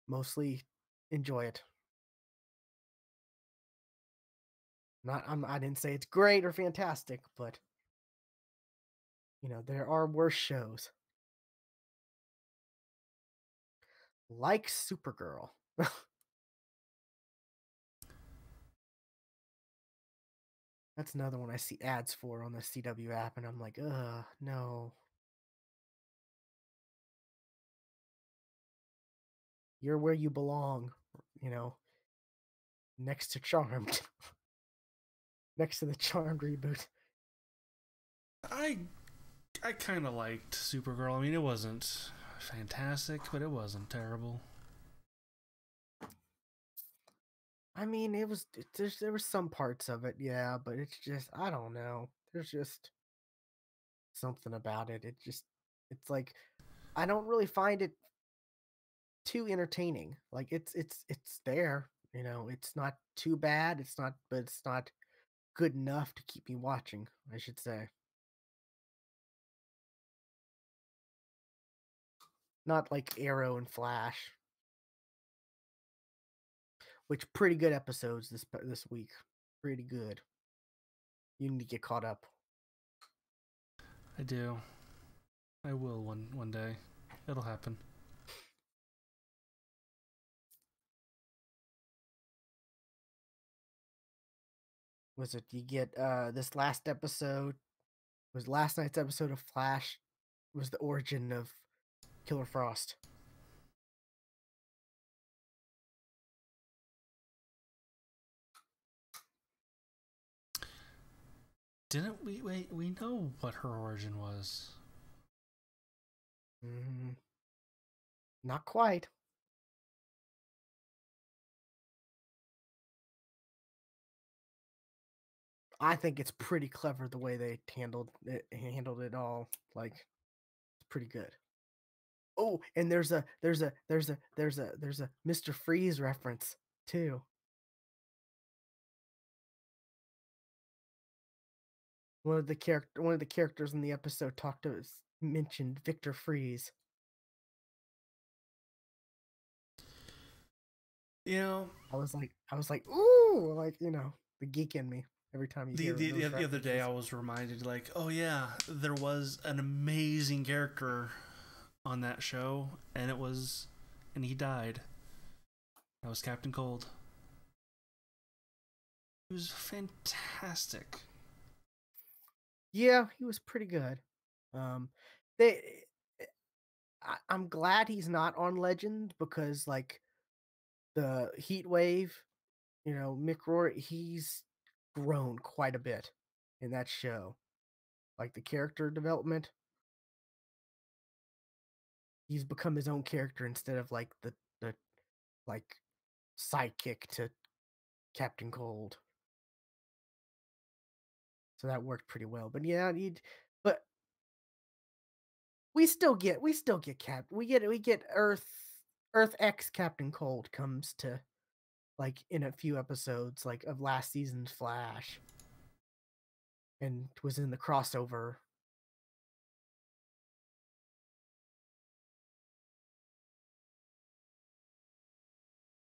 mostly enjoy it. Not I didn't say it's great or fantastic, but you know, there are worse shows. Like Supergirl. That's another one I see ads for on the CW app, and I'm like, no. You're where you belong, you know, next to Charmed. Next to the Charmed reboot. I I kind of liked Supergirl. I mean, it wasn't fantastic, but it wasn't terrible. I mean, there were some parts of it, yeah, but it's just I don't know. There's just something about it. It's like I don't really find it too entertaining. Like it's there, you know. It's not too bad. It's not, but it's not good enough to keep me watching, I should say. Not like Arrow and Flash, which pretty good episodes this week. Pretty good. You need to get caught up. I do. I will one day. It'll happen. Was it you get this last episode was last night's episode of Flash was the origin of Killer Frost. Didn't we? Wait, we know what her origin was. Mm, not quite. I think it's pretty clever the way they handled it all. Like, it's pretty good. Oh, and there's a Mr. Freeze reference too. One of the characters in the episode mentioned Victor Freeze. You know, I was like, ooh, like, the geek in me every time you the hear the, those the other day references. I was reminded, like, oh yeah, there was an amazing character on that show, and he died. That was Captain Cold. He was fantastic. Yeah, he was pretty good. They, I'm glad he's not on Legend because like the Heat Wave, Mick Rory, he's grown quite a bit in that show. Like the character development, he's become his own character instead of like the like sidekick to Captain Cold. So that worked pretty well. But yeah, but we still get Earth X Captain Cold comes to like in a few episodes like of last season's Flash and was in the crossover.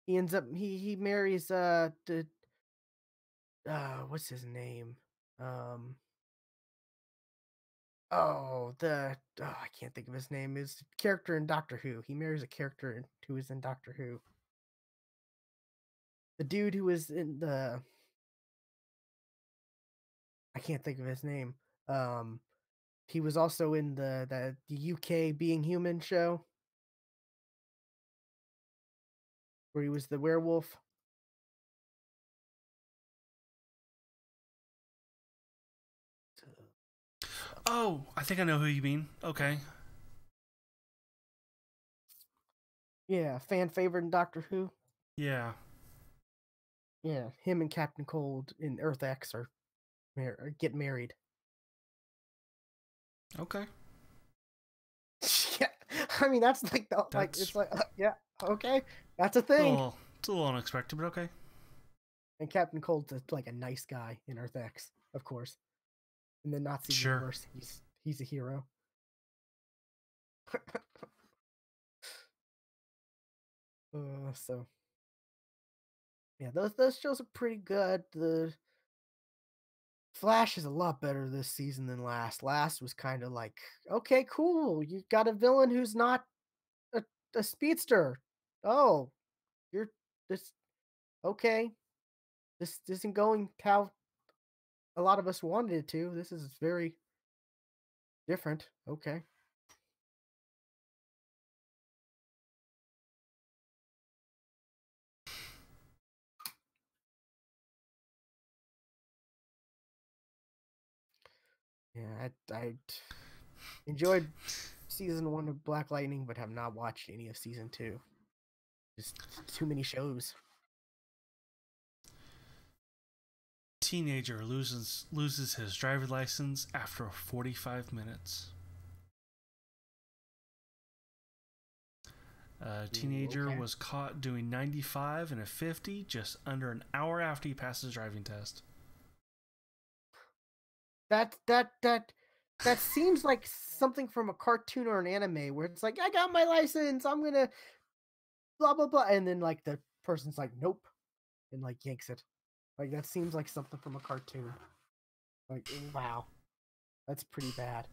He ends up he marries the what's his name? I can't think of his name. His character in Doctor Who. He marries a character who was in Doctor Who. The dude who was in the I can't think of his name. He was also in the UK Being Human show where he was the werewolf. Oh, I think I know who you mean. Okay. Yeah, fan favorite in Doctor Who. Yeah. Yeah, him and Captain Cold in Earth X are get married. Okay. Yeah, I mean that's like it's like yeah, okay, that's a thing. It's a little unexpected, but okay. And Captain Cold's like a nice guy in Earth X, of course. In the Nazi universe, he's a hero. So yeah, those shows are pretty good. The Flash is a lot better this season than last. Last was kind of like, okay, cool. You got a villain who's not a speedster. Oh, you're this okay. This isn't going how a lot of us wanted it to. This is very different. Okay. Yeah, I enjoyed season 1 of Black Lightning, but have not watched any of season 2. Just too many shows. Teenager loses his driver's license after 45 minutes. A teenager was caught doing 95 and a 50 just under an hour after he passed his driving test. That seems like something from a cartoon or an anime where it's like, I got my license, I'm gonna blah blah blah, and then like the person's like, nope, and like yanks it. Like that seems like something from a cartoon. Like, wow, that's pretty bad.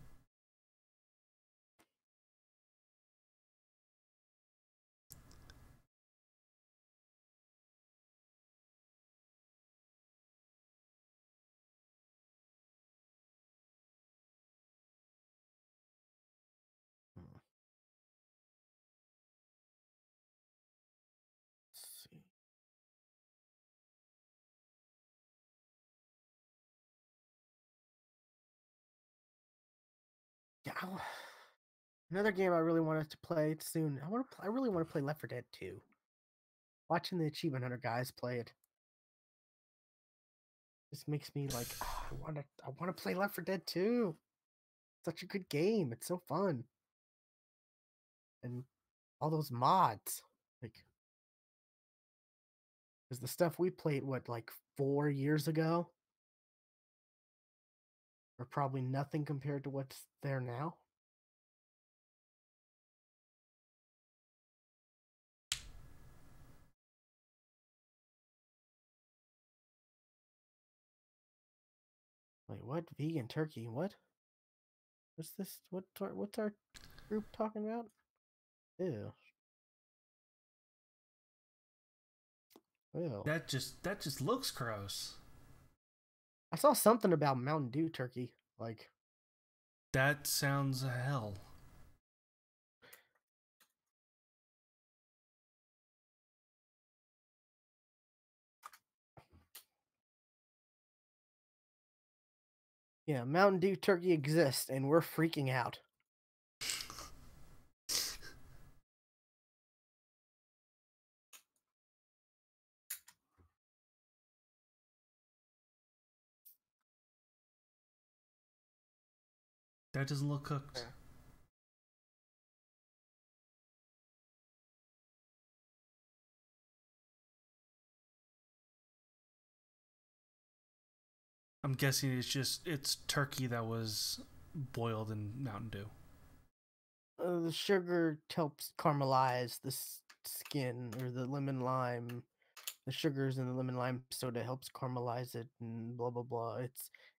Let's see. Yeah, another game I really wanted to play soon. I really want to play Left 4 Dead 2. Watching the Achievement Hunter guys play it just makes me like, I want to play Left 4 Dead 2. Such a good game. It's so fun. and all those mods, like, because the stuff we played, what, like 4 years ago, are probably nothing compared to what's there now. Wait, what? Vegan turkey? What? What's this? What's our group talking about? Ew. Ew. That just looks gross. I saw something about Mountain Dew turkey. Like, That sounds hell. yeah, Mountain Dew turkey exists, and we're freaking out. That doesn't look cooked. Yeah. I'm guessing it's turkey that was boiled in Mountain Dew. The sugar helps caramelize the skin, or the lemon lime. The sugars in the lemon lime soda helps caramelize it, and blah blah blah.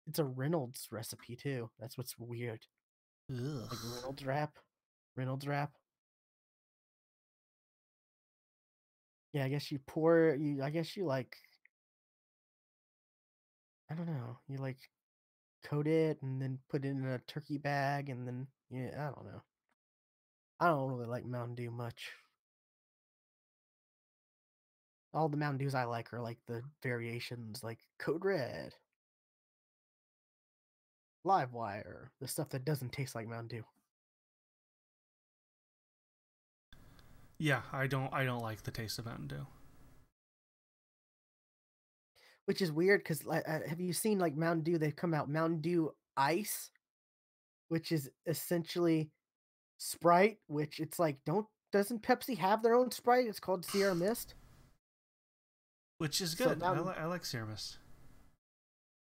It's a Reynolds recipe too. That's what's weird. Ugh. Like Reynolds wrap. Reynolds wrap. Yeah, I guess I guess you like, I don't know. You like coat it and then put it in a turkey bag, and then, yeah, I don't know. I don't really like Mountain Dew much. All the Mountain Dews I like are like the variations, like Code Red, Live Wire, the stuff that doesn't taste like Mountain Dew. Yeah, I don't like the taste of Mountain Dew. Which is weird because, like, have you seen like Mountain Dew? They've come out Mountain Dew Ice, which is essentially Sprite. Which it's like, doesn't Pepsi have their own Sprite? It's called Sierra Mist. Which is So good. I like Sierra Mist.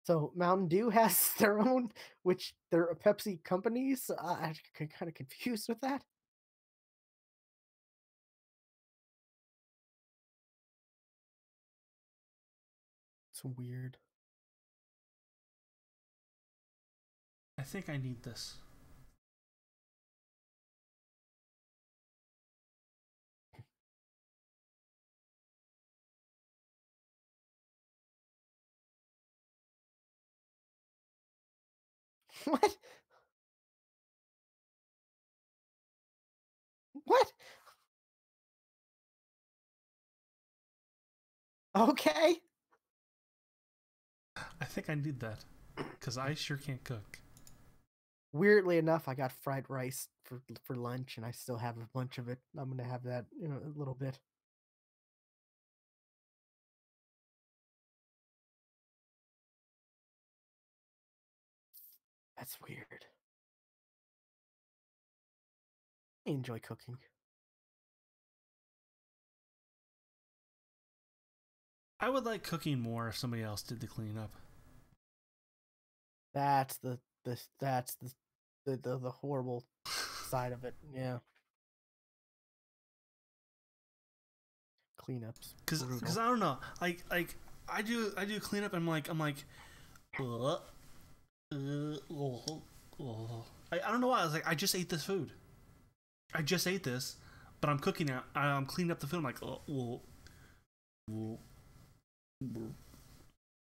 So Mountain Dew has their own, which they're a Pepsi company. So I'm kind of confused with that. It's weird. I think I need this. What? What? Okay. I think I need that because I sure can't cook. Weirdly enough, I got fried rice for lunch, and I still have a bunch of it. I'm gonna have that in a little bit. That's weird. I enjoy cooking. I would like cooking more if somebody else did the cleanup. That's the horrible side of it. Yeah. Cleanups. Because I don't know, like I do cleanup. And I'm like, I don't know why. I was like, I just ate this food. I just ate this, but I'm cooking it. I'm cleaning up the food. I'm like,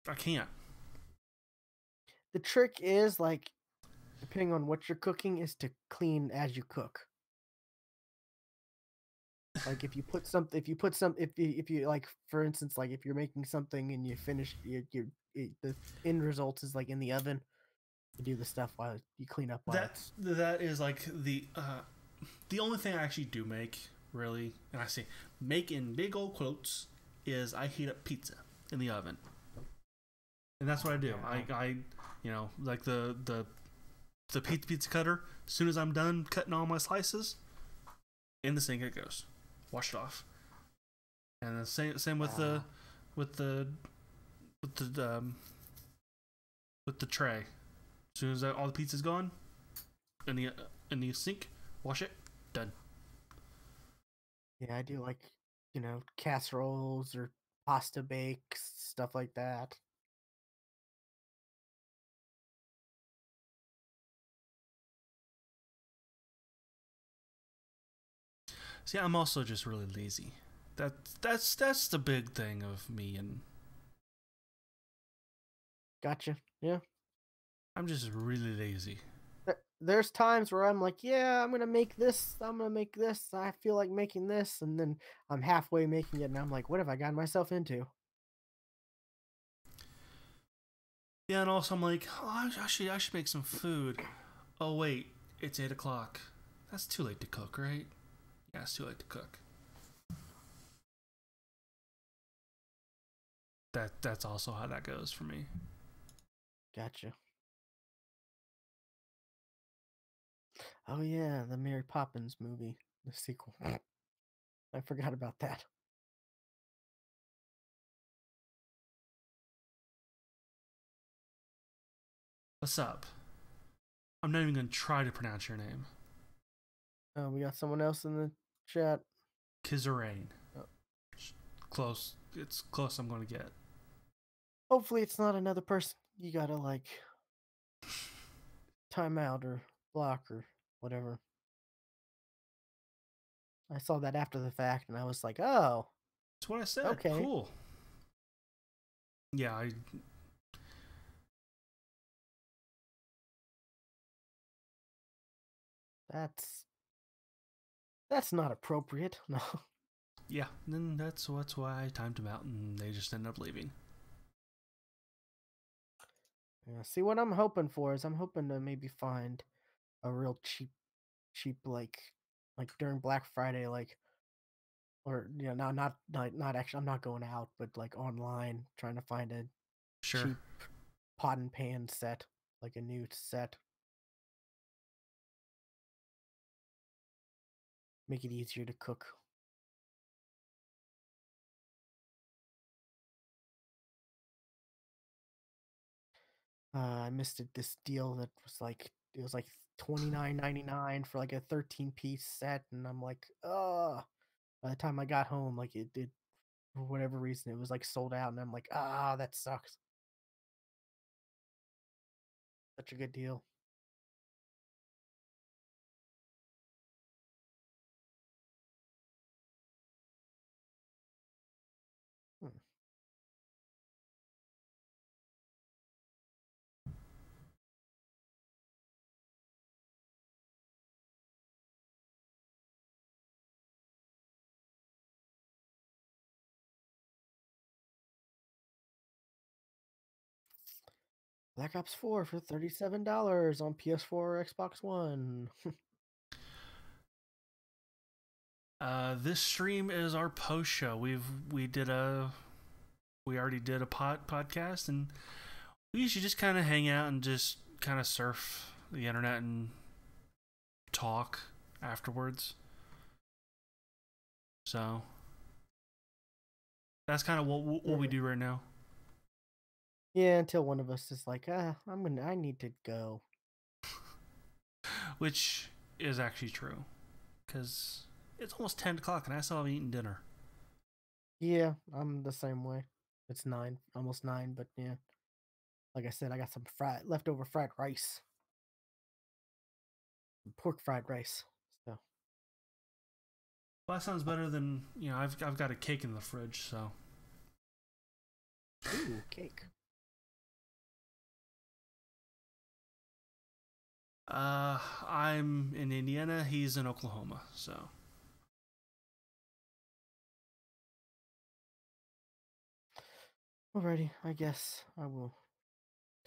I can't. The trick is, like, depending on what you're cooking, is to clean as you cook. Like, if you like, for instance, like if you're making something and you finish, the end result is like in the oven. You do the stuff while you clean up. That is like the only thing I actually do make, really, and I say make in big old quotes, is I heat up pizza in the oven, and that's what I do. I like the pizza cutter. As soon as I'm done cutting all my slices, In the sink it goes. Wash it off. And the same with the with the with the tray. As soon as all the pizza's gone, in the sink, wash it, done. Yeah, I do like, casseroles or pasta bakes, stuff like that. See, I'm also just really lazy. That's the big thing of me, and Gotcha. Yeah. I'm just really lazy. There's times where I'm like, yeah, I'm gonna make this. I'm gonna make this. I feel like making this, and then I'm halfway making it, and I'm like, what have I gotten myself into? Yeah, and also I'm like, oh, I should make some food. Oh wait, it's 8 o'clock. That's too late to cook, right? Yeah, it's too late to cook. That's also how that goes for me. Gotcha. Oh yeah, the Mary Poppins movie, the sequel. I forgot about that. What's up? I'm not even gonna try to pronounce your name. Oh, we got someone else in the chat. Kizarain. Oh. Close. It's close. I'm gonna get. Hopefully, it's not another person you gotta like time out or block or whatever. I saw that after the fact, and I was like, oh. That's what I said. Okay. Cool. Yeah, That's not appropriate. No. Yeah, then that's why I timed them out, and they just ended up leaving. Yeah, see, what I'm hoping for is I'm hoping to maybe find a real cheap like during Black Friday, like, or not actually. I'm not going out, but like online, trying to find a cheap pot and pan set, like a new set. Make it easier to cook. I missed this deal that was like $29.99 for like a 13-piece set, and I'm like, by the time I got home, like it did, for whatever reason, it was like sold out, and I'm like, that sucks. Such a good deal. Black Ops 4 for $37 on PS4 or Xbox One. This stream is our post show. We already did a podcast, and we usually just kind of hang out and just kind of surf the internet and talk afterwards. So that's kind of what we do right now. Yeah, until one of us is like, I need to go. Which is actually true, because it's almost 10 o'clock and I still haven't eaten dinner. Yeah, I'm the same way. It's 9, almost 9, but yeah. Like I said, I got some leftover fried rice. Pork fried rice. So. Well, that sounds better than, I've got a cake in the fridge, so. Ooh, cake. I'm in Indiana, he's in Oklahoma, so. Alrighty, I guess I will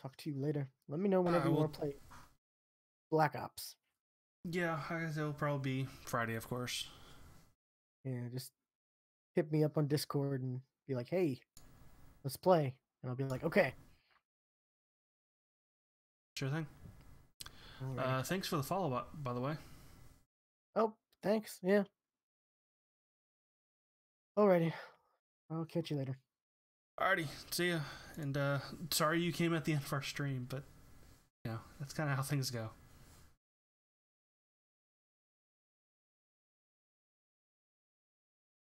talk to you later. Let me know whenever you want to play Black Ops. Yeah, I guess it'll probably be Friday, of course. Yeah, just hit me up on Discord and be like, hey, let's play. And I'll be like, okay. Sure thing. Thanks for the follow-up, by the way. Oh, thanks. Yeah. Alrighty. I'll catch you later. Alrighty, see ya. And sorry you came at the end of our stream, but you know, that's kind of how things go.